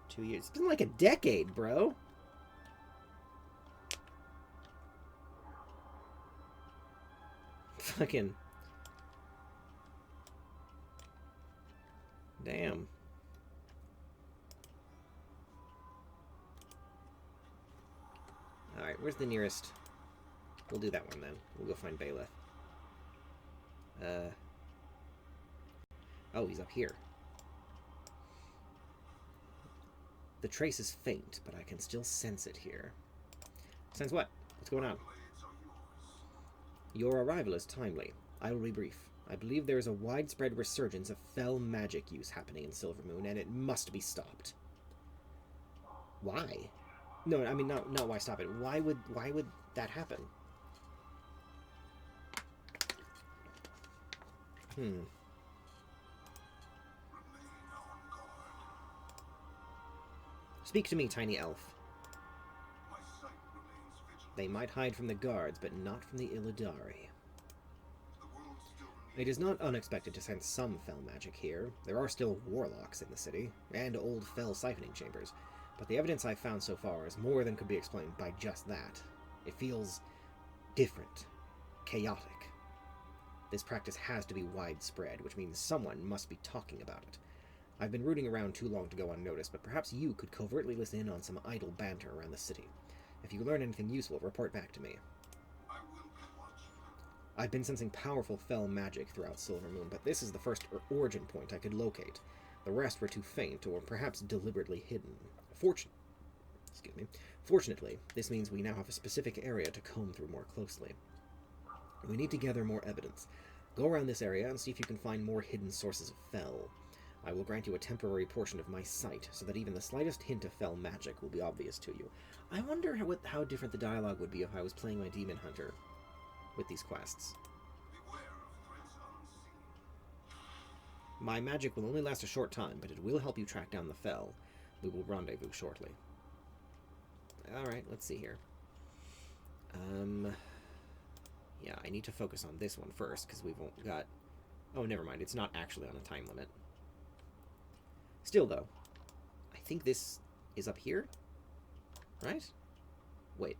2 years... It's been like a decade, bro! Fucking... Damn. Alright, where's the nearest... We'll do that one then. We'll go find Baeleth. Oh, he's up here. The trace is faint, but I can still sense it here. Sense what? What's going on? Your arrival is timely. I will be brief. I believe there is a widespread resurgence of fell magic use happening in Silvermoon, and it must be stopped. Why? No, I mean, not why stop it. Why would that happen? Hmm. Remain on guard. Speak to me, tiny elf. My sight remains vigilant. They might hide from the guards, but not from the Illidari. The world still It needs is not unexpected to sense some fell magic here. There are still warlocks in the city, and old fell siphoning chambers, but the evidence I've found so far is more than could be explained by just that. It feels different, chaotic. This practice has to be widespread, which means someone must be talking about it. I've been rooting around too long to go unnoticed, but perhaps you could covertly listen in on some idle banter around the city. If you learn anything useful, report back to me. I will be watching. I've been sensing powerful fell magic throughout Silvermoon, but this is the first origin point I could locate. The rest were too faint, or perhaps deliberately hidden. Fortunately, this means we now have a specific area to comb through more closely. We need to gather more evidence. Go around this area and see if you can find more hidden sources of fell. I will grant you a temporary portion of my sight, so that even the slightest hint of fell magic will be obvious to you. I wonder how different the dialogue would be if I was playing my demon hunter with these quests. Beware of threats unseen. My magic will only last a short time, but it will help you track down the fell. We will rendezvous shortly. Alright, let's see here. Yeah, I need to focus on this one first, because we've got... Oh, never mind, it's not actually on a time limit. Still, though, I think this is up here? Right? Wait.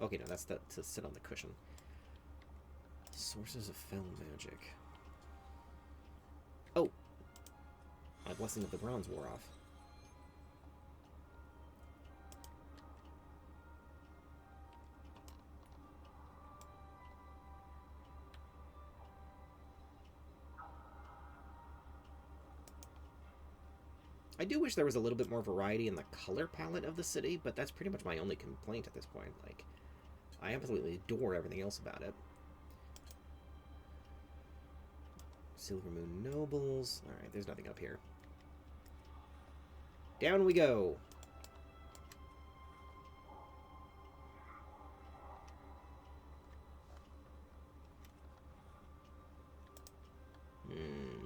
Okay, no, that's to sit on the cushion. Sources of fell magic. Oh! My Blessing of the Bronze wore off. I do wish there was a little bit more variety in the color palette of the city, but that's pretty much my only complaint at this point. Like, I absolutely adore everything else about it. Silvermoon Nobles. Alright, there's nothing up here. Down we go!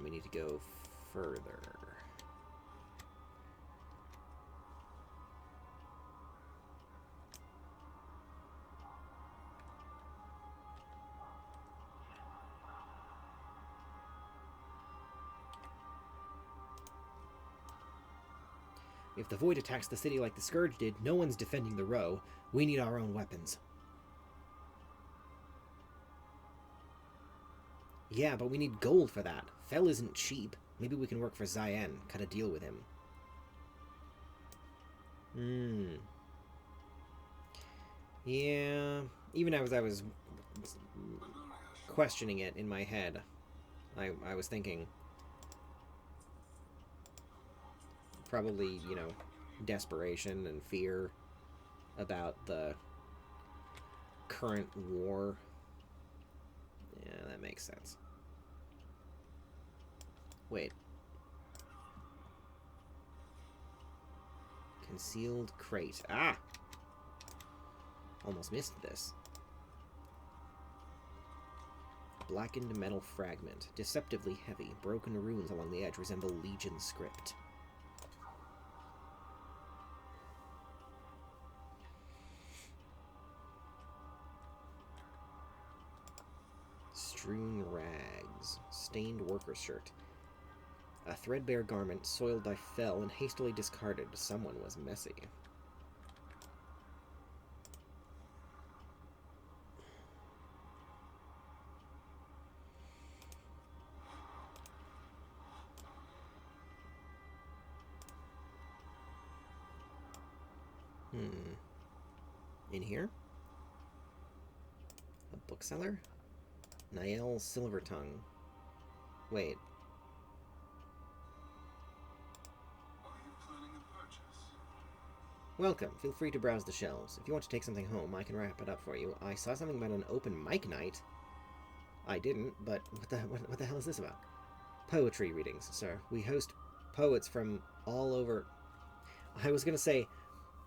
We need to go further. If the Void attacks the city like the Scourge did, no one's defending the row. We need our own weapons. Yeah, but we need gold for that. Fell isn't cheap. Maybe we can work for Zayan, cut a deal with him. Yeah, even as I was questioning it in my head, I was thinking... Probably, you know, desperation and fear about the current war. Yeah, that makes sense. Wait. Concealed crate. Ah! Almost missed this. Blackened metal fragment. Deceptively heavy. Broken runes along the edge resemble Legion script. Strewn rags. Stained worker's shirt. A threadbare garment soiled by fell and hastily discarded. Someone was messy. In here? A bookseller? Niall Silvertongue. Wait. Are you planning a purchase? Welcome. Feel free to browse the shelves. If you want to take something home, I can wrap it up for you. I saw something about an open mic night. I didn't, but what the hell is this about? Poetry readings, sir. We host poets from all over... I was going to say,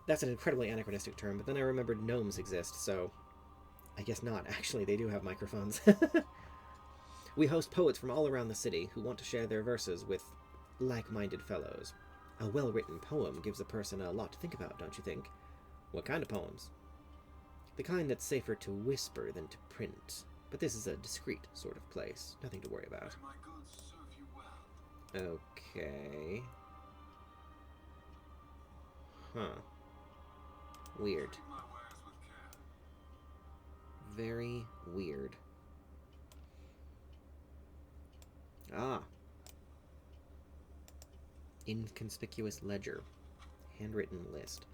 that's an incredibly anachronistic term, but then I remembered gnomes exist, so... I guess not. Actually, they do have microphones. We host poets from all around the city who want to share their verses with like-minded fellows. A well-written poem gives a person a lot to think about, don't you think? What kind of poems? The kind that's safer to whisper than to print. But this is a discreet sort of place. Nothing to worry about. May my goods serve you well. Okay. Huh. Weird. Treat my wares with care. Very weird. Ah. Inconspicuous ledger. Handwritten list.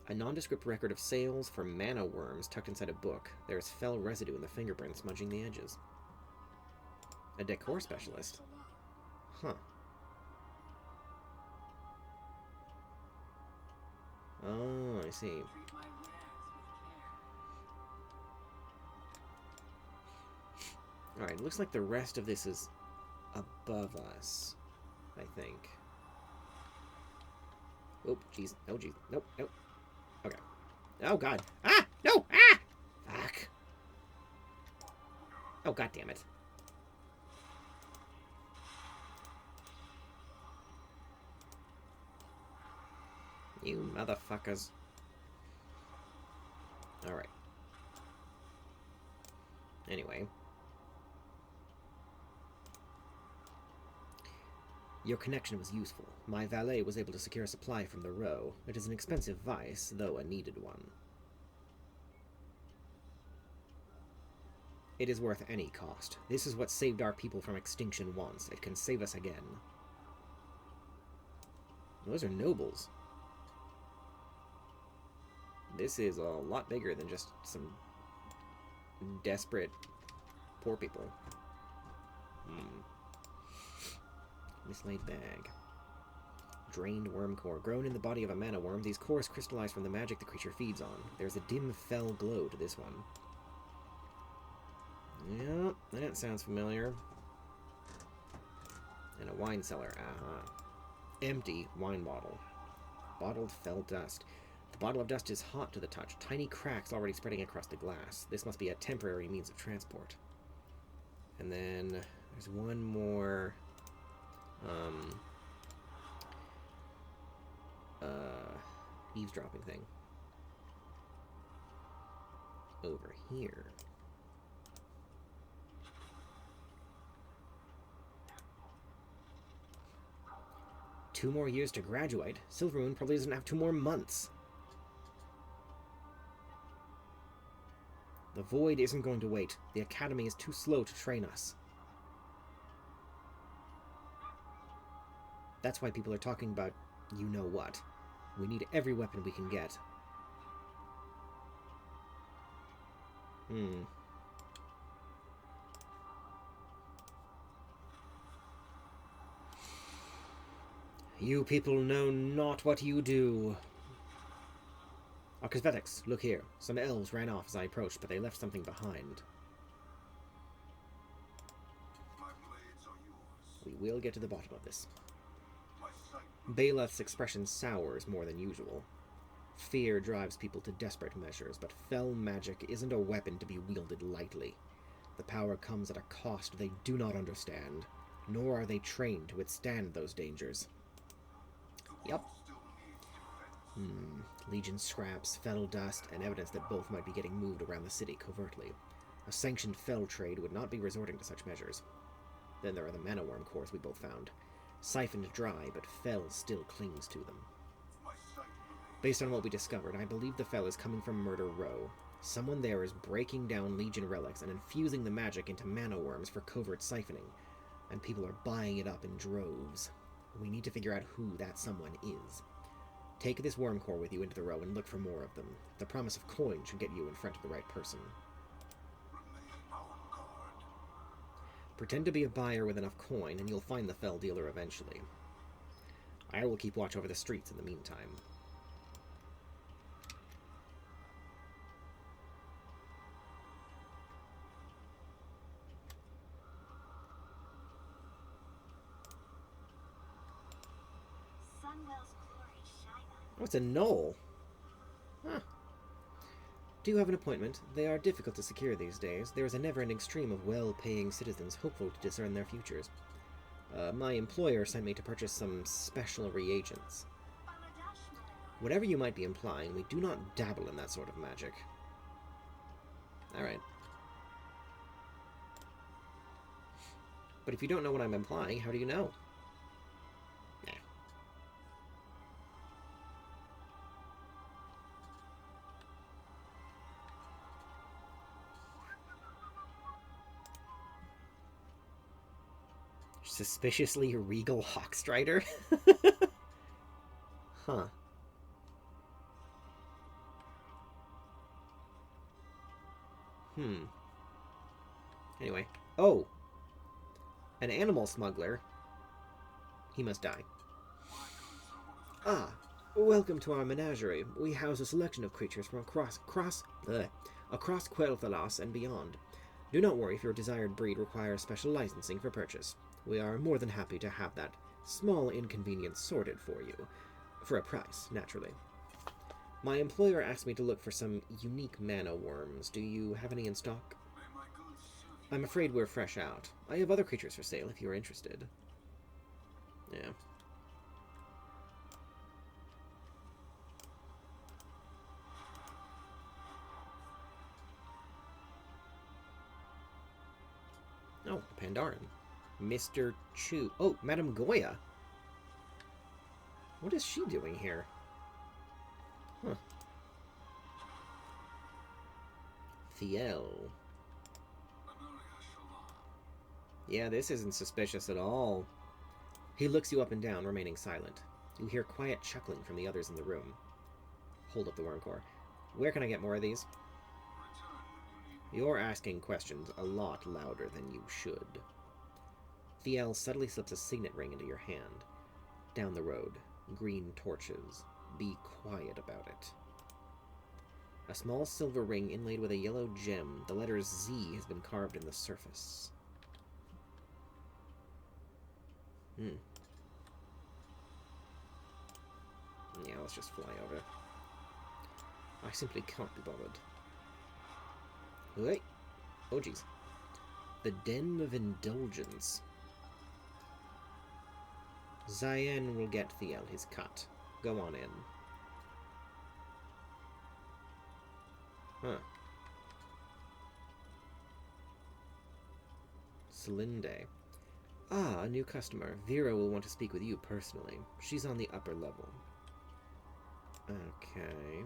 A nondescript record of sales for mana worms tucked inside a book. There is fell residue in the fingerprint smudging the edges. A decor specialist. Huh. Oh, I see. Treat my wares with care. Alright, looks like the rest of this is above us, I think. Oh, jeez. Oh, jeez. Nope, nope. Okay. Oh, God. Ah! No! Ah! Fuck. Oh, God damn it. You motherfuckers. Alright. Anyway. Your connection was useful. My valet was able to secure a supply from the row. It is an expensive vice, though a needed one. It is worth any cost. This is what saved our people from extinction once. It can save us again. Those are nobles. This is a lot bigger than just some desperate poor people. Mislaid bag. Drained worm core. Grown in the body of a mana worm, these cores crystallize from the magic the creature feeds on. There's a dim, fell glow to this one. Yep, that sounds familiar. And a wine cellar. Empty wine bottle. Bottled fell dust. The bottle of dust is hot to the touch. Tiny cracks already spreading across the glass. This must be a temporary means of transport. And then there's one more eavesdropping thing over here. Two more years to graduate. Silvermoon probably doesn't have 2 more months. The Void isn't going to wait. The Academy is too slow to train us. That's why people are talking about you-know-what. We need every weapon we can get. You people know not what you do. Arcasvethix, look here. Some elves ran off as I approached, but they left something behind. My blades are yours. We will get to the bottom of this. My sight. Baeleth's expression sours more than usual. Fear drives people to desperate measures, but fell magic isn't a weapon to be wielded lightly. The power comes at a cost they do not understand, nor are they trained to withstand those dangers. Yep. Still needs defense. Legion scraps, fell dust, and evidence that both might be getting moved around the city covertly. A sanctioned fell trade would not be resorting to such measures. Then there are the mana worm cores we both found. Siphoned dry, but fell still clings to them. My sight. Based on what we discovered, I believe the fell is coming from Murder Row. Someone there is breaking down Legion relics and infusing the magic into mana worms for covert siphoning, and people are buying it up in droves. We need to figure out who that someone is. Take this worm core with you into the row and look for more of them. The promise of coin should get you in front of the right person. Remain on guard. Pretend to be a buyer with enough coin, and you'll find the fell dealer eventually. I will keep watch over the streets in the meantime. Sunwell's glory shine on Oh, it's a knoll. Huh. Do you have an appointment? They are difficult to secure these days. There is a never-ending stream of well-paying citizens hopeful to discern their futures. My employer sent me to purchase some special reagents. Whatever you might be implying, we do not dabble in that sort of magic. Alright. But if you don't know what I'm implying, how do you know? Nah. Suspiciously regal Hawkstrider? Huh. Anyway. Oh! An animal smuggler. He must die. Ah, welcome to our menagerie. We house a selection of creatures from across Quel'thalas and beyond. Do not worry if your desired breed requires special licensing for purchase. We are more than happy to have that small inconvenience sorted for you. For a price, naturally. My employer asked me to look for some unique mana worms. Do you have any in stock? I'm afraid we're fresh out. I have other creatures for sale if you are interested. Yeah. Oh, Pandaren. Mr. Chu. Oh, Madame Goya. What is she doing here? Huh. Thiel. Yeah, this isn't suspicious at all. He looks you up and down, remaining silent. You hear quiet chuckling from the others in the room. Hold up the worm core. Where can I get more of these? You're asking questions a lot louder than you should. Thiel suddenly slips a signet ring into your hand. Down the road, green torches. Be quiet about it. A small silver ring inlaid with a yellow gem. The letter Z has been carved in the surface. Yeah, let's just fly over. I simply can't be bothered. Wait. Oh, jeez. The Den of Indulgence. Zayen will get Thiel his cut. Go on in. Huh. Celinde. Ah, a new customer. Vera will want to speak with you personally. She's on the upper level. Okay.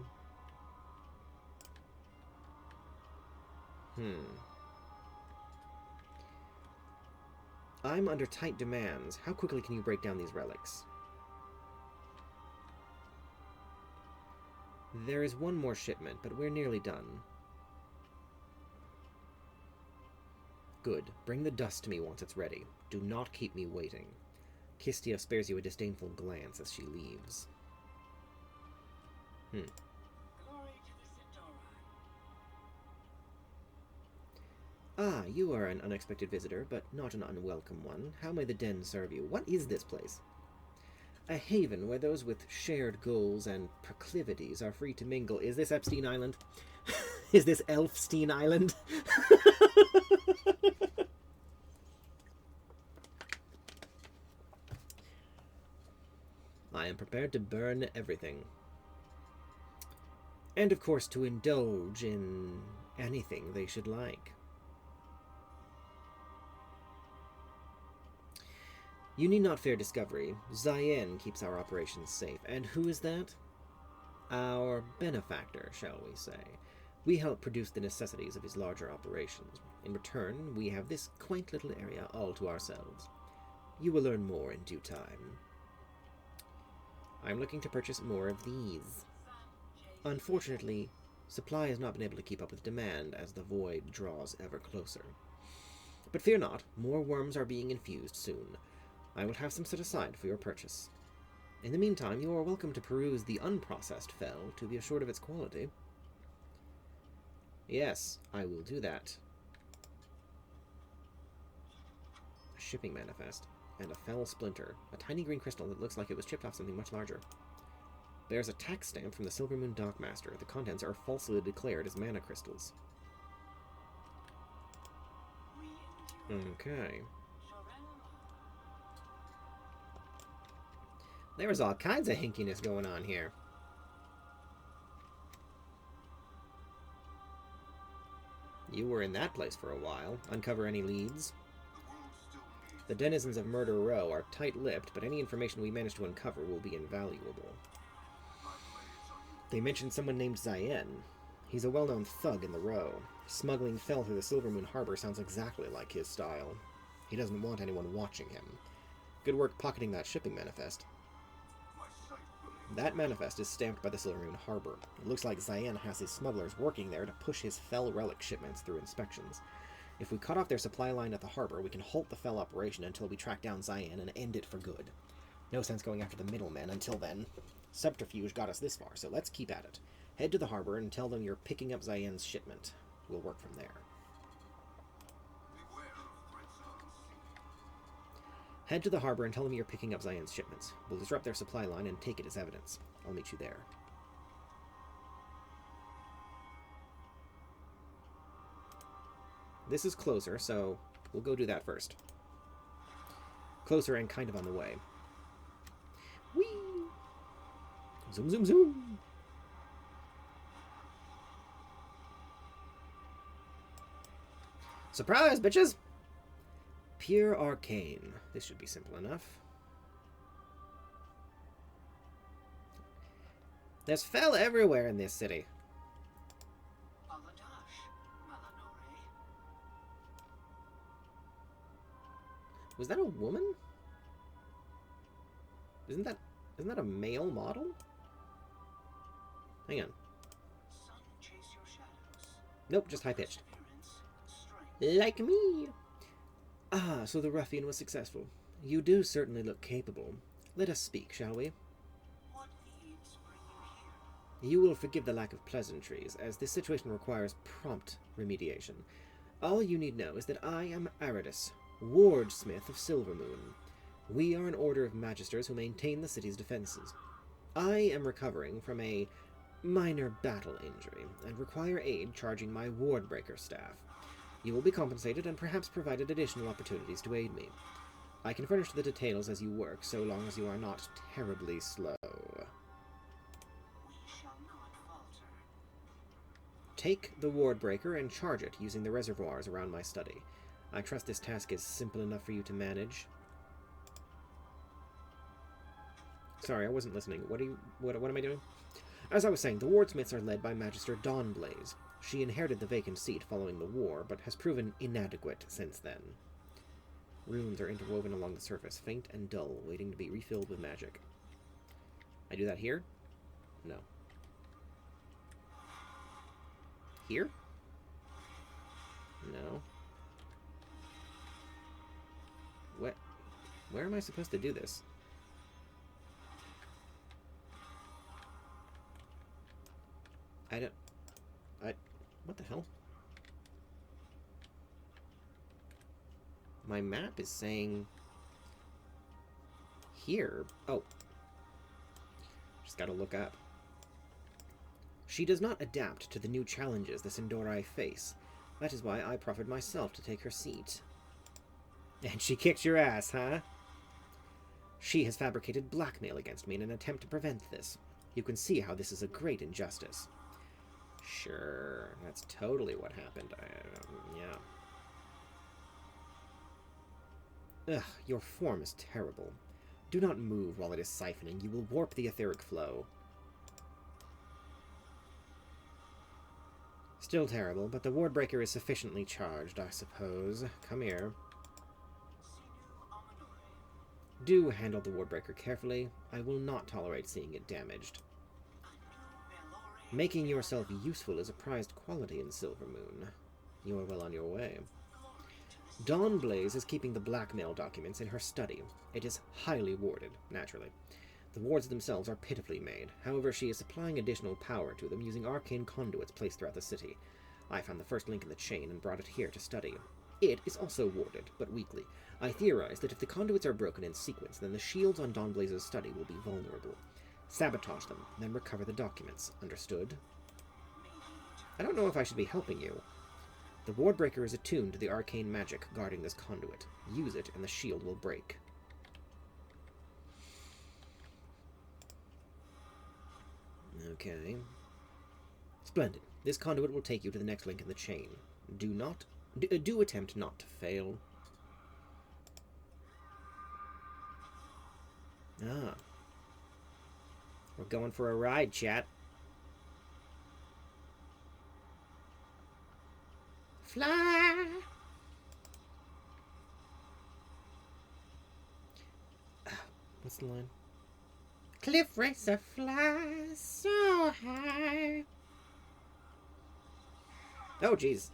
I'm under tight demands. How quickly can you break down these relics? There is one more shipment, but we're nearly done. Good. Bring the dust to me once it's ready. Do not keep me waiting. Kistia spares you a disdainful glance as she leaves. Ah, you are an unexpected visitor, but not an unwelcome one. How may the den serve you? What is this place? A haven where those with shared goals and proclivities are free to mingle. Is this Epstein Island? Is this Elfstein Island? I am prepared to burn everything. And of course to indulge in anything they should like. You need not fear discovery. Zayen keeps our operations safe. And who is that? Our benefactor, shall we say. We help produce the necessities of his larger operations. In return, we have this quaint little area all to ourselves. You will learn more in due time. I'm looking to purchase more of these. Unfortunately, supply has not been able to keep up with demand as the void draws ever closer. But fear not, more worms are being infused soon. I will have some set aside for your purchase. In the meantime, you are welcome to peruse the unprocessed fell to be assured of its quality. Yes, I will do that. A shipping manifest and a fell splinter. A tiny green crystal that looks like it was chipped off something much larger. Bears a tax stamp from the Silvermoon Dockmaster. The contents are falsely declared as mana crystals. Okay. There's all kinds of hinkiness going on here. You were in that place for a while. Uncover any leads? The denizens of Murder Row are tight-lipped, but any information we manage to uncover will be invaluable. They mentioned someone named Zayen. He's a well-known thug in the Row. Smuggling fell through the Silvermoon Harbor sounds exactly like his style. He doesn't want anyone watching him. Good work pocketing that shipping manifest. That manifest is stamped by the Silvermoon Harbor. It looks like Zayen has his smugglers working there to push his fell relic shipments through inspections. If we cut off their supply line at the harbor, we can halt the fell operation until we track down Zayen and end it for good. No sense going after the middlemen until then. Subterfuge got us this far, so let's keep at it. Head to the harbor and tell them you're picking up Zayen's shipment. We'll work from there. Head to the harbor and tell them you're picking up Zayen's shipments. We'll disrupt their supply line and take it as evidence. I'll meet you there. This is closer, so we'll go do that first. Closer and kind of on the way. Whee! Zoom, zoom, zoom! Surprise, bitches! Pure arcane. This should be simple enough. There's fell everywhere in this city. Was that a woman? Isn't that a male model? Hang on. Nope, just high-pitched. Like me! Ah, so the ruffian was successful. You do certainly look capable. Let us speak, shall we? What needs bring you here? You will forgive the lack of pleasantries, as this situation requires prompt remediation. All you need know is that I am Aridus, Wardsmith of Silvermoon. We are an order of magisters who maintain the city's defenses. I am recovering from a minor battle injury, and require aid charging my Wardbreaker staff. You will be compensated and perhaps provided additional opportunities to aid me. I can furnish the details as you work, so long as you are not terribly slow. We shall not falter. Take the Wardbreaker and charge it using the reservoirs around my study. I trust this task is simple enough for you to manage. Sorry, I wasn't listening. What am I doing? As I was saying, the Wardsmiths are led by Magister Dawnblaze. She inherited the vacant seat following the war, but has proven inadequate since then. Runes are interwoven along the surface, faint and dull, waiting to be refilled with magic. I do that here? No. Here? No. What? Where am I supposed to do this? What the hell? My map is saying here. Oh. Just gotta look up. She does not adapt to the new challenges the Sindorai face. That is why I proffered myself to take her seat. And she kicked your ass, huh? She has fabricated blackmail against me in an attempt to prevent this. You can see how this is a great injustice. Sure, that's totally what happened. Yeah. Ugh, your form is terrible. Do not move while it is siphoning. You will warp the etheric flow. Still terrible, but the Wardbreaker is sufficiently charged, I suppose. Come here. Do handle the Wardbreaker carefully. I will not tolerate seeing it damaged. Making yourself useful is a prized quality in Silvermoon. You are well on your way. Dawnblaze is keeping the blackmail documents in her study. It is highly warded, naturally. The wards themselves are pitifully made. However, she is supplying additional power to them using arcane conduits placed throughout the city. I found the first link in the chain and brought it here to study. It is also warded, but weakly. I theorize that if the conduits are broken in sequence, then the shields on Dawnblaze's study will be vulnerable. Sabotage them, then recover the documents. Understood? I don't know if I should be helping you. The ward breaker is attuned to the arcane magic guarding this conduit. Use it, and the shield will break. Okay. Splendid. This conduit will take you to the next link in the chain. Do attempt not to fail. Ah. We're going for a ride, chat. Fly! What's the line? Cliff racer flies so high. Oh, jeez.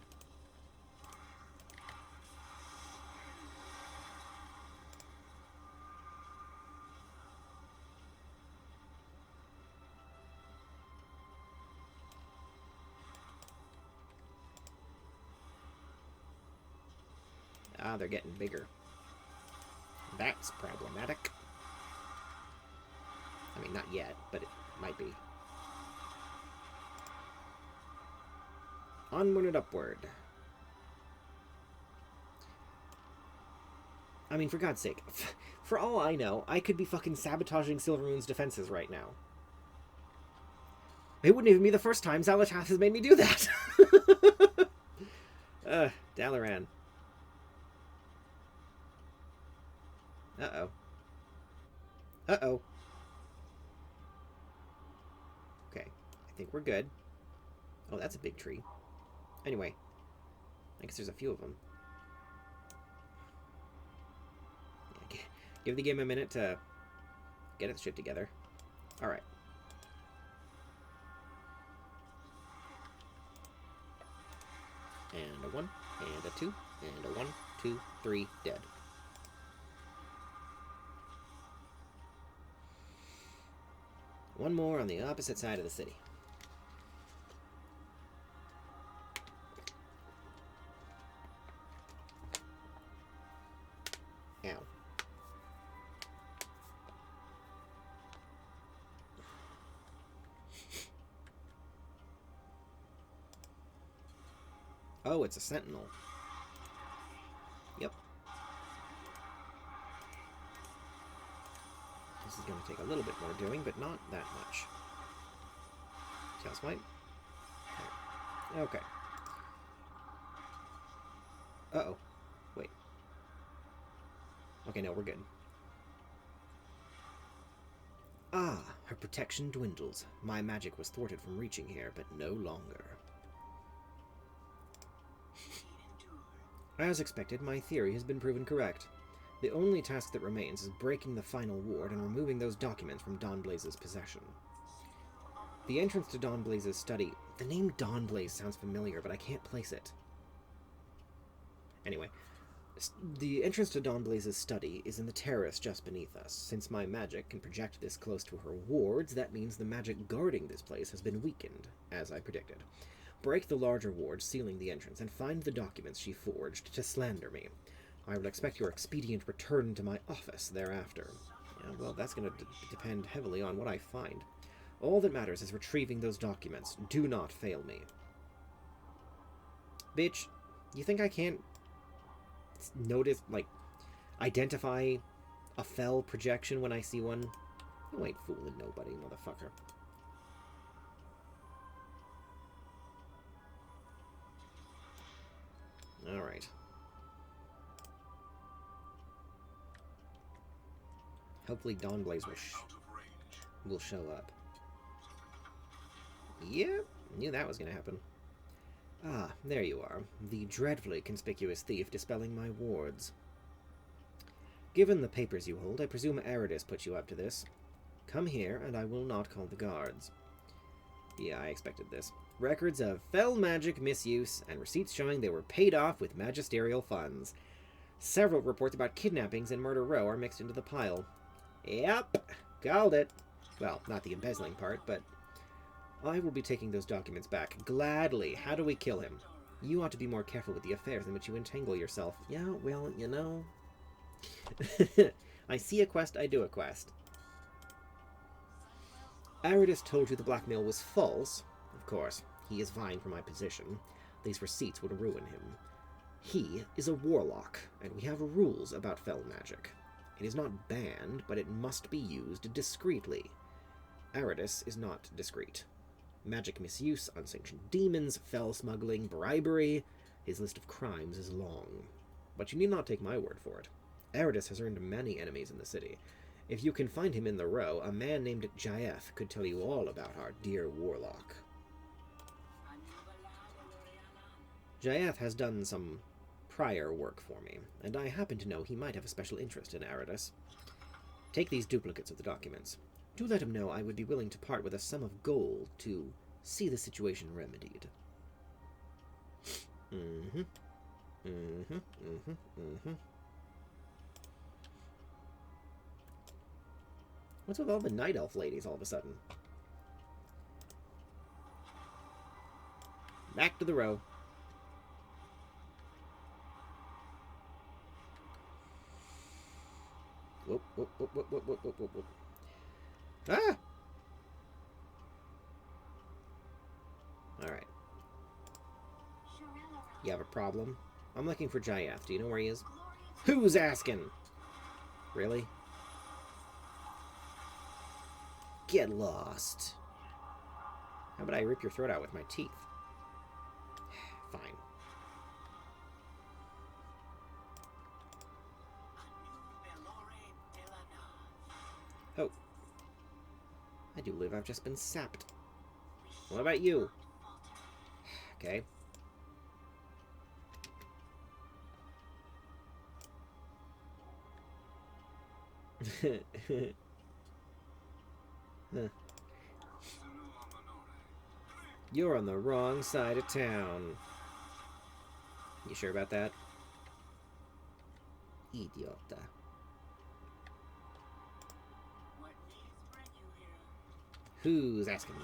Ah, they're getting bigger. That's problematic. I mean, not yet, but it might be. Onward and upward. I mean, for God's sake. For all I know, I could be fucking sabotaging Silvermoon's defenses right now. It wouldn't even be the first time Xal'atath has made me do that. Dalaran. Uh-oh. Uh-oh. Okay. I think we're good. Oh, that's a big tree. Anyway. I guess there's a few of them. Yeah, give the game a minute to get its shit together. Alright. And a 1, and a 2, and a 1, 2, 3, dead. One more on the opposite side of the city. Ow. Oh, it's a sentinel. Yep. This is going to take a little bit more doing, but not that much. Tail swipe. Okay. Uh-oh. Wait. Okay, no, we're good. Ah, her protection dwindles. My magic was thwarted from reaching here, but no longer. As expected, my theory has been proven correct. The only task that remains is breaking the final ward and removing those documents from Dawnblaze's possession. The entrance to Dawnblaze's study... The name Dawnblaze sounds familiar, but I can't place it. Anyway, the entrance to Dawnblaze's study is in the terrace just beneath us. Since my magic can project this close to her wards, that means the magic guarding this place has been weakened, as I predicted. Break the larger ward sealing the entrance, and find the documents she forged to slander me. I will expect your expedient return to my office thereafter. Yeah, well, that's going to depend heavily on what I find. All that matters is retrieving those documents. Do not fail me. Bitch, you think I can't notice, like, identify a fell projection when I see one? You ain't fooling nobody, motherfucker. Alright. Hopefully Dawnblaze will show up. Yep, knew that was going to happen. Ah, there you are. The dreadfully conspicuous thief dispelling my wards. Given the papers you hold, I presume Aridus put you up to this. Come here, and I will not call the guards. Yeah, I expected this. Records of fell magic misuse, and receipts showing they were paid off with magisterial funds. Several reports about kidnappings in Murder Row are mixed into the pile. Yep, called it. Well, not the embezzling part, but... I will be taking those documents back. Gladly. How do we kill him? You ought to be more careful with the affairs in which you entangle yourself. Yeah, well, you know... I see a quest, I do a quest. Aridus told you the blackmail was false. Of course, he is vying for my position. These receipts would ruin him. He is a warlock, and we have rules about fel magic. It is not banned, but it must be used discreetly. Aridus is not discreet. Magic misuse, unsanctioned demons, fel smuggling, bribery. His list of crimes is long. But you need not take my word for it. Aridus has earned many enemies in the city. If you can find him in the row, a man named Jaeth could tell you all about our dear warlock. Jaeth has done some prior work for me, and I happen to know he might have a special interest in Aridus. Take these duplicates of the documents. Do let him know I would be willing to part with a sum of gold to see the situation remedied. What's with all the night elf ladies all of a sudden? Back to the row. Whoop, whoop, whoop, whoop, whoop, whoop, whoop, whoop. Ah! Alright. You have a problem? I'm looking for Jaeth. Do you know where he is? Who's asking? Really? Get lost. How about I rip your throat out with my teeth? Fine. Oh. I do live. I've just been sapped. What about you? Okay. Huh. You're on the wrong side of town. You sure about that? Idiota. Who's asking?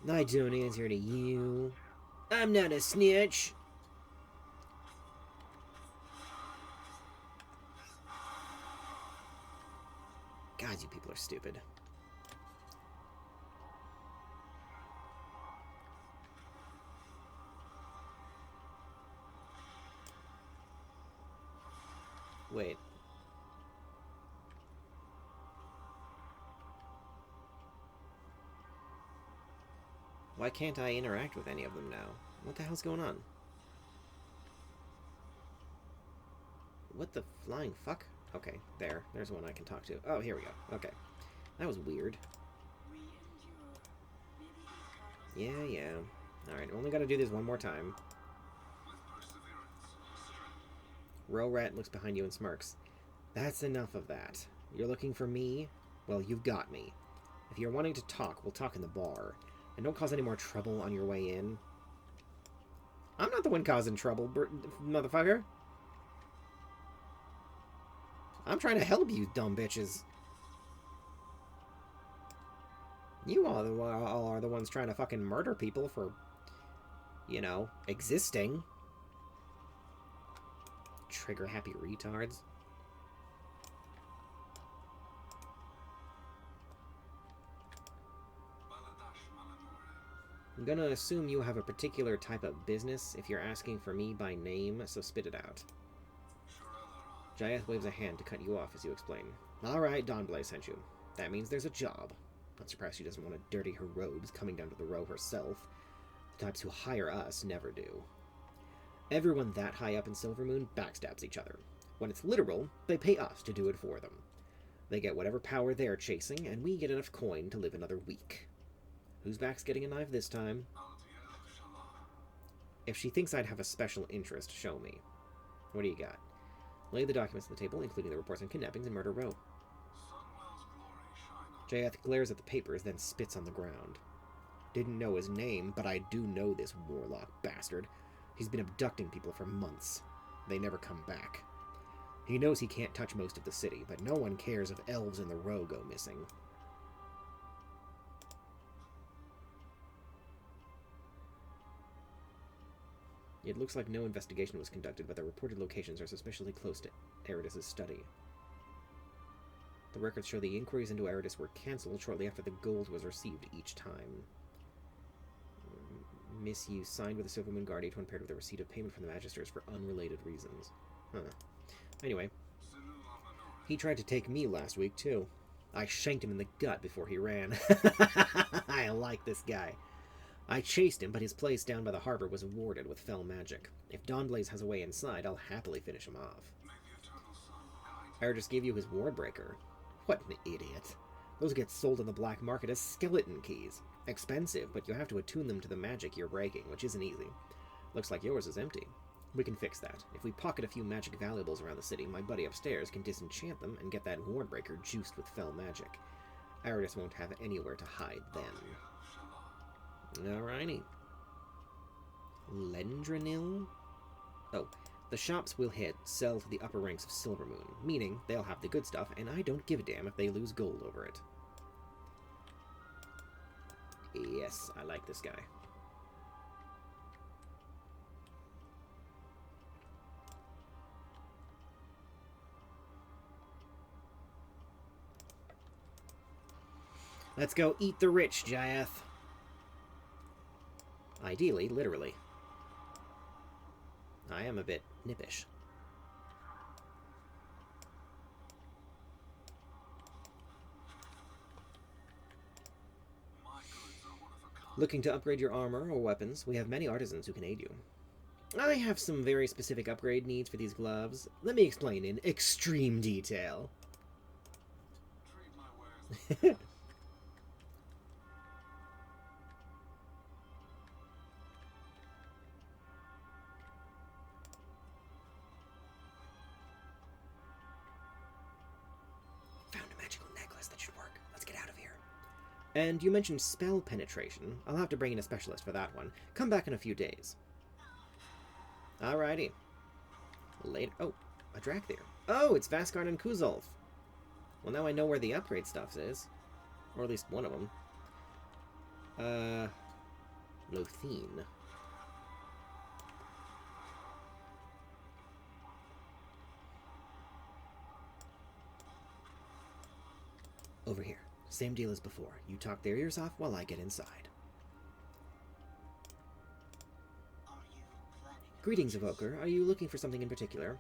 I don't answer to you. I'm not a snitch. God, you people are stupid. Wait. Why can't I interact with any of them now? What the hell's going on? What the flying fuck? Okay, there's one I can talk to. Oh, here we go. Okay. That was weird. Yeah. Alright, only gotta do this one more time. Row Rat looks behind you and smirks. That's enough of that. You're looking for me? Well, you've got me. If you're wanting to talk, we'll talk in the bar. And don't cause any more trouble on your way in. I'm not the one causing trouble, motherfucker. I'm trying to help you, dumb bitches. You all are the ones trying to fucking murder people for, you know, existing. Trigger-happy retards. I'm gonna assume you have a particular type of business if you're asking for me by name, so spit it out. Jaeth waves a hand to cut you off as you explain. Alright, Dawnblaze sent you. That means there's a job. Not surprised she doesn't want to dirty her robes coming down to the row herself. The types who hire us never do. Everyone that high up in Silvermoon backstabs each other. When it's literal, they pay us to do it for them. They get whatever power they're chasing, and we get enough coin to live another week. Whose back's getting a knife this time? If she thinks I'd have a special interest, show me. What do you got? Lay the documents on the table, including the reports on kidnappings in Murder Row. Jaeth glares at the papers, then spits on the ground. Didn't know his name, but I do know this warlock bastard. He's been abducting people for months. They never come back. He knows he can't touch most of the city, but no one cares if elves in the row go missing. It looks like no investigation was conducted, but the reported locations are suspiciously close to Aridus' study. The records show the inquiries into Eridus were cancelled shortly after the gold was received each time. Misuse signed with the Silvermoon Guardian when paired with the receipt of payment from the Magisters for unrelated reasons. Huh. Anyway, he tried to take me last week, too. I shanked him in the gut before he ran. I like this guy. I chased him, but his place down by the harbor was warded with fell magic. If Dawnblaze has a way inside, I'll happily finish him off. Eridus gave you his Wardbreaker. What an idiot. Those get sold on the black market as skeleton keys. Expensive, but you have to attune them to the magic you're breaking, which isn't easy. Looks like yours is empty. We can fix that. If we pocket a few magic valuables around the city, my buddy upstairs can disenchant them and get that Wardbreaker juiced with fell magic. Eridus won't have anywhere to hide then. Alrighty. Lendranil? Oh, the shops we'll hit sell to the upper ranks of Silvermoon, meaning they'll have the good stuff, and I don't give a damn if they lose gold over it. Yes, I like this guy. Let's go eat the rich, Jaeth. Ideally, literally. I am a bit nippish. Looking to upgrade your armor or weapons, we have many artisans who can aid you. I have some very specific upgrade needs for these gloves. Let me explain in extreme detail. Found a magical necklace that should work. Let's get out of here. And you mentioned spell penetration. I'll have to bring in a specialist for that one. Come back in a few days. Alrighty. Later. Oh, a Drakthir. Oh, it's Vaskard and Kuzolf. Well, now I know where the upgrade stuff is. Or at least one of them. Lothine. Over here. Same deal as before. You talk their ears off while I get inside. Greetings, Evoker. Are you looking for something in particular?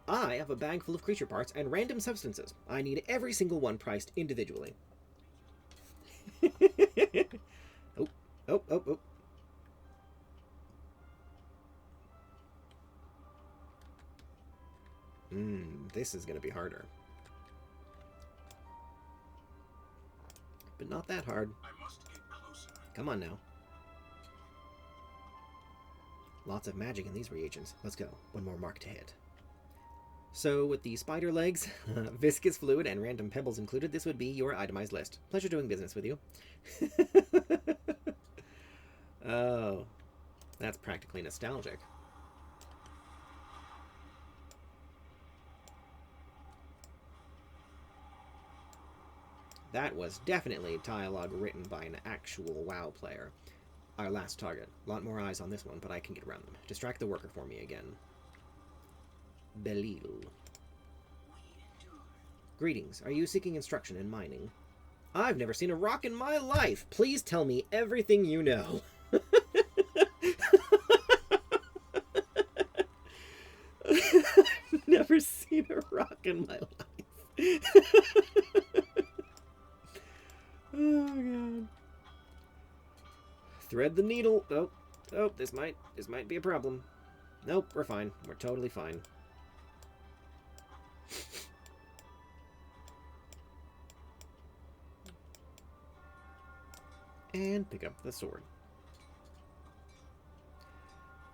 I have a bag full of creature parts and random substances. I need every single one priced individually. Oh. This is going to be harder. But not that hard. I must get closer. Come on now. Lots of magic in these reagents. Let's go. One more mark to hit. So, with the spider legs, viscous fluid, and random pebbles included, this would be your itemized list. Pleasure doing business with you. Oh, that's practically nostalgic. That was definitely dialogue written by an actual WoW player. Our last target. A lot more eyes on this one, but I can get around them. Distract the worker for me again. Belil. Greetings. Are you seeking instruction in mining? I've never seen a rock in my life. Please tell me everything you know. I've never seen a rock in my life. Oh god. Thread the needle. Oh, this might be a problem. Nope, we're fine. We're totally fine. And pick up the sword.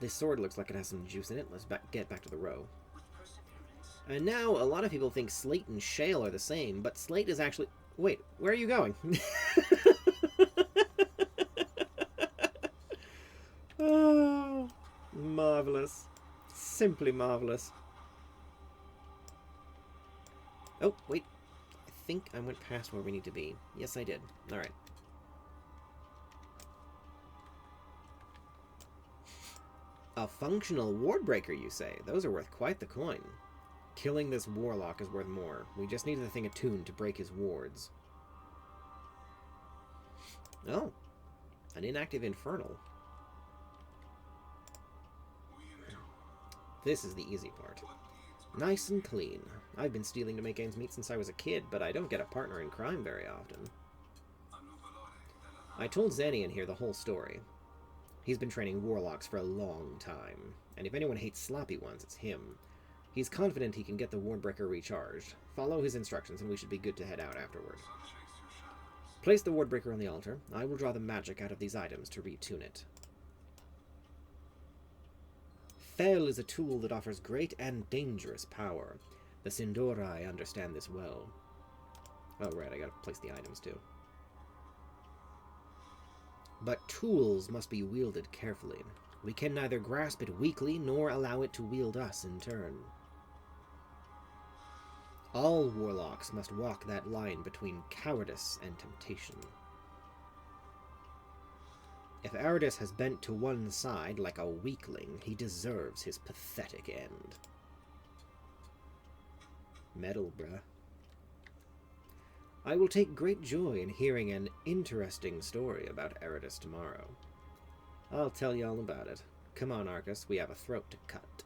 This sword looks like it has some juice in it. Let's get back to the row. And now, a lot of people think slate and shale are the same, but slate is actually... Wait, where are you going? Oh, marvelous. Simply marvelous. Oh, wait. I think I went past where we need to be. Yes, I did. Alright. A functional Wardbreaker, you say? Those are worth quite the coin. Killing this warlock is worth more. We just need the thing attuned to break his wards. Oh. An inactive infernal. This is the easy part. Nice and clean. I've been stealing to make ends meet since I was a kid, but I don't get a partner in crime very often. I told Xanian here the whole story. He's been training warlocks for a long time, and if anyone hates sloppy ones, it's him. He's confident he can get the Wardbreaker recharged. Follow his instructions and we should be good to head out afterward. Place the Wardbreaker on the altar. I will draw the magic out of these items to retune it. Fel is a tool that offers great and dangerous power. The Sindorai understand this well. Oh, right, I gotta place the items too. But tools must be wielded carefully. We can neither grasp it weakly nor allow it to wield us in turn. All warlocks must walk that line between cowardice and temptation. If Aridus has bent to one side like a weakling, he deserves his pathetic end. Metal, bruh. I will take great joy in hearing an interesting story about Aridus tomorrow. I'll tell you all about it. Come on, Arcas, we have a throat to cut.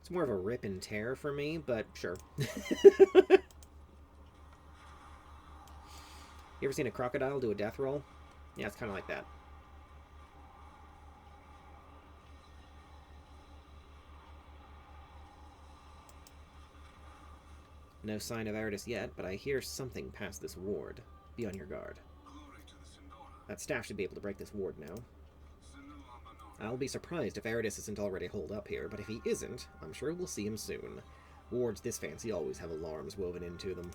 It's more of a rip and tear for me, but sure. You ever seen a crocodile do a death roll? Yeah, it's kind of like that. No sign of Aridus yet, but I hear something past this ward. Be on your guard. That staff should be able to break this ward now. I'll be surprised if Aridus isn't already holed up here, but if he isn't, I'm sure we'll see him soon. Wards this fancy always have alarms woven into them.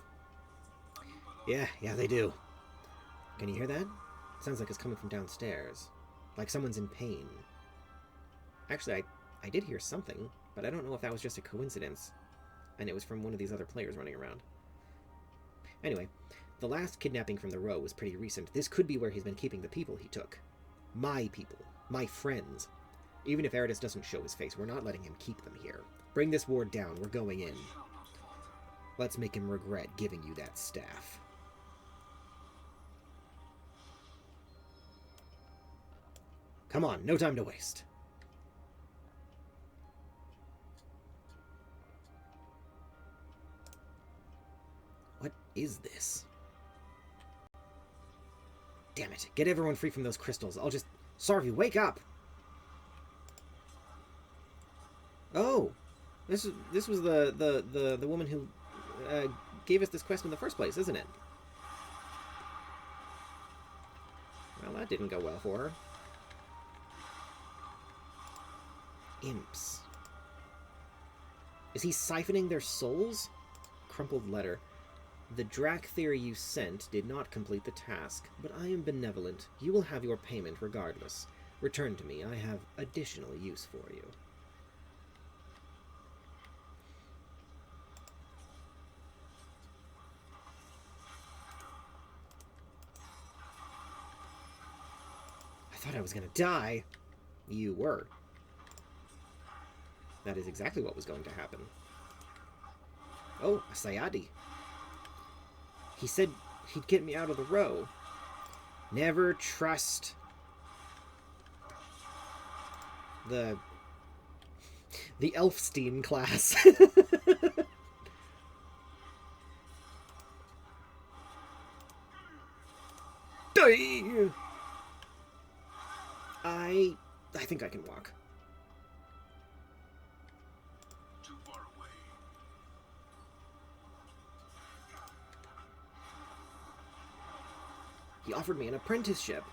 Yeah, they do. Can you hear that? It sounds like it's coming from downstairs. Like someone's in pain. Actually, I did hear something, but I don't know if that was just a coincidence. And it was from one of these other players running around. Anyway, the last kidnapping from the row was pretty recent. This could be where he's been keeping the people he took. My people. My friends. Even if Aridus doesn't show his face, we're not letting him keep them here. Bring this ward down. We're going in. Let's make him regret giving you that staff. Come on, no time to waste. What is this? Damn it. Get everyone free from those crystals. I'll just... Sarvi, wake up! Oh! This was the woman who gave us this quest in the first place, isn't it? Well, that didn't go well for her. Imps. Is he siphoning their souls? Crumpled letter. The Drac theory you sent did not complete the task, but I am benevolent. You will have your payment regardless. Return to me. I have additional use for you. I thought I was gonna die. You were. That is exactly what was going to happen. Oh, a Sayadi. He said he'd get me out of the row. Never trust the Elfstein class. Die! I think I can walk. Too far away. He offered me an apprenticeship.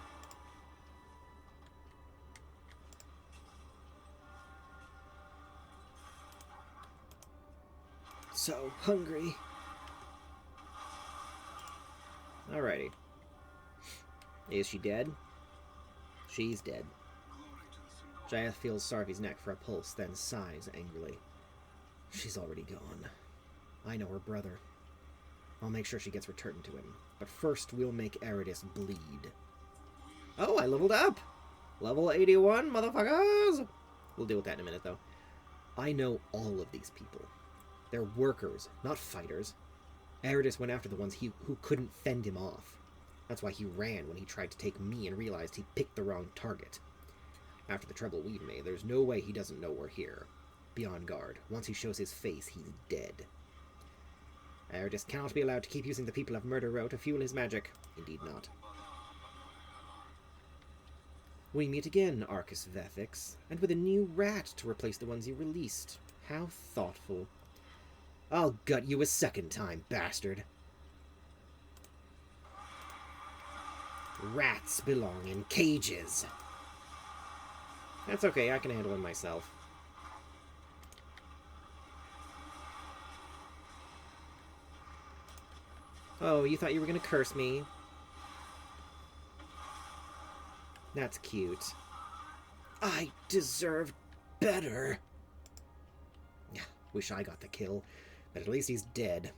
So hungry. Alrighty. Is she dead? She's dead. Jaeth feels Sarvi's neck for a pulse, then sighs angrily. She's already gone. I know her brother. I'll make sure she gets returned to him. But first, we'll make Aridus bleed. Oh, I leveled up! Level 81, motherfuckers! We'll deal with that in a minute, though. I know all of these people. They're workers, not fighters. Aridus went after the ones who couldn't fend him off. That's why he ran when he tried to take me and realized he picked the wrong target. After the trouble we've made, there's no way he doesn't know we're here. Be on guard. Once he shows his face, he's dead. Aridus cannot be allowed to keep using the people of Murder Row to fuel his magic. Indeed not. We meet again, Arcasvethix, and with a new rat to replace the ones you released. How thoughtful. I'll gut you a second time, bastard. Rats belong in cages. That's okay, I can handle it myself. Oh, you thought you were gonna curse me? That's cute. I deserve better. Wish I got the kill, but at least he's dead.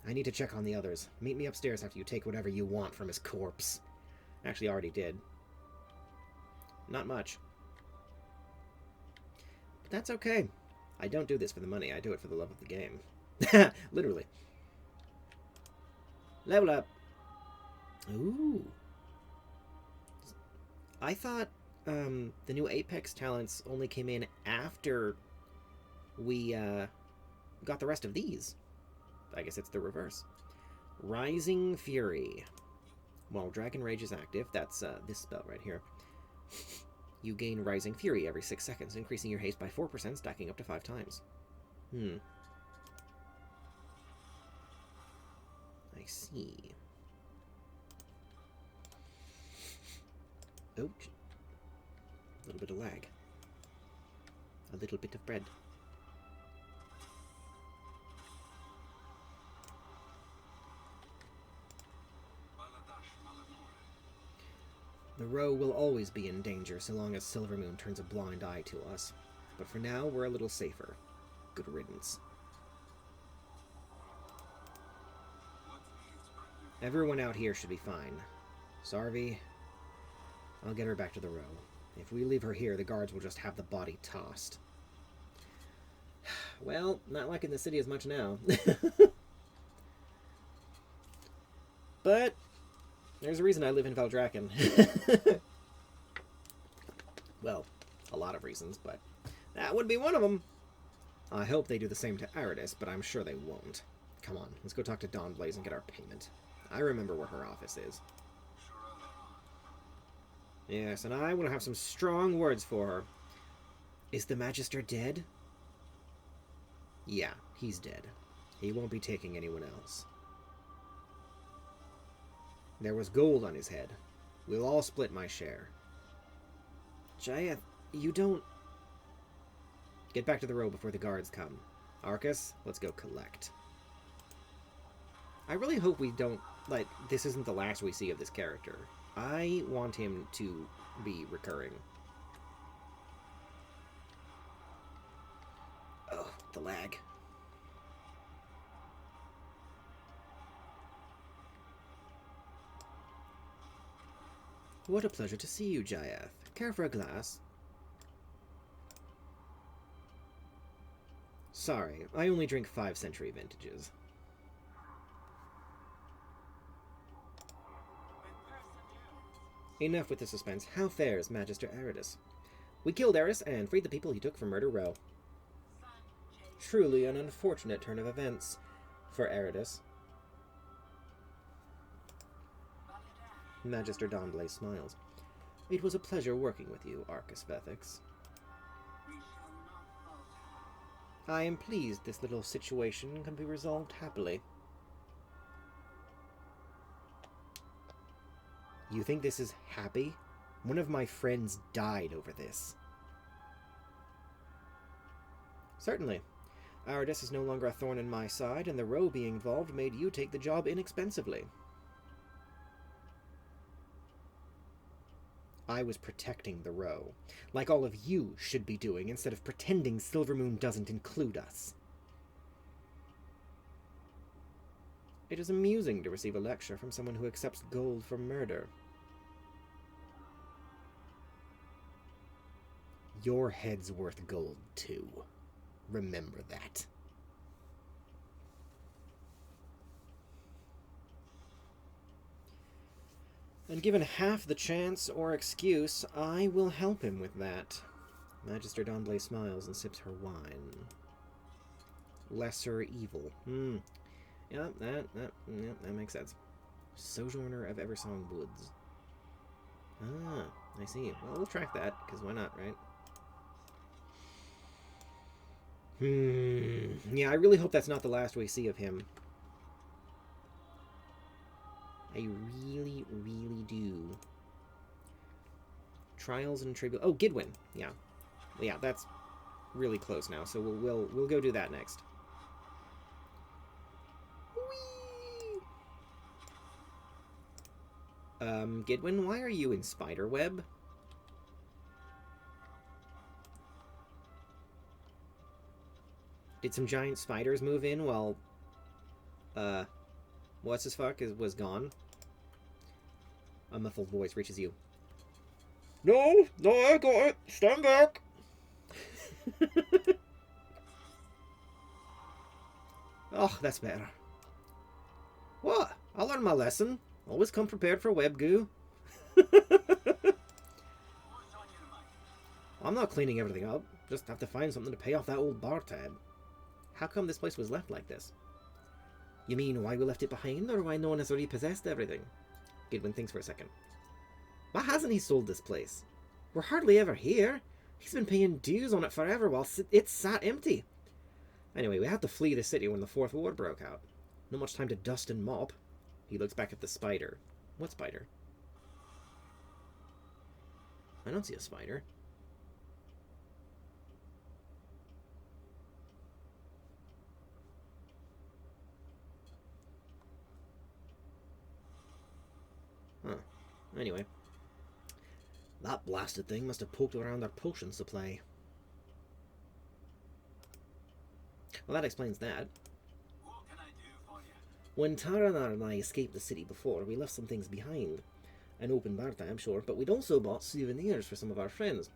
I need to check on the others. Meet me upstairs after you take whatever you want from his corpse. Actually, I already did. Not much. But that's okay. I don't do this for the money. I do it for the love of the game. Literally. Level up. Ooh. I thought the new Apex talents only came in after we got the rest of these. I guess it's the reverse. Rising Fury. While Dragon Rage is active, that's this spell right here, you gain Rising Fury every 6 seconds, increasing your haste by 4%, stacking up to 5 times. I see. Oh, a little bit of lag. A little bit of bread. The Row will always be in danger so long as Silvermoon turns a blind eye to us. But for now, we're a little safer. Good riddance. Everyone out here should be fine. Sarvi, I'll get her back to the Row. If we leave her here, the guards will just have the body tossed. Well, not like in the city as much now. But there's a reason I live in Valdrakken. Well, a lot of reasons, but that would be one of them. I hope they do the same to Aridus, but I'm sure they won't. Come on, let's go talk to Dawnblaze and get our payment. I remember where her office is. Yes, and I will have some strong words for her. Is the Magister dead? Yeah, he's dead. He won't be taking anyone else. There was gold on his head. We'll all split my share. Jaya, you don't... Get back to the Row before the guards come. Arcas, let's go collect. I really hope we don't... Like, this isn't the last we see of this character. I want him to be recurring. Oh, the lag. What a pleasure to see you, Jayath. Care for a glass? Sorry, I only drink 5th century vintages. Enough with the suspense. How fares Magister Aridus? We killed Eris and freed the people he took from Murder Row. Truly an unfortunate turn of events for Aridus. Magister Dawnblaze smiles. It was a pleasure working with you, Arcasvethix. I am pleased this little situation can be resolved happily. You think this is happy? One of my friends died over this. Certainly. Aridus is no longer a thorn in my side, and the Row being involved made you take the job inexpensively. I was protecting the Row, like all of you should be doing, instead of pretending Silvermoon doesn't include us. It is amusing to receive a lecture from someone who accepts gold for murder. Your head's worth gold, too. Remember that. And given half the chance or excuse, I will help him with that. Magister Dawnblade smiles and sips her wine. Lesser evil. Yeah, that makes sense. Sojourner of Eversong Woods. Ah, I see. Well, we'll track that, because why not, right? Yeah, I really hope that's not the last we see of him. I really, really do. Trials and Tribute. Oh, Gidwin. Yeah. Yeah, that's really close now, so we'll go do that next. Whee! Gidwin, why are you in Spiderweb? Did some giant spiders move in while what's his fuck was gone? A muffled voice reaches you. No, I got it. Stand back. Oh, that's better. What? I learned my lesson. Always come prepared for web goo. I'm not cleaning everything up. Just have to find something to pay off that old bar tab. How come this place was left like this? You mean why we left it behind, or why no one has repossessed everything? Gidwin thinks for a second. Why hasn't he sold this place? We're hardly ever here. He's been paying dues on it forever while it's sat empty. Anyway, we had to flee the city when the Fourth War broke out. Not much time to dust and mop. He looks back at the spider. What spider? I don't see a spider. Huh. Anyway. That blasted thing must have poked around our potion supply. Well, that explains that. What can I do for you? When Taranar and I escaped the city before, we left some things behind. An open bar tab, sure, but we'd also bought souvenirs for some of our friends.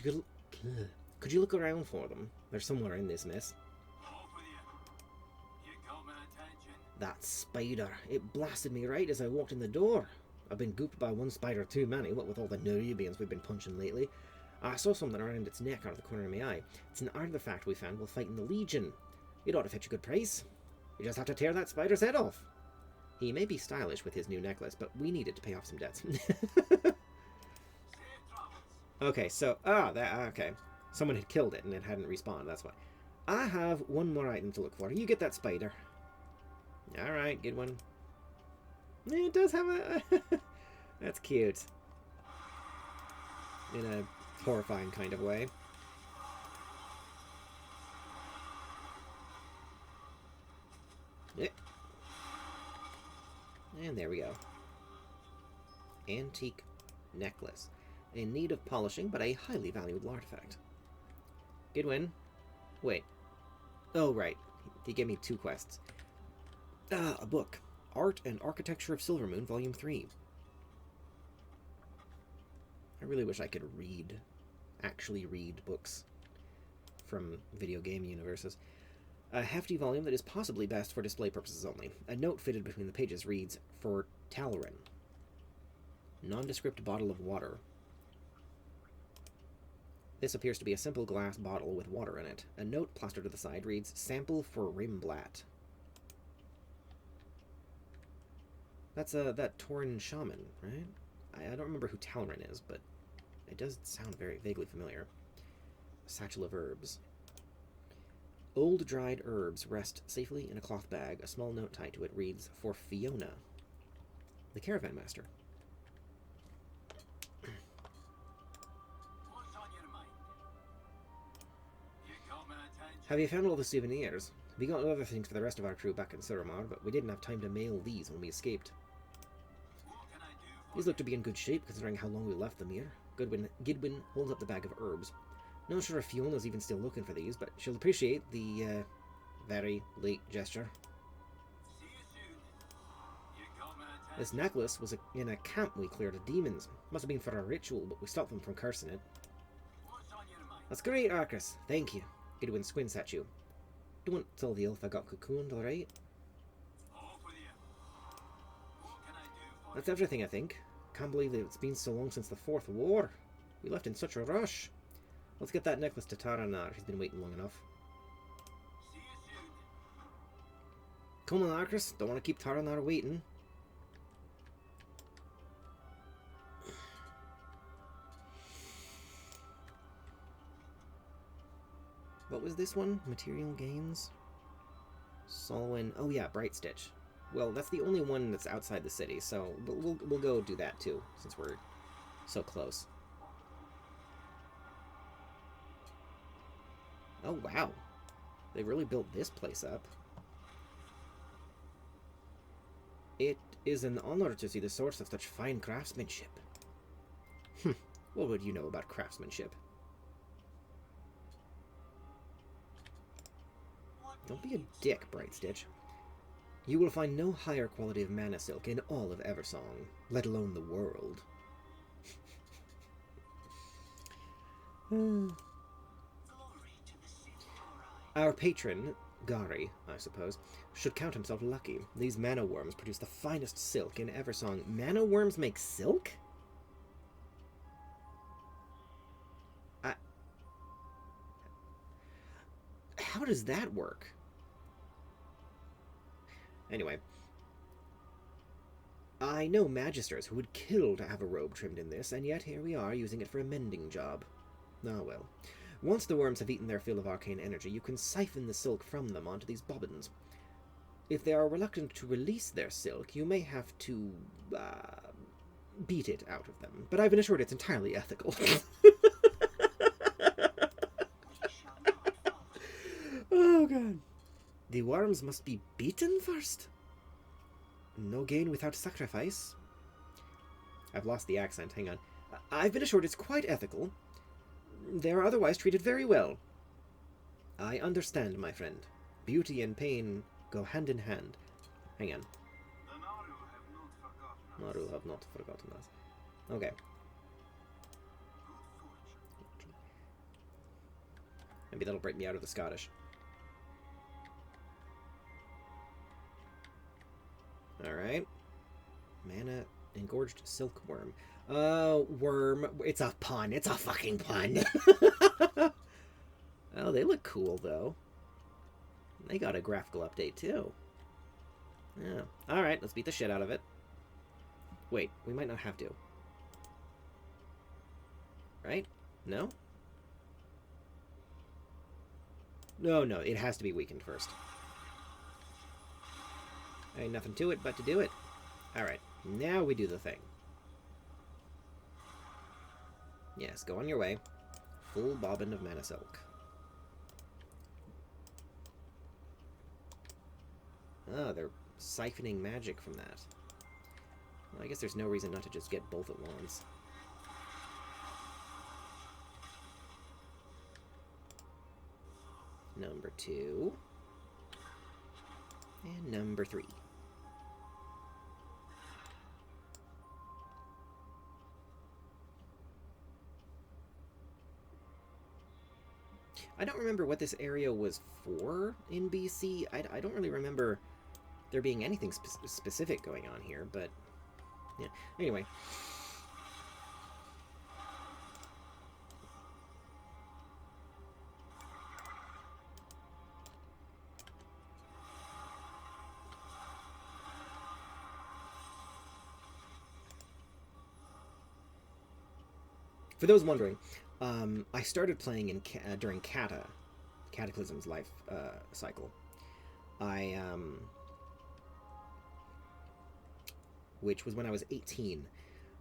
Could you look around for them? They're somewhere in this mess. Off with you. You got my attention. That spider. It blasted me right as I walked in the door. I've been gooped by one spider too many, what with all the Nerubians we've been punching lately. I saw something around its neck out of the corner of my eye. It's an artifact we found while fighting the Legion. It ought to fetch a good price. You just have to tear that spider's head off. He may be stylish with his new necklace, but we need it to pay off some debts. Okay, so... okay. Someone had killed it and it hadn't respawned, that's why. I have one more item to look for. You get that spider. Alright, good one. It does have a... That's cute. In a horrifying kind of way. Yeah. And there we go. Antique necklace. In need of polishing, but a highly valuable artifact. Good win. Wait. Oh, right. He gave me 2 quests. A book. Art and Architecture of Silvermoon, Volume 3. I really wish I could actually read books from video game universes. A hefty volume that is possibly best for display purposes only. A note fitted between the pages reads, for Talrin. Nondescript bottle of water. This appears to be a simple glass bottle with water in it. A note plastered to the side reads, sample for Rimblat. That's that Tauren shaman, right? I don't remember who Talrin is, but it does sound very vaguely familiar. A satchel of herbs. Old dried herbs rest safely in a cloth bag. A small note tied to it reads, for Fiona, the caravan master. What's on your mind? You got my attention. Have you found all the souvenirs? We got other things for the rest of our crew back in Suramar, but we didn't have time to mail these when we escaped. What can I do for These look to be in good shape, considering how long we left them here. Gidwin holds up the bag of herbs. Not sure if Fiona's even still looking for these, but she'll appreciate the, very late gesture. See you soon. You got my attention. This necklace was in a camp we cleared of demons. Must have been for a ritual, but we stopped them from cursing it. What's on your mind? That's great, Arcas. Thank you. Idwin squints at you. Don't tell the elf I got cocooned, alright? Off with you. What can I do for That's everything, I think. Can't believe that it's been so long since the Fourth War. We left in such a rush. Let's get that necklace to Taranar. He's been waiting long enough. See you soon. Come on, Arcas. Don't want to keep Taranar waiting. What was this one? Material gains? Solwyn. Oh yeah, Bright Stitch. Well, that's the only one that's outside the city, so we'll go do that too, since we're so close. Oh wow, they really built this place up. It is an honor to see the source of such fine craftsmanship. What would you know about craftsmanship? Don't be a dick, Bright Stitch. You will find no higher quality of mana silk in all of Eversong, let alone the world. Our patron, Gari, I suppose, should count himself lucky. These mana worms produce the finest silk in Eversong. Mana worms make silk? How does that work? Anyway, I know magisters who would kill to have a robe trimmed in this, and yet here we are using it for a mending job. Ah well. Once the worms have eaten their fill of arcane energy, you can siphon the silk from them onto these bobbins. If they are reluctant to release their silk, you may have to, beat it out of them. But I've been assured it's entirely ethical. Oh god. The worms must be beaten first? No gain without sacrifice? I've lost the accent, hang on. I've been assured it's quite ethical. They are otherwise treated very well. I understand, my friend. Beauty and pain go hand in hand. Hang on. The Naru have not Naru have not forgotten us. forgotten us. Okay. Good fortune. Maybe that'll break me out of the Scottish. Alright. Mana engorged silkworm. Worm. It's a pun. It's a fucking pun. Oh, they look cool, though. They got a graphical update, too. Yeah. Alright, let's beat the shit out of it. Wait, we might not have to. Right? No? No, it has to be weakened first. Ain't nothing to it but to do it. Alright, now we do the thing. Yes, go on your way. Full bobbin of mana silk. Oh, they're siphoning magic from that. Well, I guess there's no reason not to just get both at once. Number 2. And number 3. I don't remember what this area was for in BC. I don't really remember there being anything specific going on here, but yeah. Anyway. For those wondering, I started playing in during Cataclysm's life cycle. Which was when I was 18,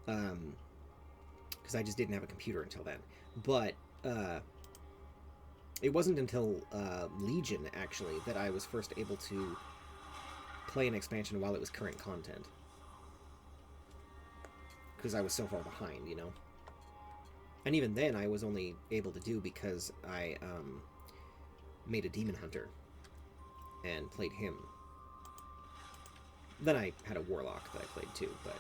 because I just didn't have a computer until then. But it wasn't until Legion, actually, that I was first able to play an expansion while it was current content. Because I was so far behind, you know? And even then, I was only able to do because I made a Demon Hunter and played him. Then I had a Warlock that I played too, but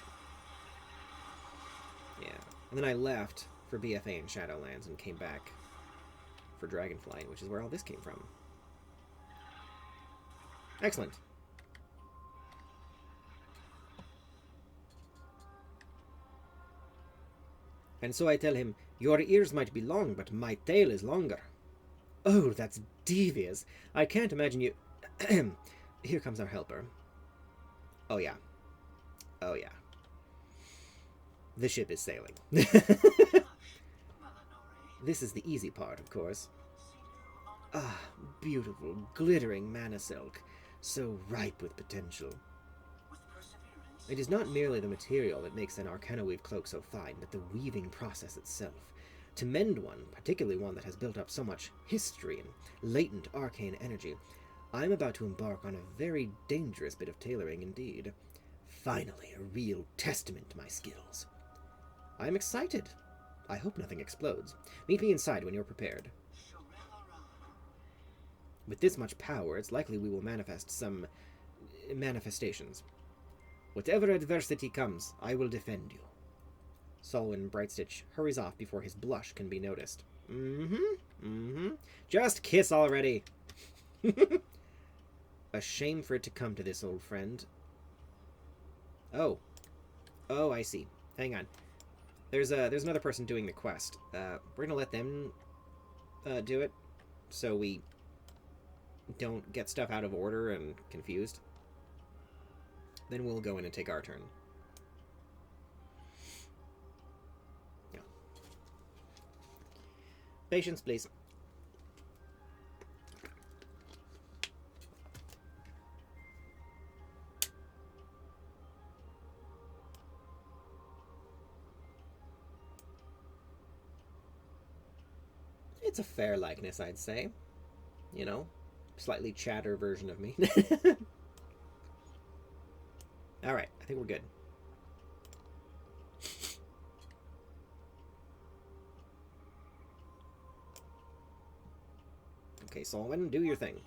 yeah. And then I left for BFA in Shadowlands and came back for Dragonflight, which is where all this came from. Excellent. And so I tell him, your ears might be long, but my tail is longer. Oh, that's devious. I can't imagine you... Here comes our helper. Oh, yeah. Oh, yeah. The ship is sailing. This is the easy part, of course. Ah, beautiful, glittering mana silk. So ripe with potential. It is not merely the material that makes an Arcana-weave cloak so fine, but the weaving process itself. To mend one, particularly one that has built up so much history and latent arcane energy, I am about to embark on a very dangerous bit of tailoring indeed. Finally, a real testament to my skills. I am excited. I hope nothing explodes. Meet me inside when you're prepared. With this much power, it's likely we will manifest some manifestations. Whatever adversity comes, I will defend you. Solwyn Brightstitch hurries off before his blush can be noticed. Just kiss already! A shame for it to come to this, old friend. Oh. Oh, I see. Hang on. There's another person doing the quest. We're gonna let them do it, so we don't get stuff out of order and confused. Then we'll go in and take our turn. Yeah. Patience, please. It's a fair likeness, I'd say. You know, slightly chatter version of me. Alright, I think we're good. Okay, Solwyn, do your thing.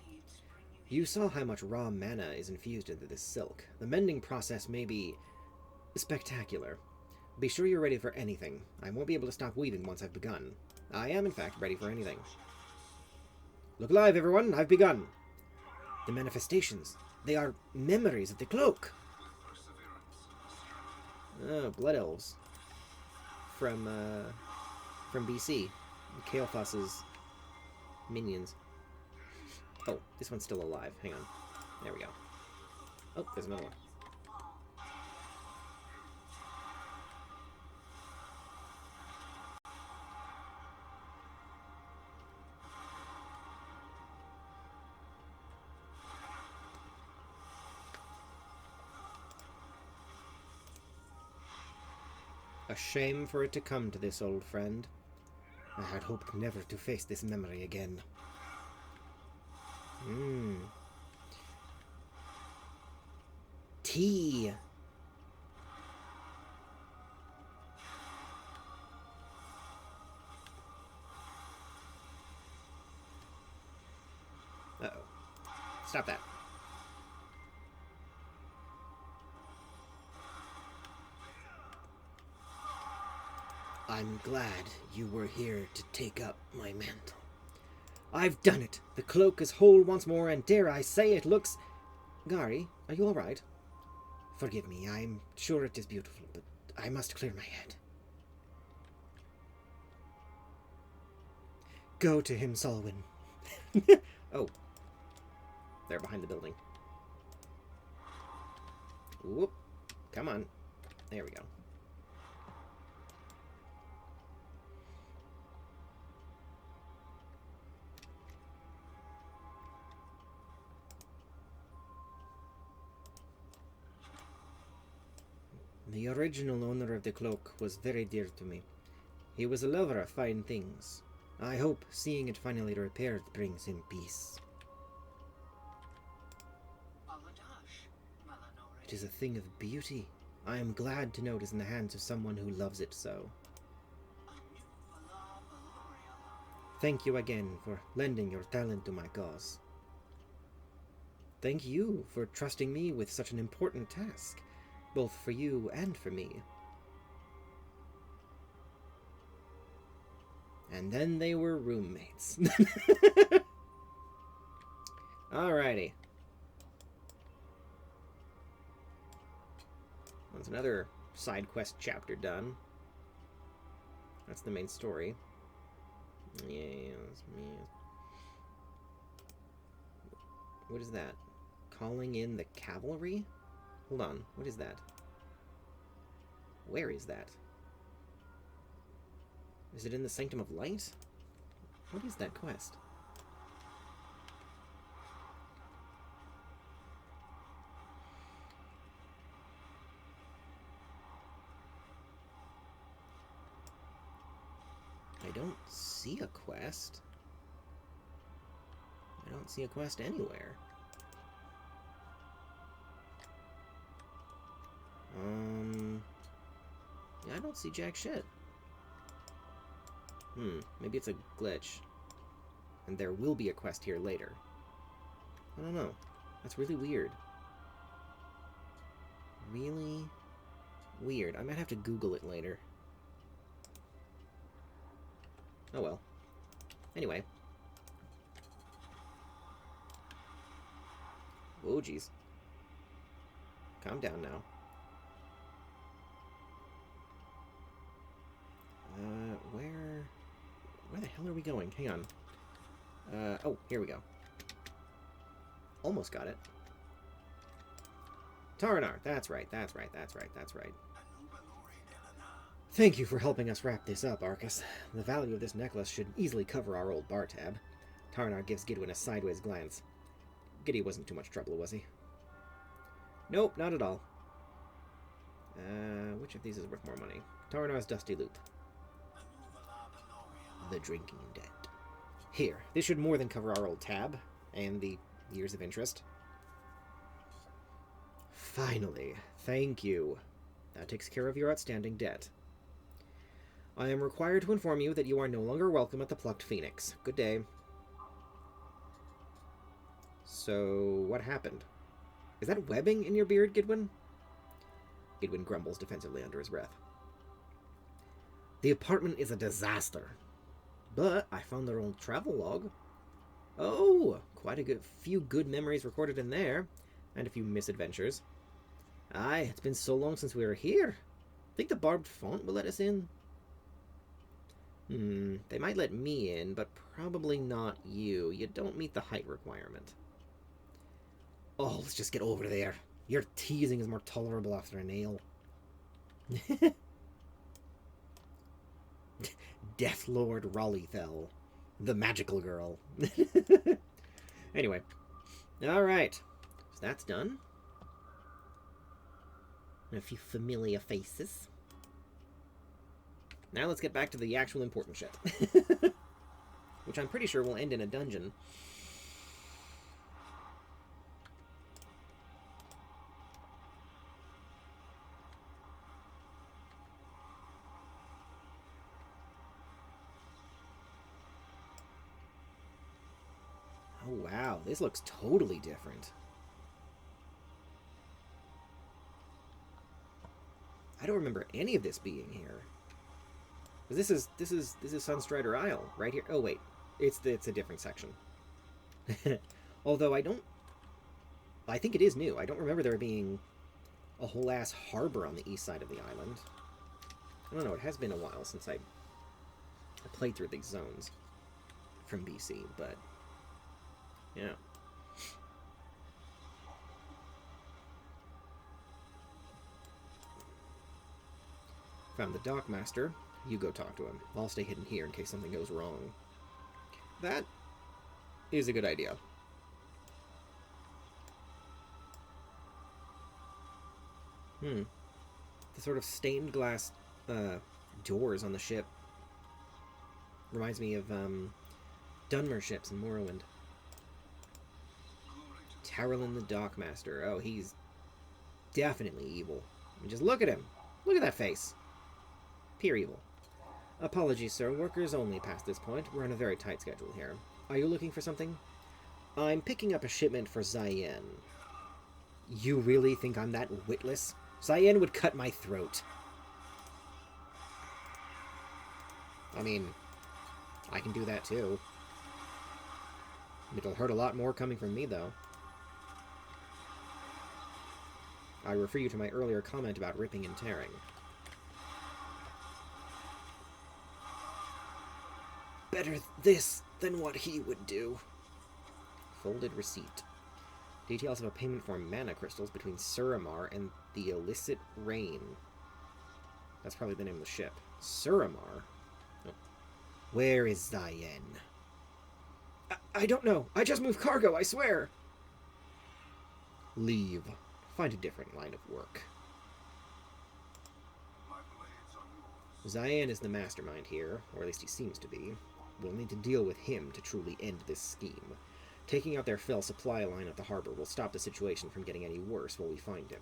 You saw how much raw mana is infused into this silk. The mending process may be spectacular. Be sure you're ready for anything. I won't be able to stop weaving once I've begun. I am, in fact, ready for anything. Look alive, everyone! I've begun! The manifestations. They are memories of the cloak. Oh, Blood Elves. From BC. Quel'thalas' minions. Oh, this one's still alive. Hang on. There we go. Oh, there's another one. A shame for it to come to this, old friend. I had hoped never to face this memory again. Tea! Uh-oh. Stop that. I'm glad you were here to take up my mantle. I've done it! The cloak is whole once more, and dare I say it looks... Gari, are you alright? Forgive me, I'm sure it is beautiful, but I must clear my head. Go to him, Solwyn. Oh. They're behind the building. Whoop. Come on. There we go. The original owner of the cloak was very dear to me. He was a lover of fine things. I hope seeing it finally repaired brings him peace. It is a thing of beauty. I am glad to know it is in the hands of someone who loves it so. Thank you again for lending your talent to my cause. Thank you for trusting me with such an important task, both for you and for me. And then they were roommates. Alrighty. That's another side quest chapter done. That's the main story. Yes. What is that? Calling in the cavalry? Hold on. What is that? Where is that? Is it in the Sanctum of Light? What is that quest? I don't see a quest. I don't see a quest anywhere. Yeah, I don't see jack shit. Maybe it's a glitch. And there will be a quest here later. I don't know. That's really weird. Really weird. I might have to Google it later. Oh well. Anyway. Oh jeez. Calm down now. Where the hell are we going? Hang on. Oh, here we go. Almost got it. Taranar. That's right. Thank you for helping us wrap this up, Arcas. The value of this necklace should easily cover our old bar tab. Taranar gives Gidwin a sideways glance. Giddy wasn't too much trouble, was he? Nope, not at all. Which of these is worth more money? Taranar's dusty loot. The drinking debt. Here, this should more than cover our old tab, and the years of interest. Finally, thank you. That takes care of your outstanding debt. I am required to inform you that you are no longer welcome at the Plucked Phoenix. Good day. So, what happened? Is that webbing in your beard, Gidwin? Gidwin grumbles defensively under his breath. The apartment is a disaster. But I found their old travel log. Oh, quite a few good memories recorded in there, and a few misadventures. Aye, it's been so long since we were here. Think the barbed font will let us in? They might let me in, but probably not you. You don't meet the height requirement. Oh, let's just get over there. Your teasing is more tolerable after a nail. Death Lord Rollythel, the magical girl. Anyway, alright, so that's done. A few familiar faces. Now let's get back to the actual important shit. Which I'm pretty sure will end in a dungeon. Oh wow, this looks totally different. I don't remember any of this being here. This is Sunstrider Isle right here. Oh wait, it's a different section. Although I think it is new. I don't remember there being a whole ass harbor on the east side of the island. I don't know. It has been a while since I played through these zones from BC, but yeah. Found the dockmaster. You go talk to him. I'll stay hidden here in case something goes wrong. That is a good idea. The sort of stained glass doors on the ship reminds me of Dunmer ships in Morrowind. Tarrelin the Dockmaster. Oh, he's definitely evil. I mean, just look at him. Look at that face. Pure evil. Apologies, sir. Workers only past this point. We're on a very tight schedule here. Are you looking for something? I'm picking up a shipment for Zayen. You really think I'm that witless? Zayen would cut my throat. I mean, I can do that too. It'll hurt a lot more coming from me, though. I refer you to my earlier comment about ripping and tearing. Better this than what he would do. Folded receipt. Details of a payment for mana crystals between Suramar and the Illicit Rain. That's probably the name of the ship. Suramar? Oh. Where is Zayen? I don't know. I just moved cargo, I swear. Leave. Find a different line of work. Zayen is the mastermind here, or at least he seems to be. We'll need to deal with him to truly end this scheme. Taking out their fell supply line at the harbor will stop the situation from getting any worse while we find him.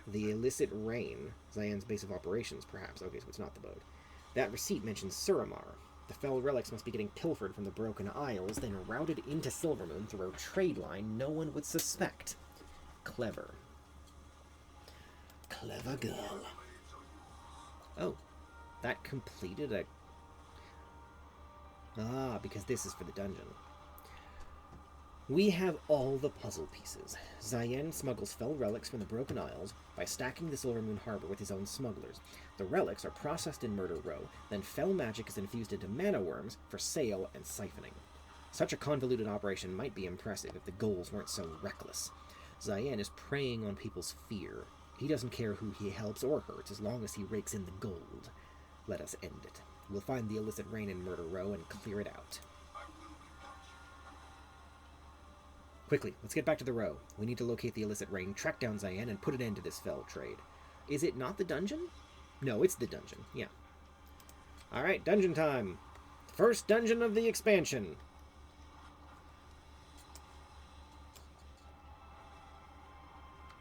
The Illicit Rain, Zayen's base of operations, perhaps. Okay, so it's not the boat. That receipt mentions Suramar. The fell relics must be getting pilfered from the Broken Isles, then routed into Silvermoon through a trade line no one would suspect. Clever. Clever girl. Oh, that completed a... Ah, because this is for the dungeon. We have all the puzzle pieces. Zayen smuggles fell relics from the Broken Isles by stacking the Silvermoon Harbor with his own smugglers. The relics are processed in Murder Row, then fell magic is infused into mana worms for sale and siphoning. Such a convoluted operation might be impressive if the goals weren't so reckless. Zayen is preying on people's fear. He doesn't care who he helps or hurts as long as he rakes in the gold. Let us end it. We'll find the Illicit Rain in Murder Row and clear it out. Quickly, let's get back to the row. We need to locate the Illicit Rain, track down Zayen, and put an end to this fell trade. Is it not the dungeon? No, it's the dungeon. Yeah. Alright, dungeon time. First dungeon of the expansion.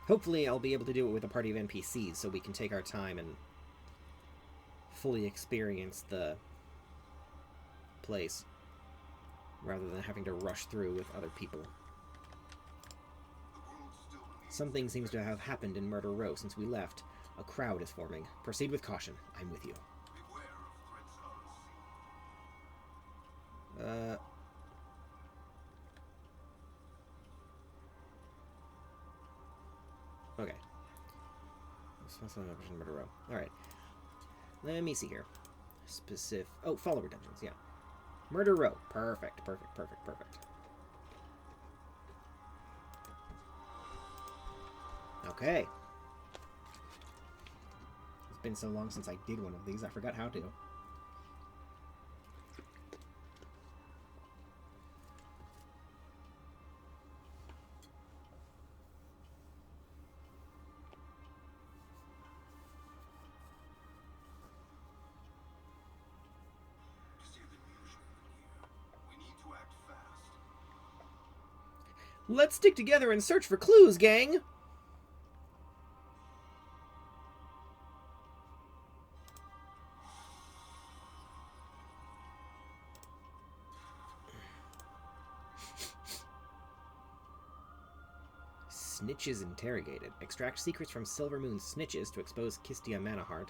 Hopefully I'll be able to do it with a party of NPCs so we can take our time and fully experience the place rather than having to rush through with other people. Something seems to have happened in Murder Row since we left. A crowd is forming. Proceed with caution. I'm with you. Okay. Murder Row. Alright. Let me see here. Specific... Oh, follower dungeons, yeah. Murder Row. Perfect, perfect, perfect, perfect. Okay. It's been so long since I did one of these, I forgot how to. Let's stick together and search for clues, gang! Snitches interrogated. Extract secrets from Silvermoon snitches to expose Kistia Manaheart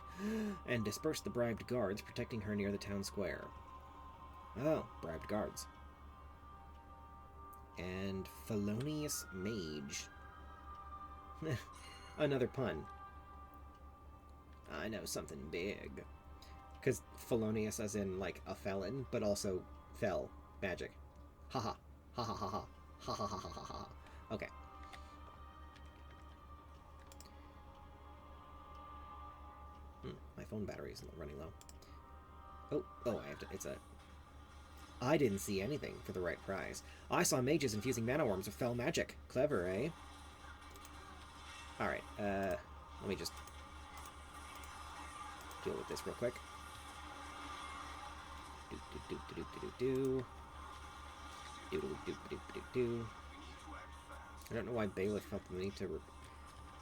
and disperse the bribed guards protecting her near the town square. Oh, bribed guards. And Felonious Mage. Another pun. I know something big. Because felonious as in, like, a felon, but also fell magic. Haha. Ha ha ha ha. Ha ha ha ha ha ha. Okay. My phone battery is running low. Oh, I have to, it's a... I didn't see anything for the right prize. I saw mages infusing mana worms with fell magic. Clever, eh? Alright, let me just deal with this real quick. I don't know why Bailiff felt the need to...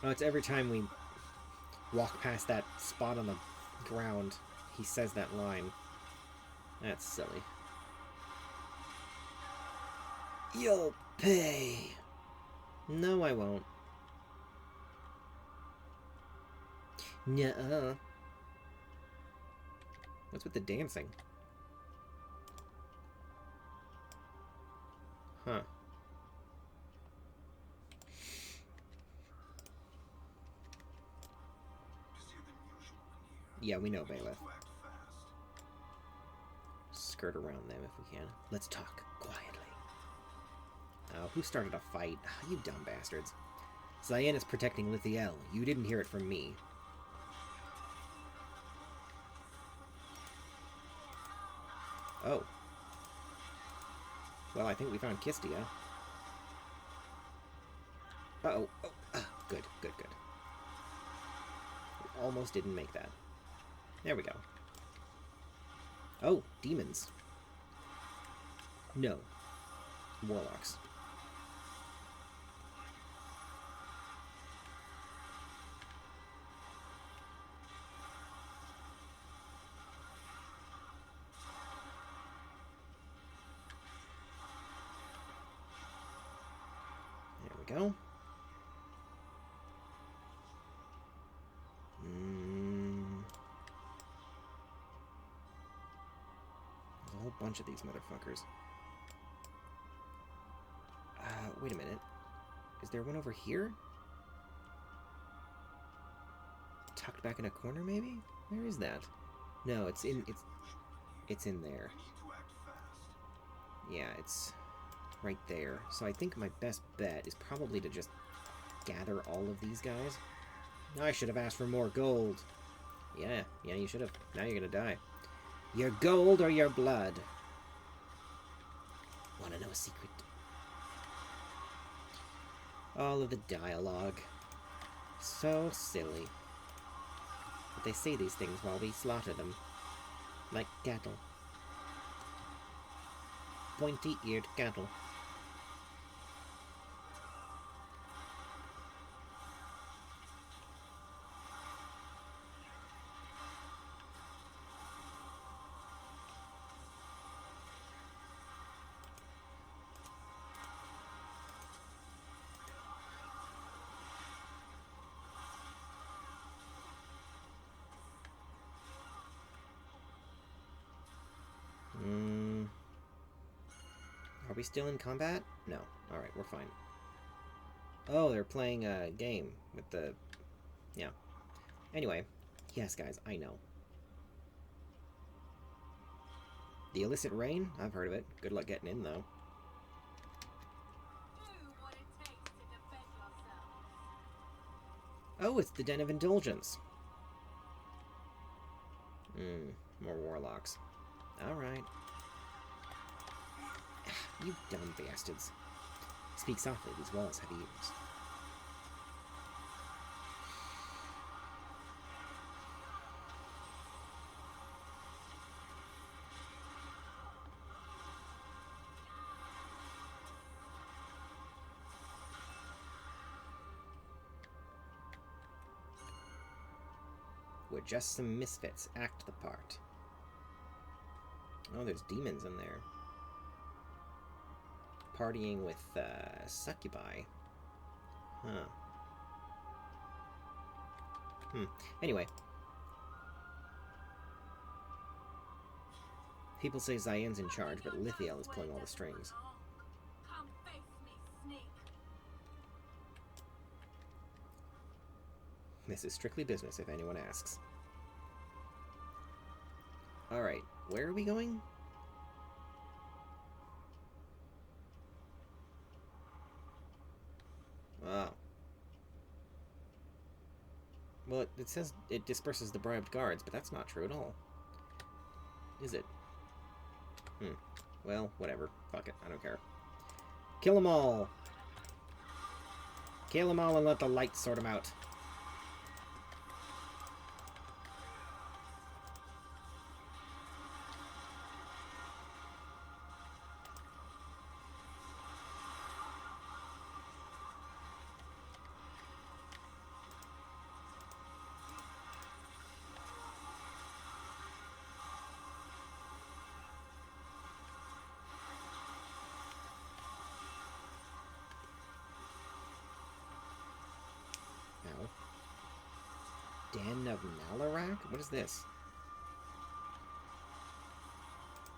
Oh, it's every time we walk past that spot on the ground, he says that line. That's silly. You'll pay. No, I won't. Nuh-uh. What's with the dancing? Huh. Busier than usual in here. Yeah, we know, We need Bailiff. to act fast. Skirt around them if we can. Let's talk quietly. Oh, who started a fight? You dumb bastards. Cyan is protecting Lithiel. You didn't hear it from me. Oh. Well, I think we found Kistia. Uh-oh. Oh, good, good, good. We almost didn't make that. There we go. Oh, demons. No. Warlocks. There we go. There's a whole bunch of these motherfuckers. Wait a minute. Is there one over here? Tucked back in a corner, maybe? Where is that? No, it's in there. We need to act fast. Yeah, it's right there. So I think my best bet is probably to just gather all of these guys. I should have asked for more gold. Yeah, you should have. Now you're gonna die. Your gold or your blood? Wanna know a secret? All of the dialogue. So silly. But they say these things while we slaughter them. Like cattle. Pointy-eared cattle. Are we still in combat? No. Alright, we're fine. Oh, they're playing a game with the... Yeah. Anyway. Yes, guys, I know. The Illicit Rain? I've heard of it. Good luck getting in, though. Do what it takes to defend yourselves. Oh, it's the Den of Indulgence. More warlocks. Alright. You dumb bastards. Speak softly, these walls have ears. We're just some misfits. Act the part. Oh, there's demons in there. Partying with succubi. Huh. Anyway. People say Cyan's in charge, but Lithiel is pulling all the strings. Come face me, sneak. This is strictly business, if anyone asks. Alright, where are we going? Wow. Well, it says it disperses the bribed guards, but that's not true at all. Is it? Well, whatever. Fuck it. I don't care. Kill them all! Kill them all and let the light sort them out. Den of Nalarak? What is this?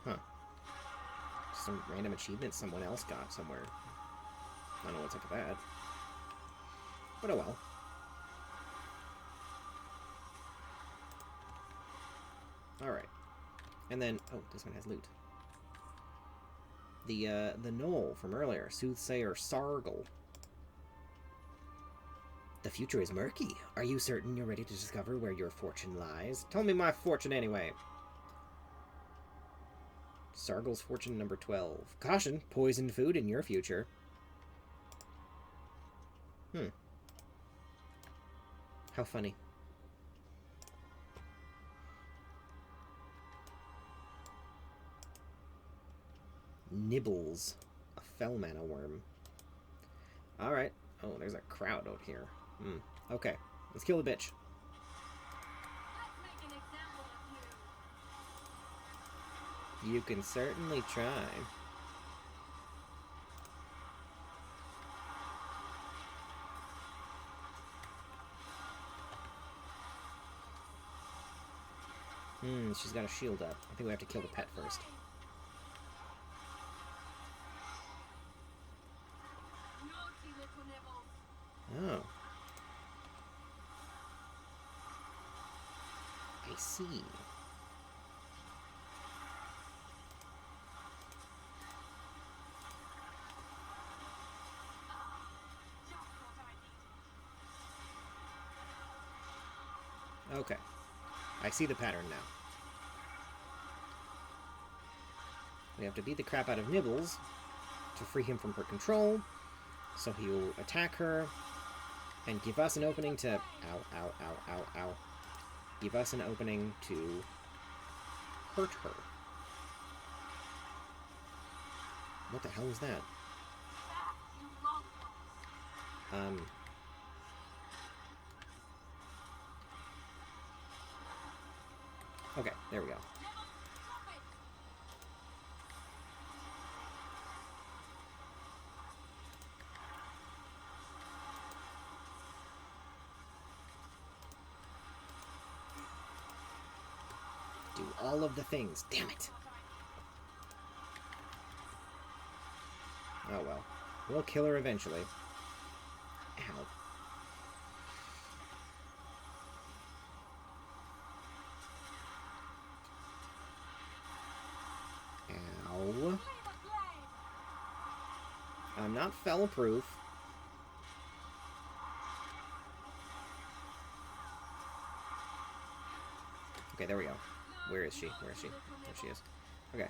Huh. some random achievement someone else got somewhere. I don't know what's up with that. But oh well. Alright. And then, oh, this one has loot. The knoll from earlier, Soothsayer Sargle. The future is murky. Are you certain you're ready to discover where your fortune lies? Tell me my fortune anyway. Sargle's fortune number 12. Caution, poisoned food in your future. How funny. Nibbles. A fell mana worm. Alright. Oh, there's a crowd out here. Okay. Let's kill the bitch. Let's make an example of you. You can certainly try. She's got a shield up. I think we have to kill the pet first. Naughty little nibbles. Oh. I see. Okay. I see the pattern now. We have to beat the crap out of Nibbles to free him from her control, so he will attack her and give us an opening to... Ow, ow, ow, ow, ow. Give us an opening to hurt her. What the hell is that? Okay, there we go. Do all of the things. Damn it. Oh well. We'll kill her eventually. Ow. Ow. I'm not fell-proof. Okay, there we go. Where is she? Where is she? There she is. Okay.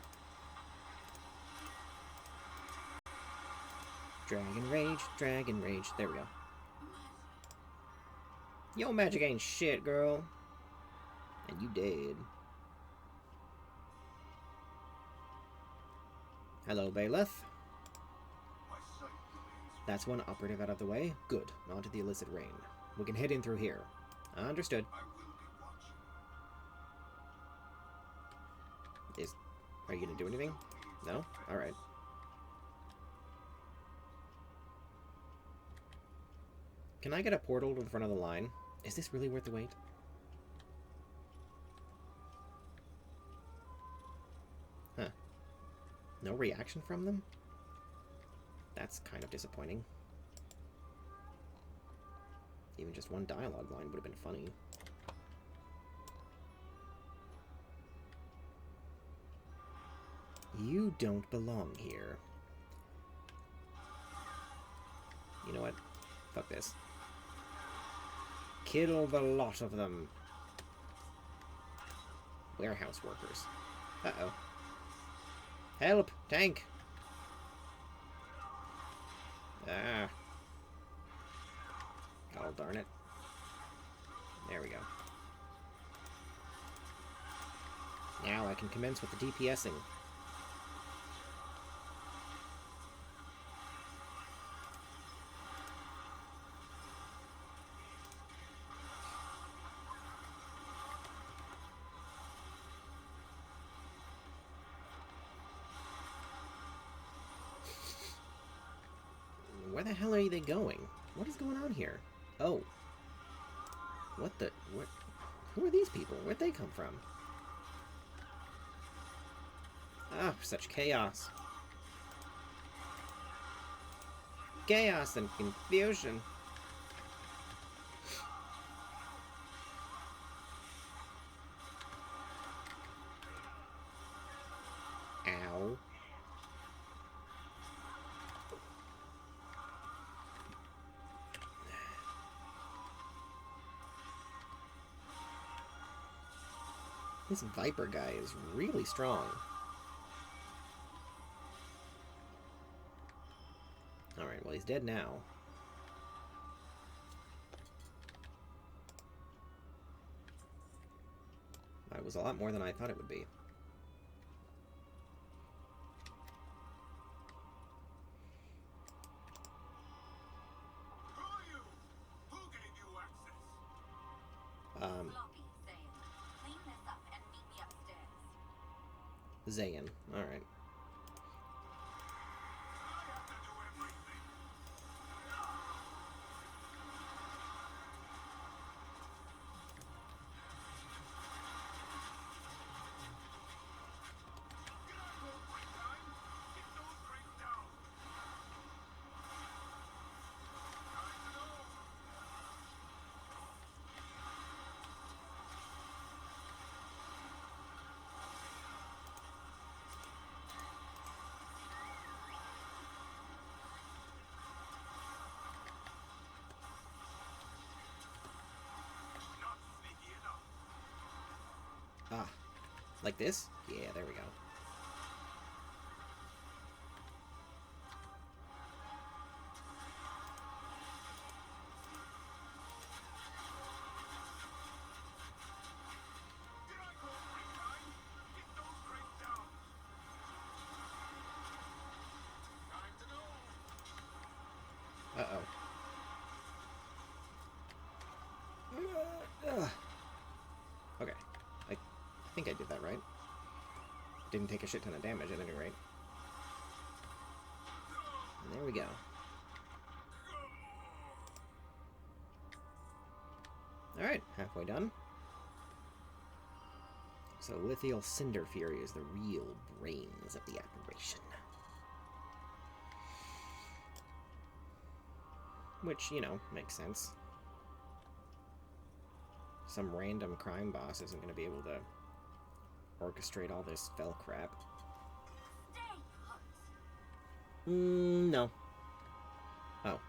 Dragon Rage, Dragon Rage. There we go. Yo, magic ain't shit, girl. And you dead. Hello, Bailiff. That's one operative out of the way. Good. On to the illicit rain. We can head in through here. Understood. Are you gonna do anything? No? Alright. Can I get a portal to the front of the line? Is this really worth the wait? Huh. No reaction from them? That's kind of disappointing. Even just one dialogue line would have been funny. You don't belong here. You know what? Fuck this. Kill the lot of them. Warehouse workers. Uh-oh. Help! Tank! Ah. Oh, darn it. There we go. Now I can commence with the DPSing. Where the hell are they going? What is going on here? Oh. What the... What? Who are these people? Where'd they come from? Ah, such chaos. chaos and confusion. Ow. This Viper guy is really strong. Alright, well, he's dead now. It was a lot more than I thought it would be. Who are you? Who gave you access? Floppy, Zayn. Clean this up and meet me upstairs. Zayn. Alright. I have to do everything. Get out, go break time. Get those crates down. Time to go. Not sneaky enough. Ah. Like this? Yeah, there we go. Did I call break time? Get those crates down. Time to go. Uh-oh. Ugh. Okay. I think I did that right. Didn't take a shit ton of damage at any rate. And there we go. Alright, halfway done. So Lithial Cinder Fury is the real brains of the operation. Which, you know, makes sense. Some random crime boss isn't going to be able to orchestrate all this fell crap. Stay put. No. Oh.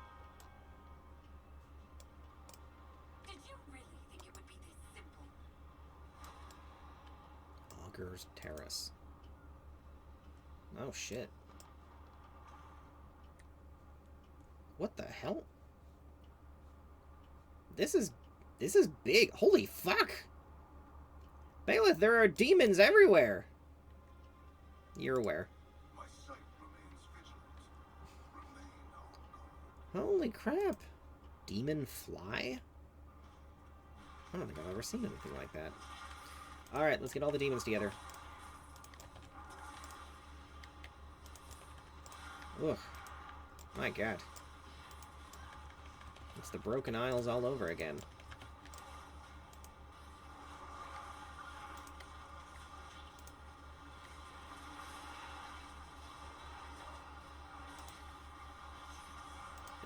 Did you really think it would be this simple? Augur's Terrace. Oh, shit. What the hell? This is big. Holy fuck! Bailiff, there are demons everywhere! You're aware. My sight remains vigilant. Remain on guard. Holy crap. Demon fly? I don't think I've ever seen anything like that. Alright, let's get all the demons together. Ugh. My god. It's the Broken Isles all over again.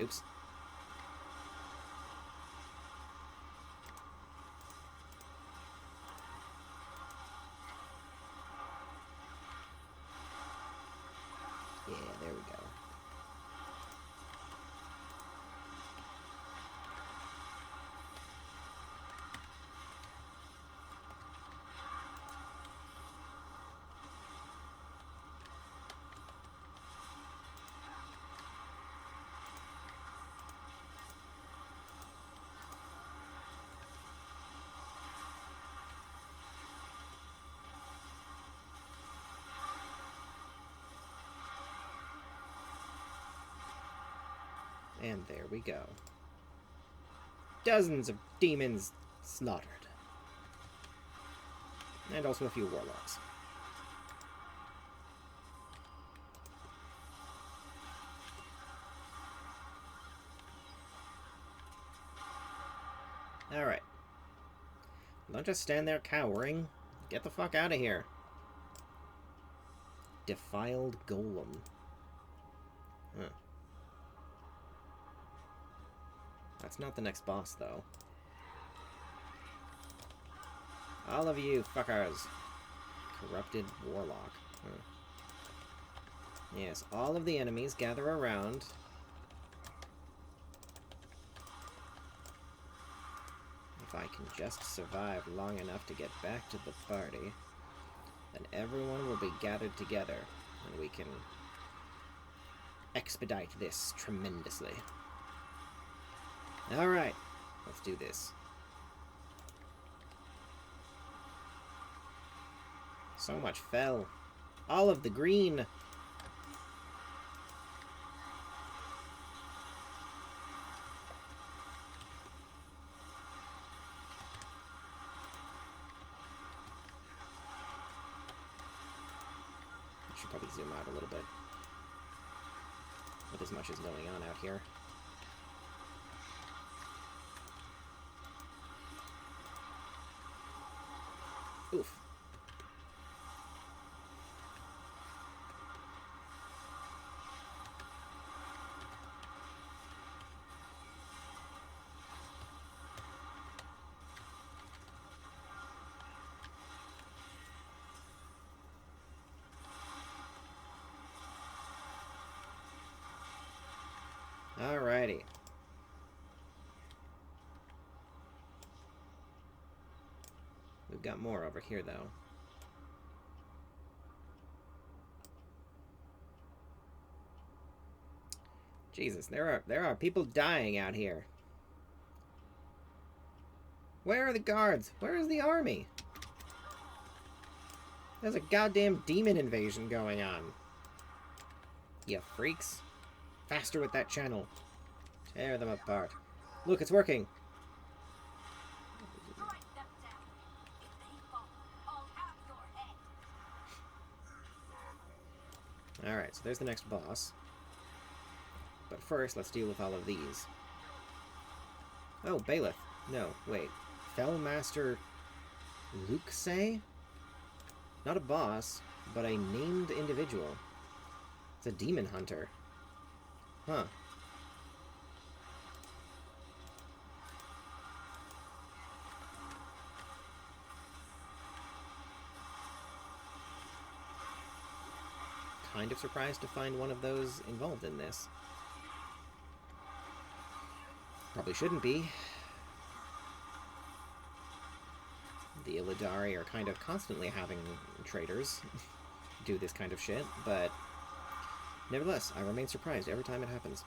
Oops. Yeah, there we go. And there we go. Dozens of demons slaughtered. And also a few warlocks. Alright. Don't just stand there cowering. Get the fuck out of here. Defiled Golem. Huh. That's not the next boss, though. All of you fuckers. Corrupted Warlock. Huh. Yes, all of the enemies gather around. If I can just survive long enough to get back to the party, then everyone will be gathered together, and we can expedite this tremendously. Alright, let's do this. So much fell. All of the green. I should probably zoom out a little bit. With as much as going on out here. Oof. Alrighty. We've got more over here, though. Jesus, there are people dying out here. Where are the guards? Where is the army? There's a goddamn demon invasion going on. You freaks. Faster with that channel. Tear them apart. Look, it's working. Alright, so there's the next boss. But first, let's deal with all of these. Oh, Bailiff. No, wait. Fellmaster Luxay? Not a boss, but a named individual. It's a demon hunter. Huh. Kind of surprised to find one of those involved in this. Probably shouldn't be. The Illidari are kind of constantly having traders do this kind of shit, but nevertheless, I remain surprised every time it happens.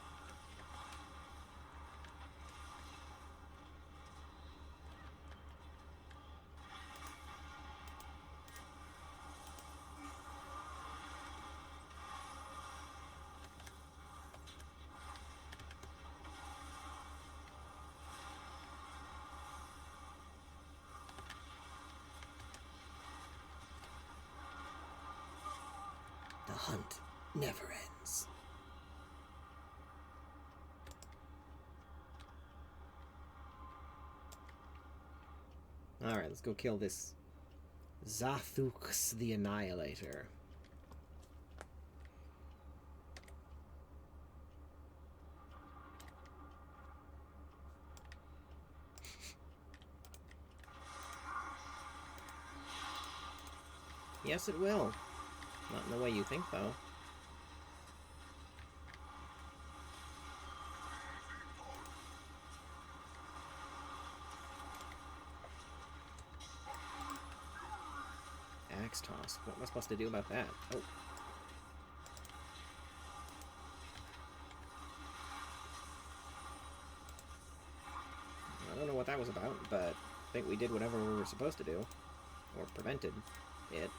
The hunt never ends. Alright, let's go kill this Zathux the Annihilator. Yes, it will. Not in the way you think, though. Axe toss. What am I supposed to do about that? Oh. I don't know what that was about, but I think we did whatever we were supposed to do. Or prevented it.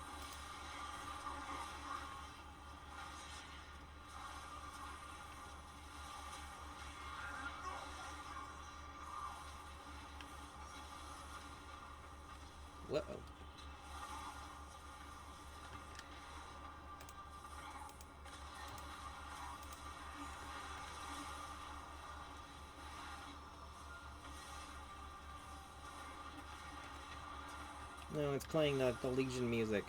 Whoa. No, it's playing the Legion music.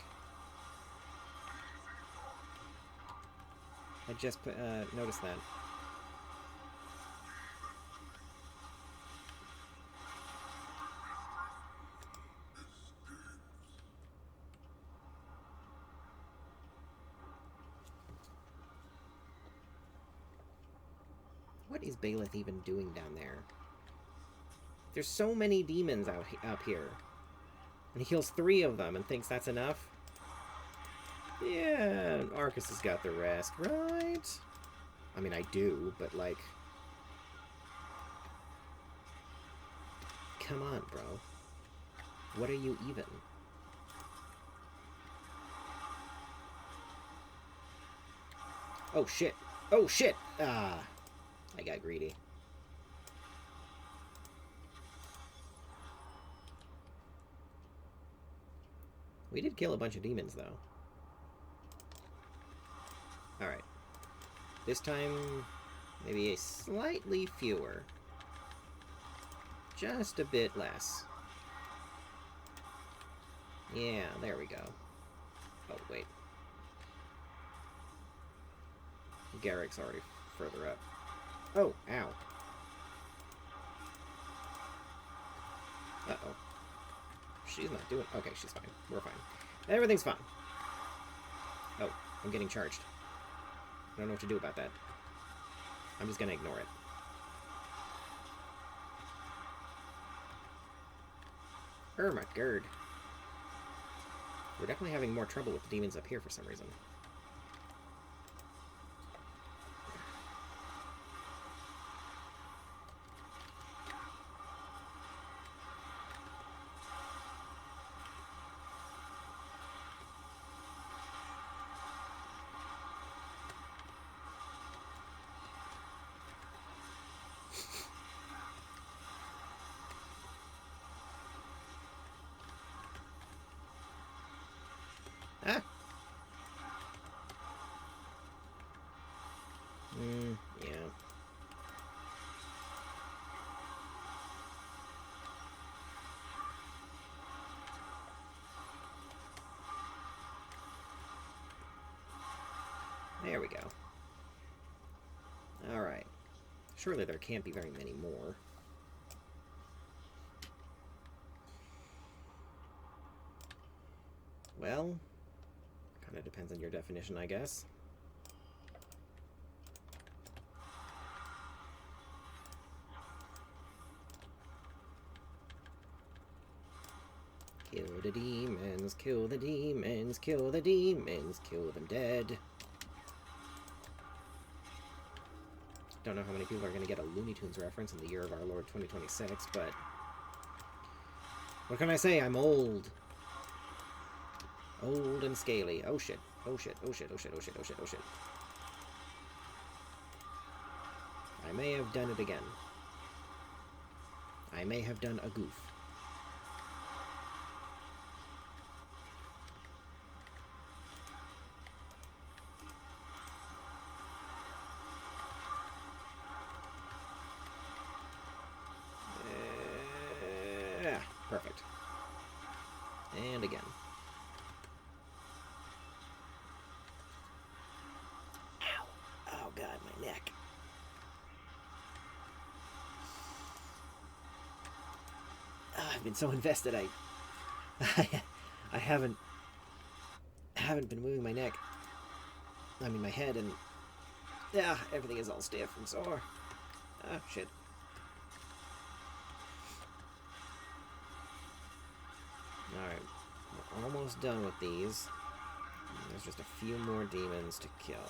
I just noticed that. What is Baelith even doing down there? There's so many demons up here. And he kills 3 of them and thinks that's enough? Yeah, Arcas has got the rest, right? I mean, I do, but like... Come on, bro. What are you even? Oh, shit. Oh, shit! Ah. I got greedy. We did kill a bunch of demons, though. Alright. This time, maybe a slightly fewer. Just a bit less. Yeah, there we go. Oh, wait. Garrick's already further up. Oh, ow. Uh-oh. She's not doing... Okay, she's fine. We're fine. Everything's fine. Oh, I'm getting charged. I don't know what to do about that. I'm just gonna ignore it. Oh my god. We're definitely having more trouble with the demons up here for some reason. Ah! Yeah. There we go. Alright. Surely there can't be very many more. Well, kind of depends on your definition, I guess. Kill the demons, kill the demons, kill the demons, kill them dead. Don't know how many people are going to get a Looney Tunes reference in the year of our Lord 2026, but... What can I say? I'm old. Old and scaly. Oh shit. Oh shit. Oh shit. Oh shit. Oh shit. Oh shit. Oh shit. I may have done it again. I may have done a goof. Perfect. And again. Ow. Oh god, my neck. Oh, I've been so invested, I haven't been moving my neck. I mean my head, and yeah, everything is all stiff and sore. Ah, shit. Alright, we're almost done with these. There's just a few more demons to kill.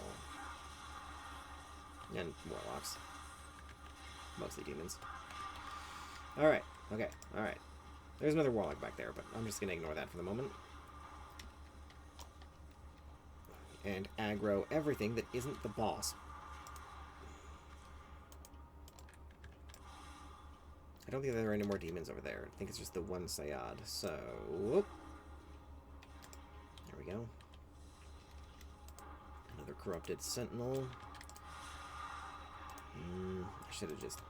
And warlocks. Mostly demons. Alright, okay, alright. There's another warlock back there, but I'm just gonna ignore that for the moment. And aggro everything that isn't the boss. I don't think there are any more demons over there. I think it's just the one Sayad. So, whoop. There we go. Another corrupted sentinel. I should have just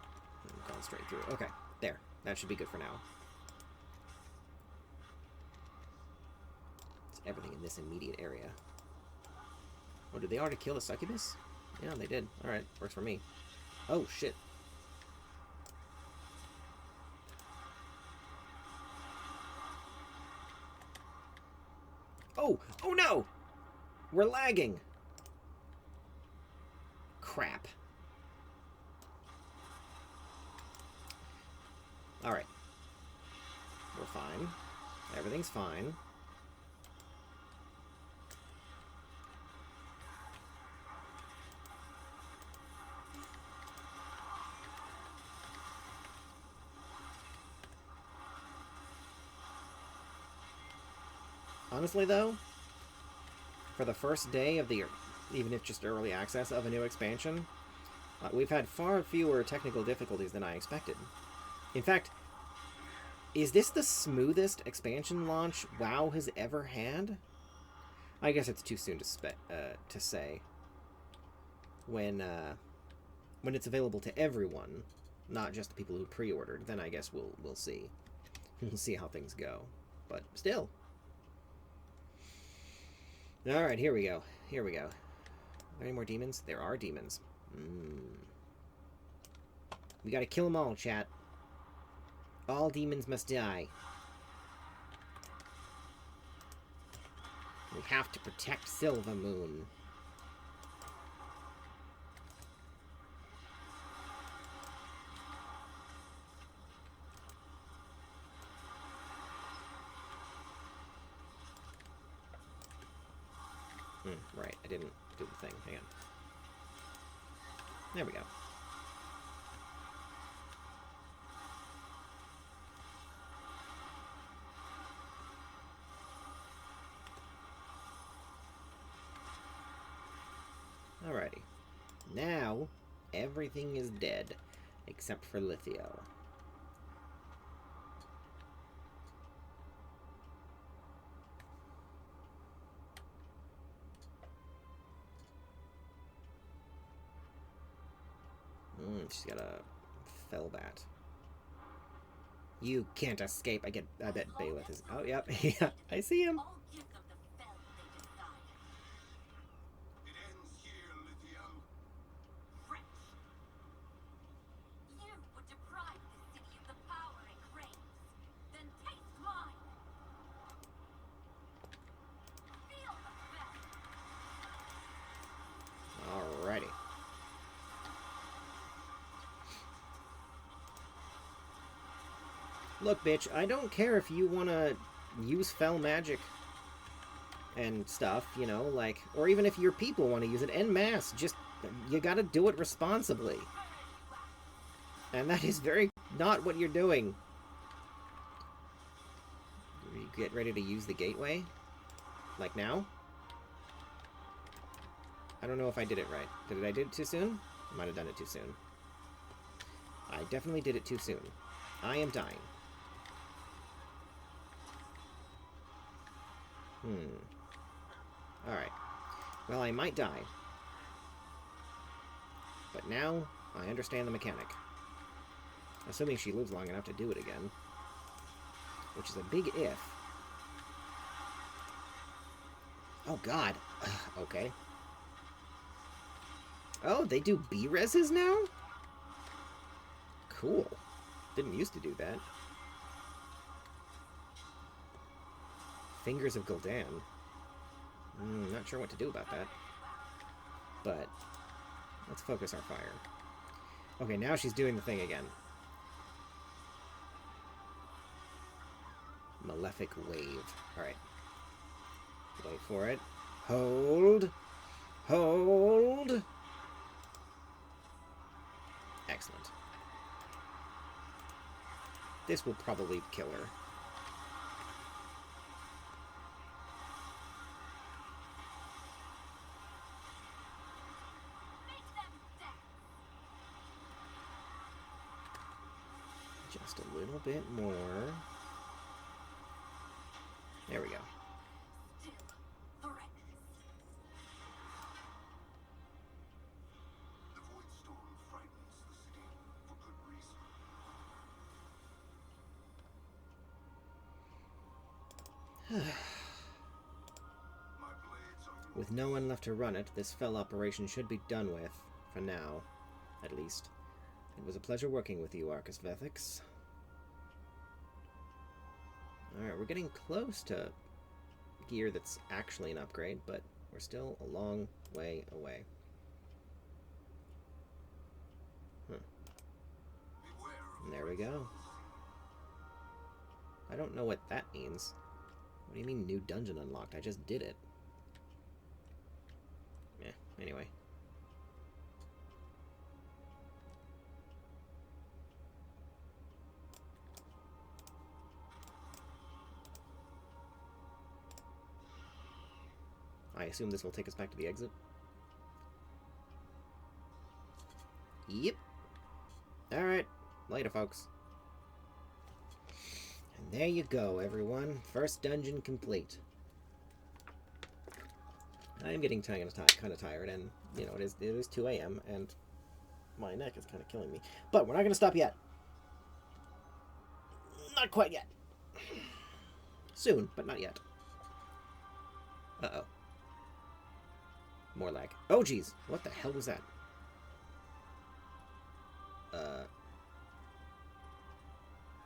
gone straight through. Okay, there. That should be good for now. It's everything in this immediate area. Oh, did they already kill the succubus? Yeah, they did. Alright, works for me. Oh, shit. Oh! Oh no! We're lagging! Crap. Alright. We're fine. Everything's fine. Honestly, though, for the first day of the, even if just early access of a new expansion, we've had far fewer technical difficulties than I expected. In fact, is this the smoothest expansion launch WoW has ever had? I guess it's too soon to say. When it's available to everyone, not just the people who pre-ordered, then I guess we'll see. We'll see how things go. But still. Alright, here we go. Here we go. Are there any more demons? There are demons. We gotta kill them all, chat. All demons must die. We have to protect Silvermoon. Right, I didn't do the thing. Hang on. There we go. Alrighty. Now, everything is dead, except for Lithio. She's got a Fellbat. You can't escape. I bet Bailiff is... Oh, yep. Yeah, I see him. I'll give them the fell they desire. It ends here, Lithio. Wretch! You would deprive the city of the power it craves. Then taste mine! Feel the best! Alrighty. Look, bitch, I don't care if you want to use fell magic and stuff, you know, like, or even if your people want to use it en masse, just, you gotta do it responsibly. And that is very not what you're doing. You get ready to use the gateway? Like now? I don't know if I did it right. Did I do it too soon? I might have done it too soon. I definitely did it too soon. I am dying. Alright. Well, I might die. But now, I understand the mechanic. Assuming she lives long enough to do it again. Which is a big if. Oh, God. Okay. Oh, they do B-reses now? Cool. Didn't used to do that. Fingers of Gul'dan. Not sure what to do about that. But let's focus our fire. Okay, now she's doing the thing again. Malefic Wave. Alright. Wait for it. Hold. Hold. Excellent. This will probably kill her. Just a little bit more. There we go. The Void Storm frightens the city for good reason. My blades are yours. With no one left to run it, this fell operation should be done with, for now, at least. It was a pleasure working with you, Arcasvethix. Alright, we're getting close to gear that's actually an upgrade, but we're still a long way away. Beware of And there we go. I don't know what that means. What do you mean new dungeon unlocked? I just did it. Yeah, anyway. I assume this will take us back to the exit. Yep. Alright. Later, folks. And there you go, everyone. First dungeon complete. I am getting kind of tired, and, you know, it is 2 a.m., and my neck is kind of killing me. But we're not going to stop yet. Not quite yet. Soon, but not yet. Uh-oh. More lag. Oh, geez. What the hell was that?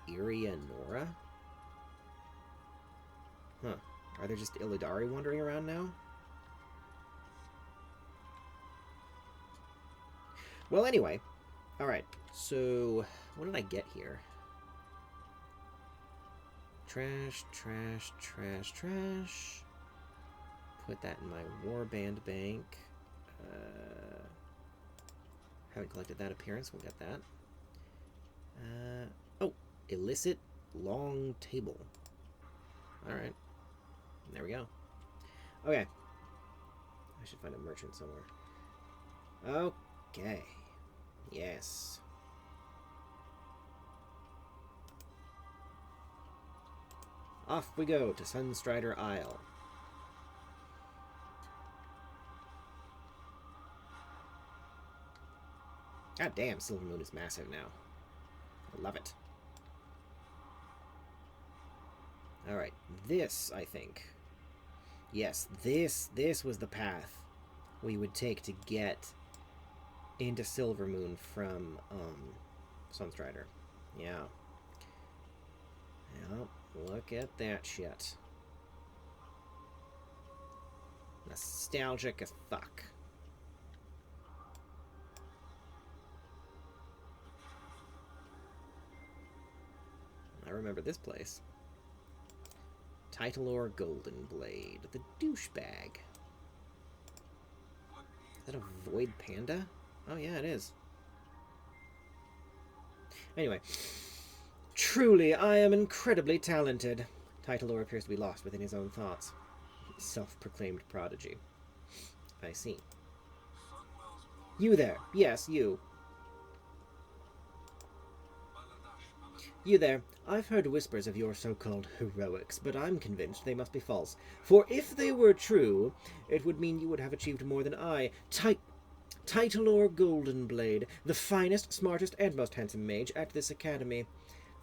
Irianora? Huh. Are there just Illidari wandering around now? Well, anyway. Alright. So, what did I get here? Trash, trash, trash, trash. Put that in my warband bank. Haven't collected that appearance. We'll get that. Oh, illicit long table. Alright. There we go. Okay. I should find a merchant somewhere. Okay. Yes. Off we go to Sunstrider Isle. God damn, Silvermoon is massive now. I love it. Alright, this, I think. Yes, this was the path we would take to get into Silvermoon from, Sunstrider. Yeah. Yep, look at that shit. Nostalgic as fuck. I remember this place. Titalor Golden Blade. The douchebag. Is that a void panda? Oh yeah, it is. Anyway. Truly, I am incredibly talented. Titalor appears to be lost within his own thoughts. Self-proclaimed prodigy. I see. You there. Yes, you. You there. I've heard whispers of your so-called heroics, but I'm convinced they must be false. For if they were true, it would mean you would have achieved more than I. Titalor Goldenblade, the finest, smartest, and most handsome mage at this academy.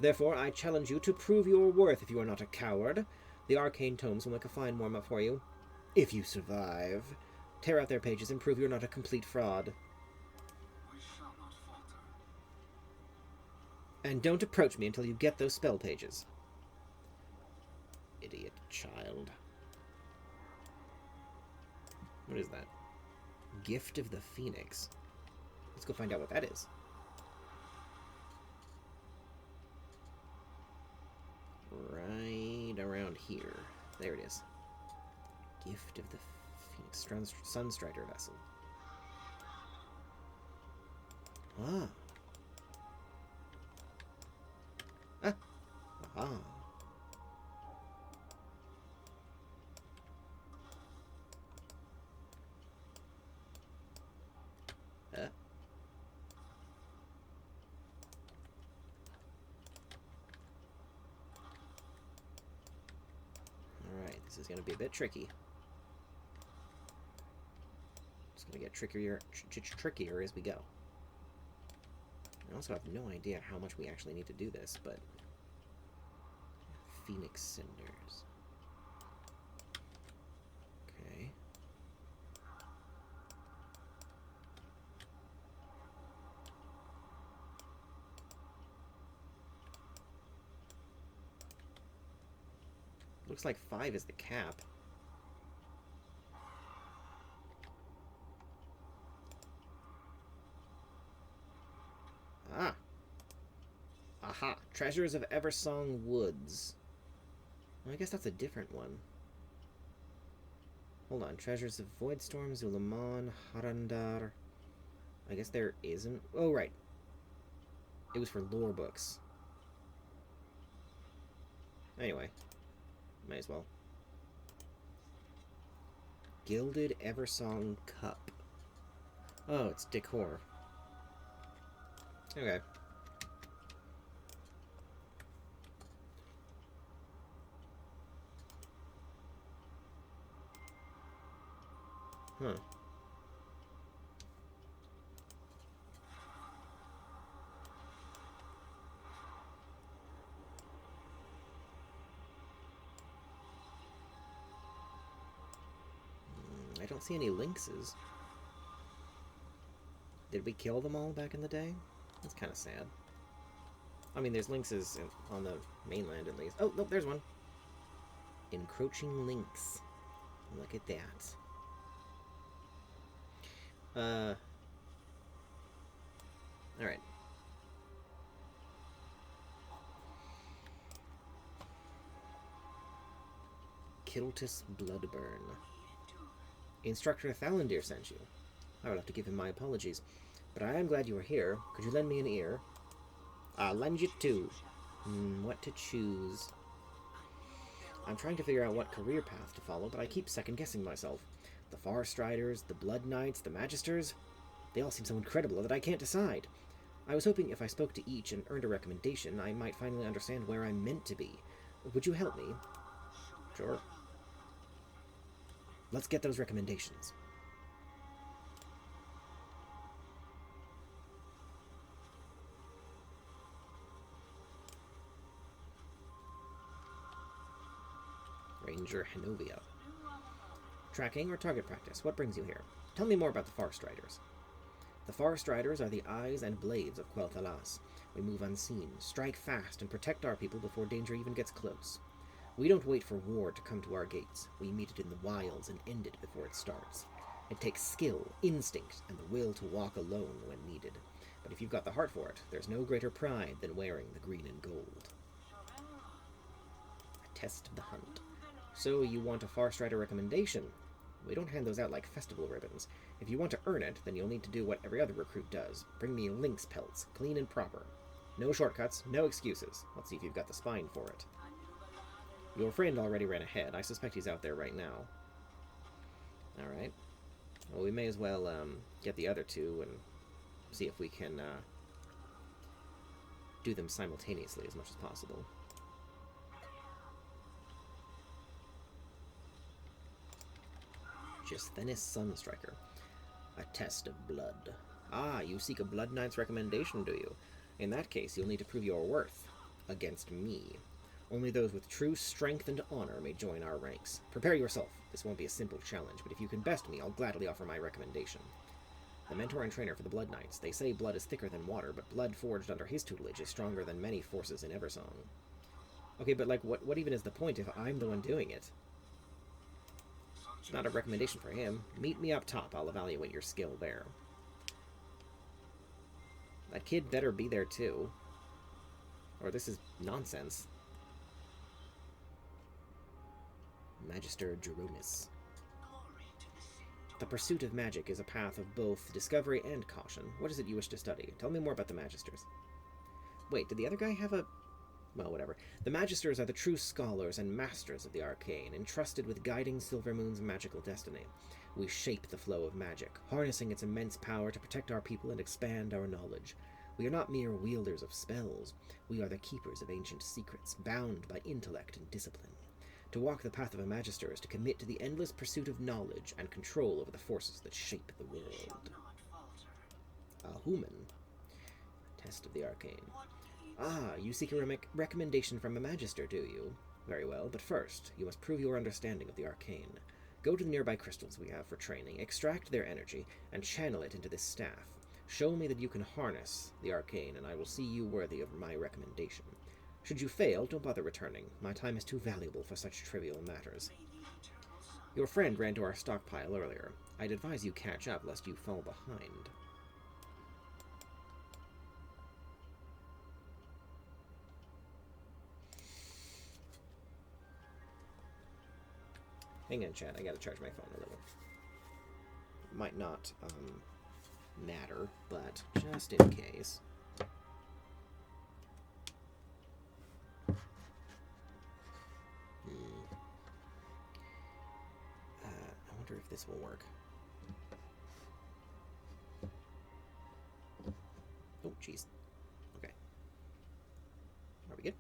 Therefore, I challenge you to prove your worth if you are not a coward. The arcane tomes will make a fine warm-up for you. If you survive. Tear out their pages and prove you're not a complete fraud. And don't approach me until you get those spell pages. Idiot child. What is that? Gift of the Phoenix. Let's go find out what that is. Right around here. There it is. Gift of the Phoenix. Sunstrider vessel. Ah. Ah. Alright, this is going to be a bit tricky. It's going to get trickier as we go. I also have no idea how much we actually need to do this, but... Phoenix Cinders. Okay. Looks like 5 is the cap. Ah. Aha. Treasures of Eversong Woods. I guess that's a different one. Hold on. Treasures of Voidstorm, Zulaman, Harandar. I guess there isn't... Oh, right. It was for lore books. Anyway. Might as well. Gilded Eversong Cup. Oh, it's decor. Okay. Huh. I don't see any lynxes. Did we kill them all back in the day? That's kind of sad. I mean, there's lynxes on the mainland at least. Oh, look, there's one. Encroaching lynx. Look at that. Alright. Quel'thalas Bloodburn. Instructor Thalandir sent you. I will have to give him my apologies. But I am glad you are here. Could you lend me an ear? I'll lend you two. What to choose? I'm trying to figure out what career path to follow, but I keep second-guessing myself. The Farstriders, the Blood Knights, the Magisters... They all seem so incredible that I can't decide. I was hoping if I spoke to each and earned a recommendation, I might finally understand where I'm meant to be. Would you help me? Sure. Let's get those recommendations. Ranger Hanovia. Tracking or target practice? What brings you here? Tell me more about the Farstriders. The Farstriders are the eyes and blades of Quel'thalas. We move unseen, strike fast, and protect our people before danger even gets close. We don't wait for war to come to our gates. We meet it in the wilds and end it before it starts. It takes skill, instinct, and the will to walk alone when needed. But if you've got the heart for it, there's no greater pride than wearing the green and gold. A test of the hunt. So you want a Farstrider recommendation? We don't hand those out like festival ribbons. If you want to earn it, then you'll need to do what every other recruit does. Bring me lynx pelts, clean and proper. No shortcuts, no excuses. Let's see if you've got the spine for it. Your friend already ran ahead. I suspect he's out there right now. Alright. Well, we may as well get the other two and see if we can do them simultaneously as much as possible. Jesthenis Sunstriker. A test of blood. Ah, you seek a Blood Knight's recommendation, do you? In that case, you'll need to prove your worth. Against me. Only those with true strength and honor may join our ranks. Prepare yourself. This won't be a simple challenge, but if you can best me, I'll gladly offer my recommendation. The mentor and trainer for the Blood Knights. They say blood is thicker than water, but blood forged under his tutelage is stronger than many forces in Eversong. Okay, but like, what even is the point if I'm the one doing it? It's not a recommendation for him. Meet me up top. I'll evaluate your skill there. That kid better be there too. Or this is nonsense. Magister Jeronis. The pursuit of magic is a path of both discovery and caution. What is it you wish to study? Tell me more about the Magisters. Wait, did the other guy have a... Well, whatever. The Magisters are the true scholars and masters of the arcane, entrusted with guiding Silvermoon's magical destiny. We shape the flow of magic, harnessing its immense power to protect our people and expand our knowledge. We are not mere wielders of spells. We are the keepers of ancient secrets, bound by intellect and discipline. To walk the path of a Magister is to commit to the endless pursuit of knowledge and control over the forces that shape the world. A human. Test of the arcane. Ah, you seek a recommendation from a Magister, do you? Very well, but first, you must prove your understanding of the arcane. Go to the nearby crystals we have for training, extract their energy, and channel it into this staff. Show me that you can harness the arcane, and I will see you worthy of my recommendation. Should you fail, don't bother returning. My time is too valuable for such trivial matters. Your friend ran to our stockpile earlier. I'd advise you catch up, lest you fall behind. Hang on, chat. I gotta charge my phone a little. Might not matter, but just in case. I wonder if this will work. Oh, jeez. Okay. Are we good?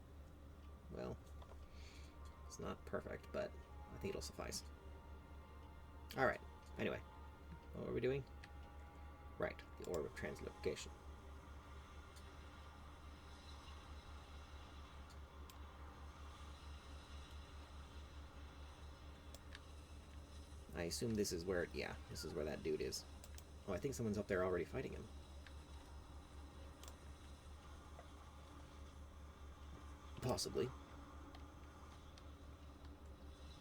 Well, it's not perfect, but I think it'll suffice. Alright. Anyway. What were we doing? Right. The orb of translocation. I assume this is where... Yeah, this is where that dude is. Oh, I think someone's up there already fighting him. Possibly.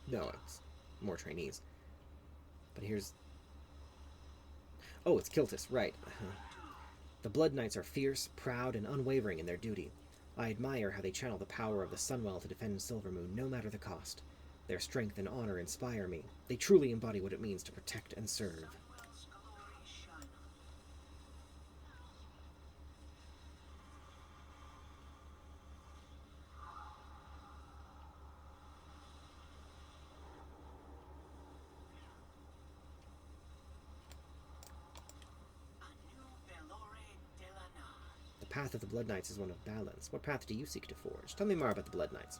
No, it's more trainees. But here's... Oh, it's Quel'thalas, right. The Blood Knights are fierce, proud, and unwavering in their duty. I admire how they channel the power of the Sunwell to defend Silvermoon, no matter the cost. Their strength and honor inspire me. They truly embody what it means to protect and serve. The path of the Blood Knights is one of balance. What path do you seek to forge? Tell me more about the Blood Knights.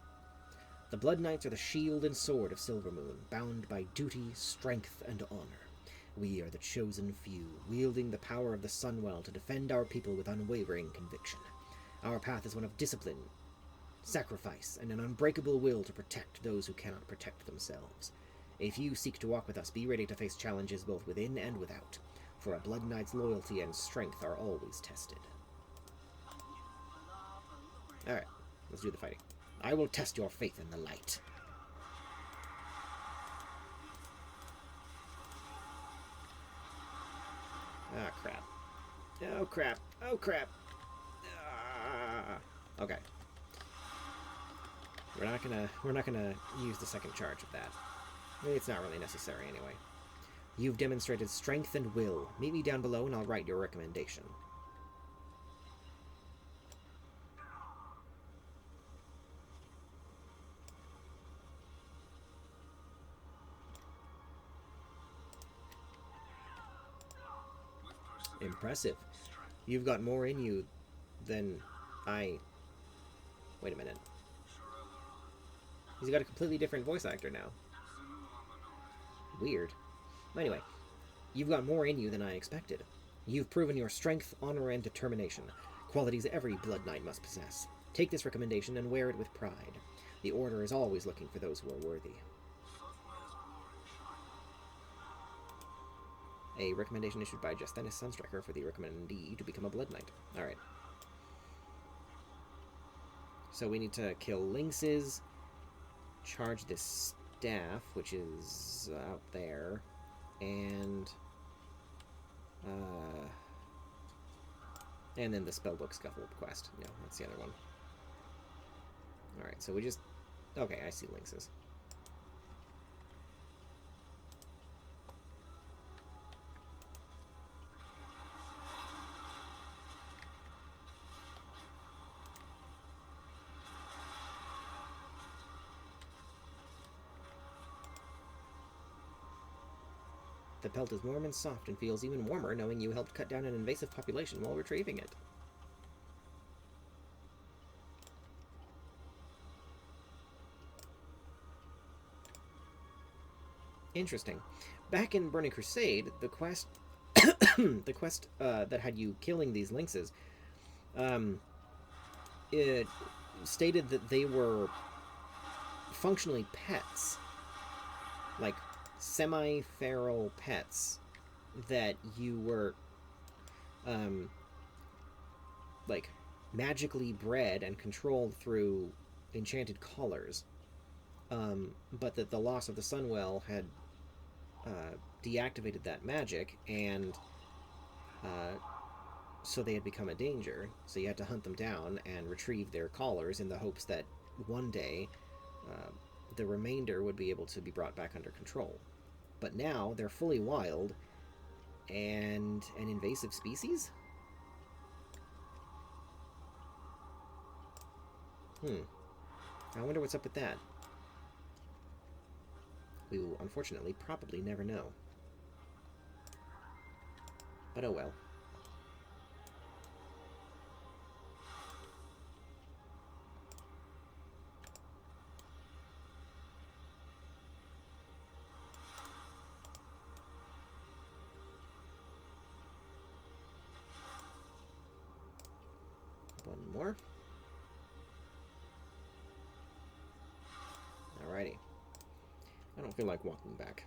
The Blood Knights are the shield and sword of Silvermoon, bound by duty, strength, and honor. We are the chosen few, wielding the power of the Sunwell to defend our people with unwavering conviction. Our path is one of discipline, sacrifice, and an unbreakable will to protect those who cannot protect themselves. If you seek to walk with us, be ready to face challenges both within and without, for a Blood Knight's loyalty and strength are always tested. Alright, let's do the fighting. I will test your faith in the light. Ah, crap. Oh, crap. Oh, crap. Ah. Okay. We're not gonna use the second charge of that. It's not really necessary anyway. You've demonstrated strength and will. Meet me down below and I'll write your recommendation. Impressive. You've got more in you than I... Wait a minute. He's got a completely different voice actor now. Weird. Anyway, you've got more in you than I expected. You've proven your strength, honor, and determination, qualities every Blood Knight must possess. Take this recommendation and wear it with pride. The Order is always looking for those who are worthy. A recommendation issued by Justinus Sunstriker for the recommendee to become a Blood Knight. Alright. So we need to kill lynxes, charge this staff, which is out there, and then the Spellbook Scuffle quest. No, that's the other one. Alright, so we just... Okay, I see lynxes. The pelt is warm and soft and feels even warmer knowing you helped cut down an invasive population while retrieving it. Interesting. Back in Burning Crusade, the quest that had you killing these lynxes, it stated that they were functionally pets. Like, semi-feral pets that you were, like, magically bred and controlled through enchanted collars, but that the loss of the Sunwell had deactivated that magic, and so they had become a danger, so you had to hunt them down and retrieve their collars in the hopes that one day the remainder would be able to be brought back under control. But now they're fully wild and an invasive species? I wonder what's up with that. We will unfortunately probably never know. But oh well. One more. Alrighty. I don't feel like walking back.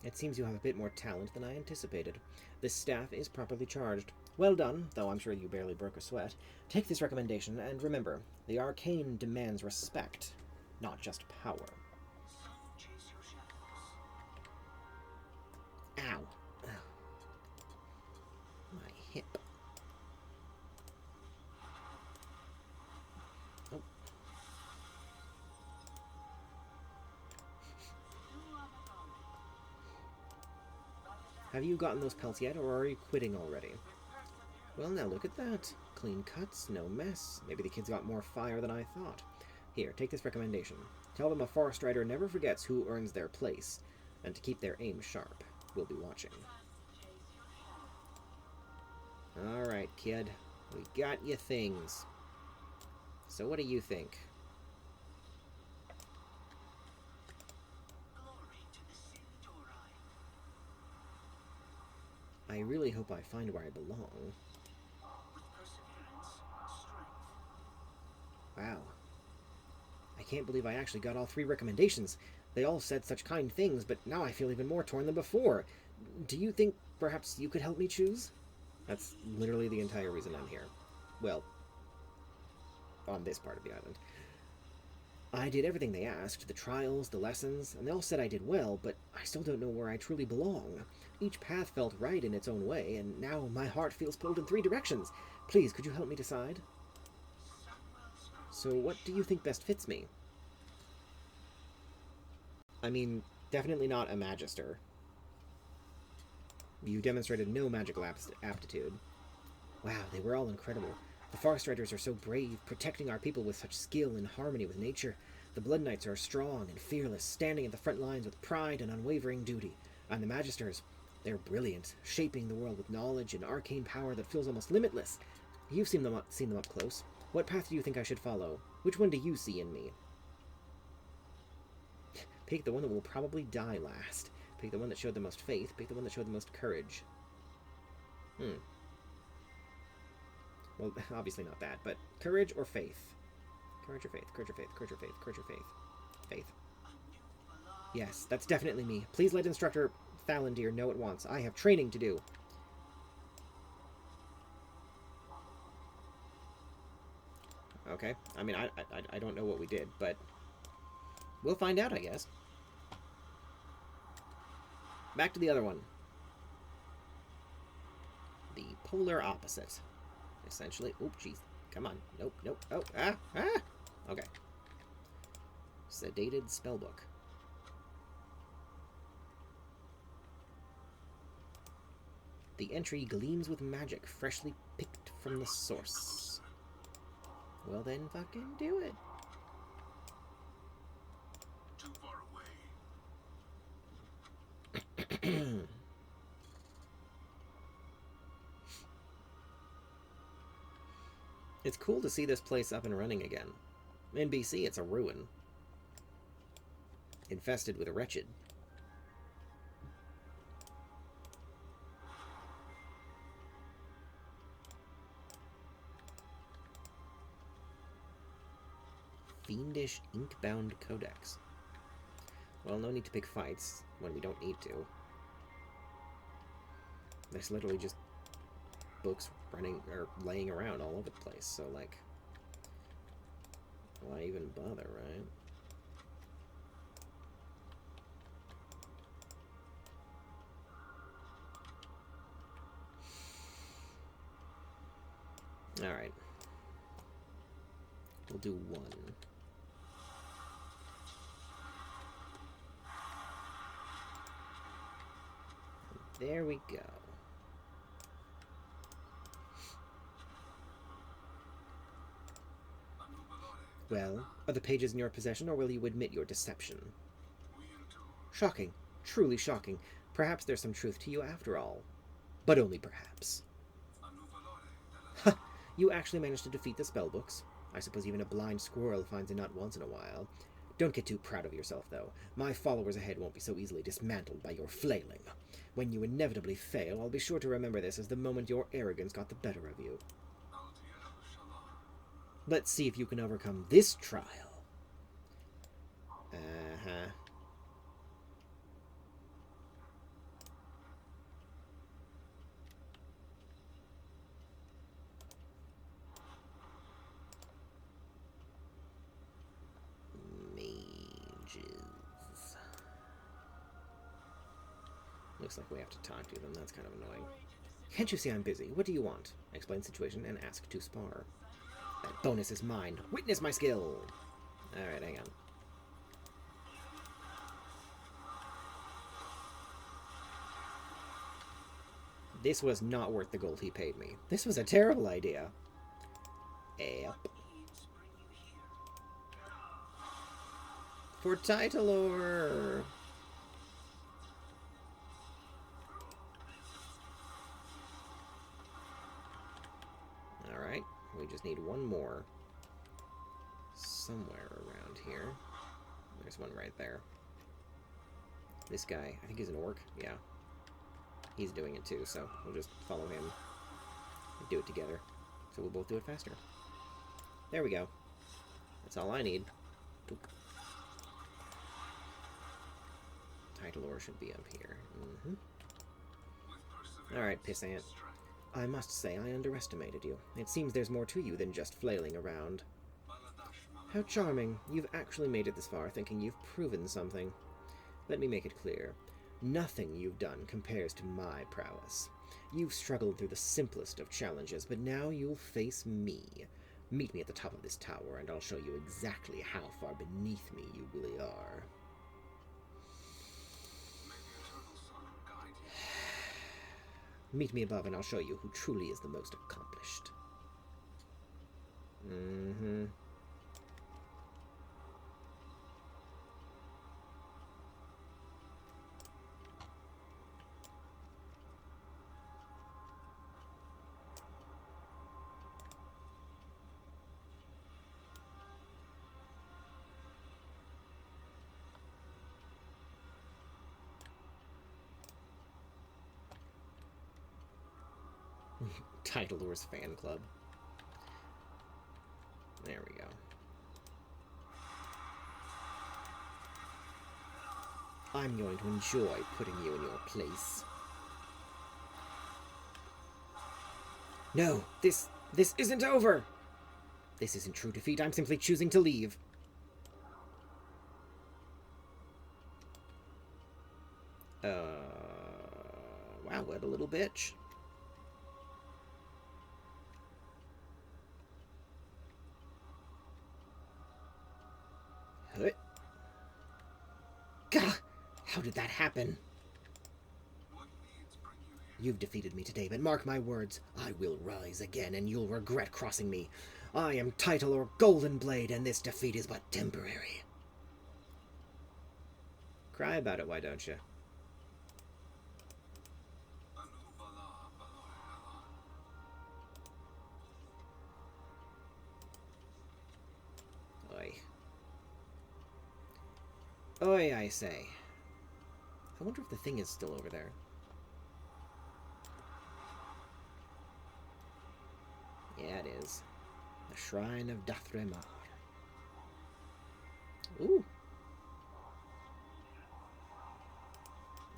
It seems you have a bit more talent than I anticipated. This staff is properly charged. Well done, though I'm sure you barely broke a sweat. Take this recommendation, and remember, the arcane demands respect, not just power. Ow. My hip. Oh. Have you gotten those pelts yet, or are you quitting already? Well, now look at that. Clean cuts, no mess. Maybe the kids got more fire than I thought. Here, take this recommendation. Tell them a forest rider never forgets who earns their place, and to keep their aim sharp. We'll be watching. Alright, kid. We got you things. So what do you think? I really hope I find where I belong. Wow. I can't believe I actually got all 3 recommendations. They all said such kind things, but now I feel even more torn than before. Do you think perhaps you could help me choose? That's literally the entire reason I'm here. Well, on this part of the island. I did everything they asked, the trials, the lessons, and they all said I did well, but I still don't know where I truly belong. Each path felt right in its own way, and now my heart feels pulled in 3 directions. Please, could you help me decide? So what do you think best fits me? I mean, definitely not a Magister. You demonstrated no magical aptitude. Wow, they were all incredible. The Forest Riders are so brave, protecting our people with such skill and harmony with nature. The Blood Knights are strong and fearless, standing at the front lines with pride and unwavering duty. And the Magisters, they're brilliant, shaping the world with knowledge and arcane power that feels almost limitless. You've seen them up close. What path do you think I should follow? Which one do you see in me? Pick the one that will probably die last. Pick the one that showed the most faith. Pick the one that showed the most courage. Well, obviously not that, but courage or faith? Courage or faith? Courage or faith? Courage or faith? Courage or faith? Faith. Yes, that's definitely me. Please let Instructor Thalandir know at once. I have training to do. Okay. I mean, I don't know what we did, but we'll find out, I guess. Back to the other one. The polar opposite. Essentially. Oop, jeez. Come on. Nope, nope. Oh, ah, ah! Okay. Sedated spellbook. The entry gleams with magic freshly picked from the source. Well then, fucking do it. Too far away. It's cool to see this place up and running again. In BC, it's a ruin. Infested with a wretched. Fiendish ink-bound codex. Well, no need to pick fights when we don't need to. There's literally just books running or laying around all over the place, so like, why even bother, right? Alright. We'll do 1. There we go. Well, are the pages in your possession, or will you admit your deception? Shocking. Truly shocking. Perhaps there's some truth to you after all. But only perhaps. Ha! You actually managed to defeat the spellbooks. I suppose even a blind squirrel finds a nut once in a while. Don't get too proud of yourself, though. My followers ahead won't be so easily dismantled by your flailing. When you inevitably fail, I'll be sure to remember this as the moment your arrogance got the better of you. Let's see if you can overcome this trial. Uh-huh. Mages. Looks like we have to talk to them. That's kind of annoying. Can't you see I'm busy? What do you want? Explain situation and ask to spar. That bonus is mine. Witness my skill! Alright, hang on. This was not worth the gold he paid me. This was a terrible idea. Yep. For Titalor! Alright, we just need one more. Somewhere around here. There's one right there. This guy, I think he's an orc. Yeah. He's doing it too, so we'll just follow him and do it together. So we'll both do it faster. There we go. That's all I need. Boop. Titalor should be up here. Alright, Pissant. I must say I underestimated you. It seems there's more to you than just flailing around. How charming. You've actually made it this far, thinking you've proven something. Let me make it clear. Nothing you've done compares to my prowess. You've struggled through the simplest of challenges, but now you'll face me. Meet me at the top of this tower, and I'll show you exactly how far beneath me you really are. Meet me above, and I'll show you who truly is the most accomplished. Titalor's fan club. There we go. I'm going to enjoy putting you in your place. No, this isn't over! This isn't true defeat, I'm simply choosing to leave. Wow, what a little bitch. Gah! How did that happen? You've defeated me today, but mark my words, I will rise again, and you'll regret crossing me. I am Titalor Goldenblade, and this defeat is but temporary. Cry about it, why don't you? Oi. Oi, I say. I wonder if the thing is still over there. Yeah, it is. The Shrine of Dathremar. Ooh.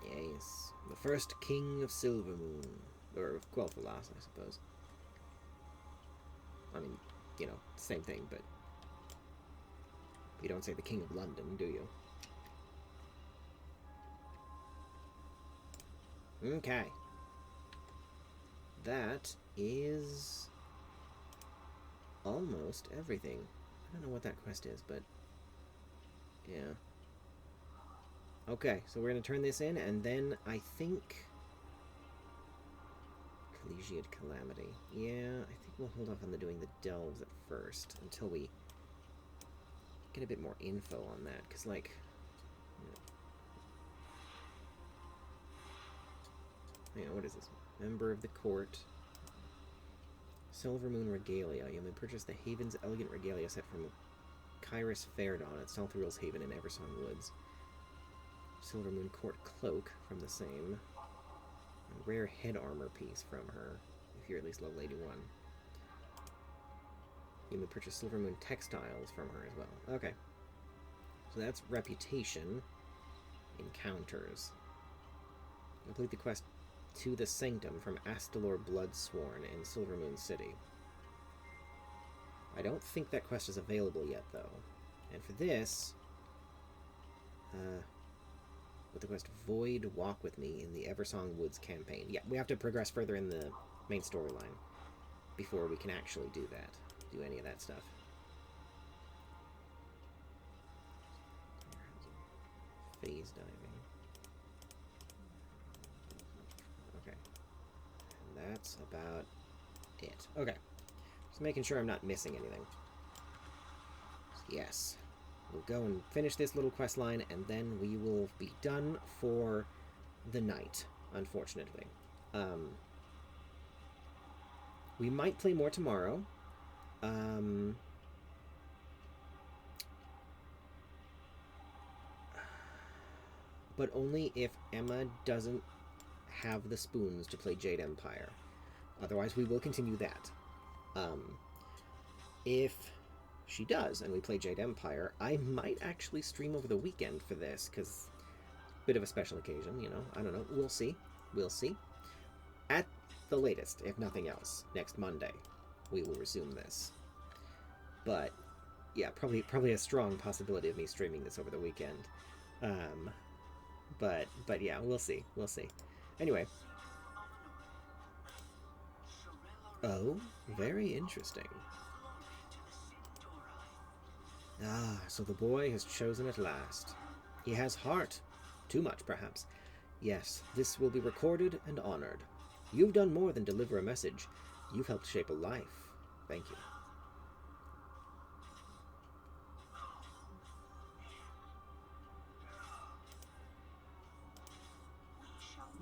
Yes. The first king of Silvermoon. Or of Quel'thalas, I suppose. I mean, you know, same thing, but you don't say the King of London, do you? Okay. That is almost everything. I don't know what that quest is, but yeah. Okay, so we're going to turn this in, and then I think Collegiate Calamity. Yeah, I think we'll hold off on doing the delves at first until we get a bit more info on that, because, like, what is this? Member of the Court. Silvermoon Regalia. You may purchase the Haven's Elegant Regalia set from Kyrus Fairdon at Southril's Haven in Eversong Woods. Silvermoon Court Cloak from the same. A rare head armor piece from her, if you're at least level 81. You may purchase Silvermoon textiles from her as well. Okay. So that's Reputation. Encounters. Complete the quest To the Sanctum from Astalor Bloodsworn in Silvermoon City. I don't think that quest is available yet, though. And for this, with the quest Void Walk With Me in the Eversong Woods campaign. Yeah, we have to progress further in the main storyline before we can actually do that. Do any of that stuff. Phase diving. Okay. And that's about it. Okay. Just making sure I'm not missing anything. So yes. We'll go and finish this little quest line, and then we will be done for the night, unfortunately. We might play more tomorrow. But only if Emma doesn't have the spoons to play Jade Empire. Otherwise, we will continue that. If she does, and we play Jade Empire, I might actually stream over the weekend for this, because bit of a special occasion, you know. I don't know. We'll see. We'll see. At the latest, if nothing else, next Monday, we will resume this. But yeah, probably a strong possibility of me streaming this over the weekend. But yeah, we'll see. We'll see. Anyway. Oh, very interesting. Ah, so the boy has chosen at last. He has heart. Too much, perhaps. Yes, this will be recorded and honored. You've done more than deliver a message. You've helped shape a life. Thank you.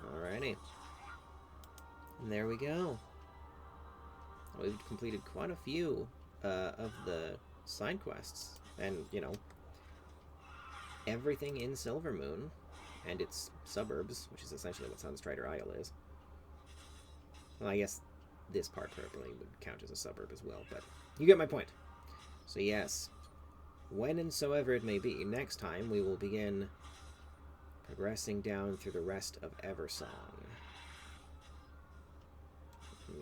Alrighty. And there we go. We've completed quite a few of the side quests. And, you know, everything in Silvermoon and its suburbs, which is essentially what Sunstrider Isle is. Well, I guess this part probably would count as a suburb as well, but you get my point. So yes, when and soever it may be, next time we will begin progressing down through the rest of Eversong.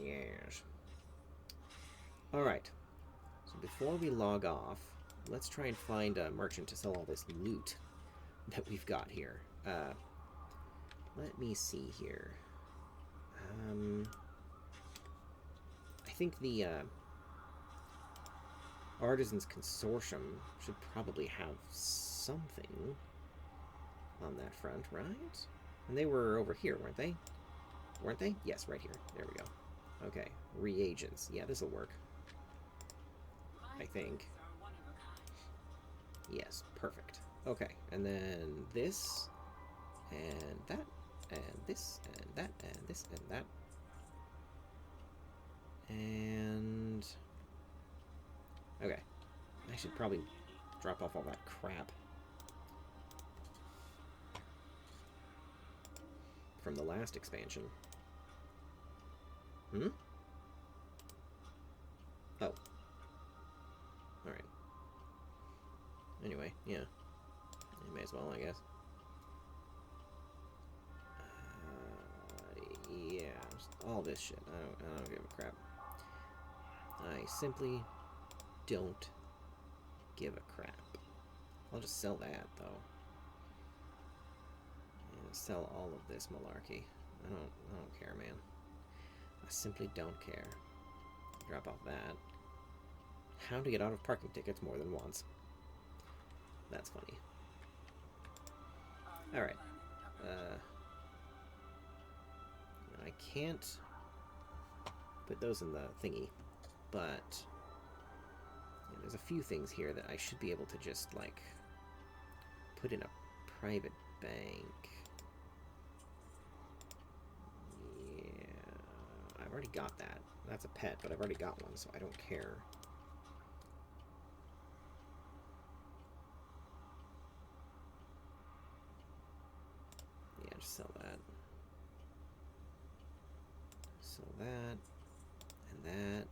Yes. Alright, so before we log off, let's try and find a merchant to sell all this loot that we've got here. Let me see here. I think the Artisans Consortium should probably have something on that front, right? And they were over here, weren't they? Weren't they? Yes, right here. There we go. Okay, reagents. Yeah, this'll work. I think. Yes, perfect. Okay, and then this, and that, and this, and that, and this, and that. And... okay. I should probably drop off all that crap from the last expansion. Hmm? Oh. Alright. Anyway, yeah. You may as well, I guess. Yeah, just all this shit. I don't give a crap. I simply don't give a crap. I'll just sell that, though. And sell all of this malarkey. I don't care, man. I simply don't care. Drop off that. how to get out of parking tickets more than once. That's funny. Alright. I can't put those in the thingy, but yeah, there's a few things here that I should be able to just, like, put in a private bank. Yeah, I've already got that. That's a pet, but I've already got one, so I don't care. Yeah, just sell that. Sell that, and that,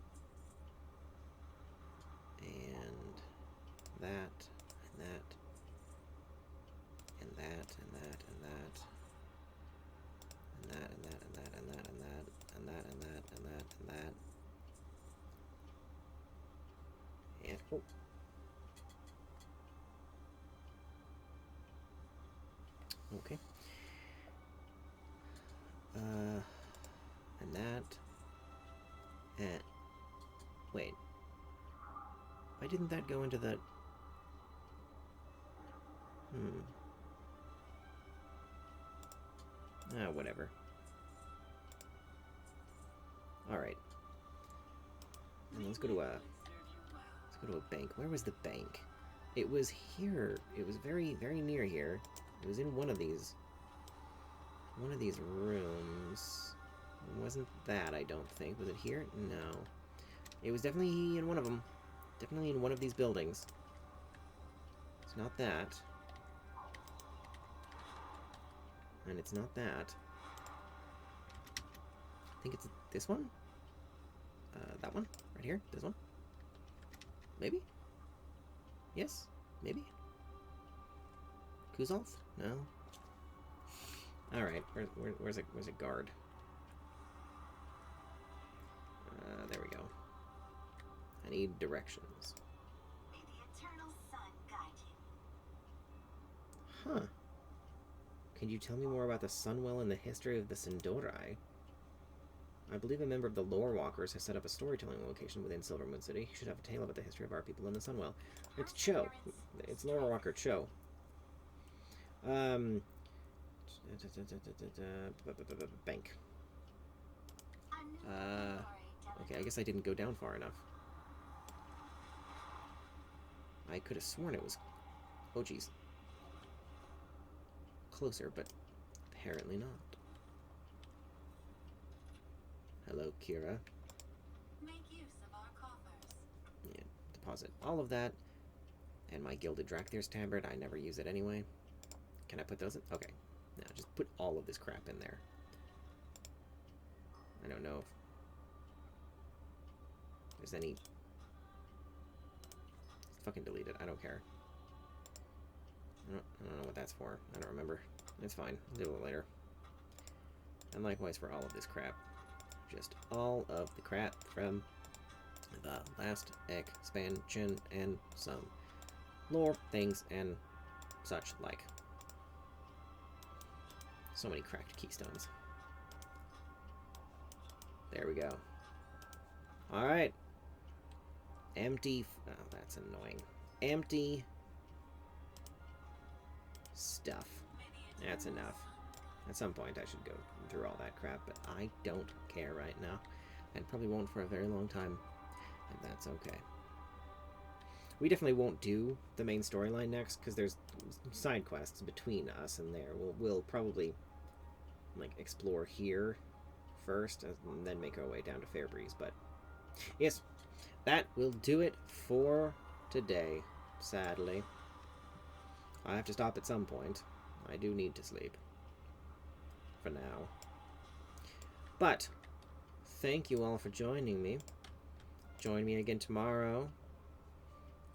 and that, and that, and that, and that, and that, and that, and that, and that, and that, and that, and that, and that, and that, and that. And oh. Okay. And that. And wait. Why didn't that go into the... whatever. Alright. Let's go to a bank. Where was the bank? It was here. It was very, very near here. It was in one of these rooms. It wasn't that, I don't think. Was it here? No. It was definitely in one of them. Definitely in one of these buildings. It's not that. And it's not that. I think it's this one? That one? Right here? This one? Maybe? Yes? Maybe? Kuzolf? No? Alright, where's a guard? There we go. I need directions. May the eternal sun guide you. Huh. Can you tell me more about the Sunwell and the history of the Sindorai? I believe a member of the Lore Walkers has set up a storytelling location within Silvermoon City. He should have a tale about the history of our people in the Sunwell. It's Cho. It's Lore Walker Cho. Bank. Okay, I guess I didn't go down far enough. I could have sworn it was... Oh, geez. Closer, but apparently not. Hello, Kira. Make use of our coffers. Yeah, deposit all of that. And my Gilded Drakthir's Tabard, I never use it anyway. Can I put those in? Okay. Now, just put all of this crap in there. I don't know if there's any... Fucking delete it. I don't care. I don't know what that's for. I don't remember. It's fine. I'll do it later. And likewise for all of this crap. Just all of the crap from the last expansion and some lore things and such like. So many cracked keystones. There we go. Alright. Empty... Oh, that's annoying. Empty... stuff. That's enough. At some point I should go through all that crap, but I don't care right now. And probably won't for a very long time. And that's okay. We definitely won't do the main storyline next, because there's side quests between us and there. We'll probably like explore here first, and then make our way down to Fairbreeze. But yes, that will do it for today, sadly. I have to stop at some point. I do need to sleep. For now. But, thank you all for joining me. Join me again tomorrow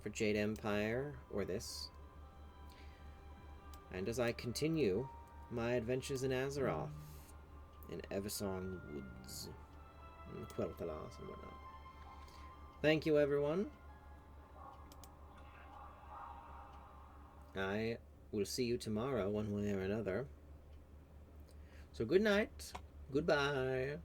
for Jade Empire, or this. And as I continue my adventures in Azeroth, in Eversong Woods, and Quel'thalas and whatnot. Thank you, everyone. I will see you tomorrow, one way or another. So good night, goodbye.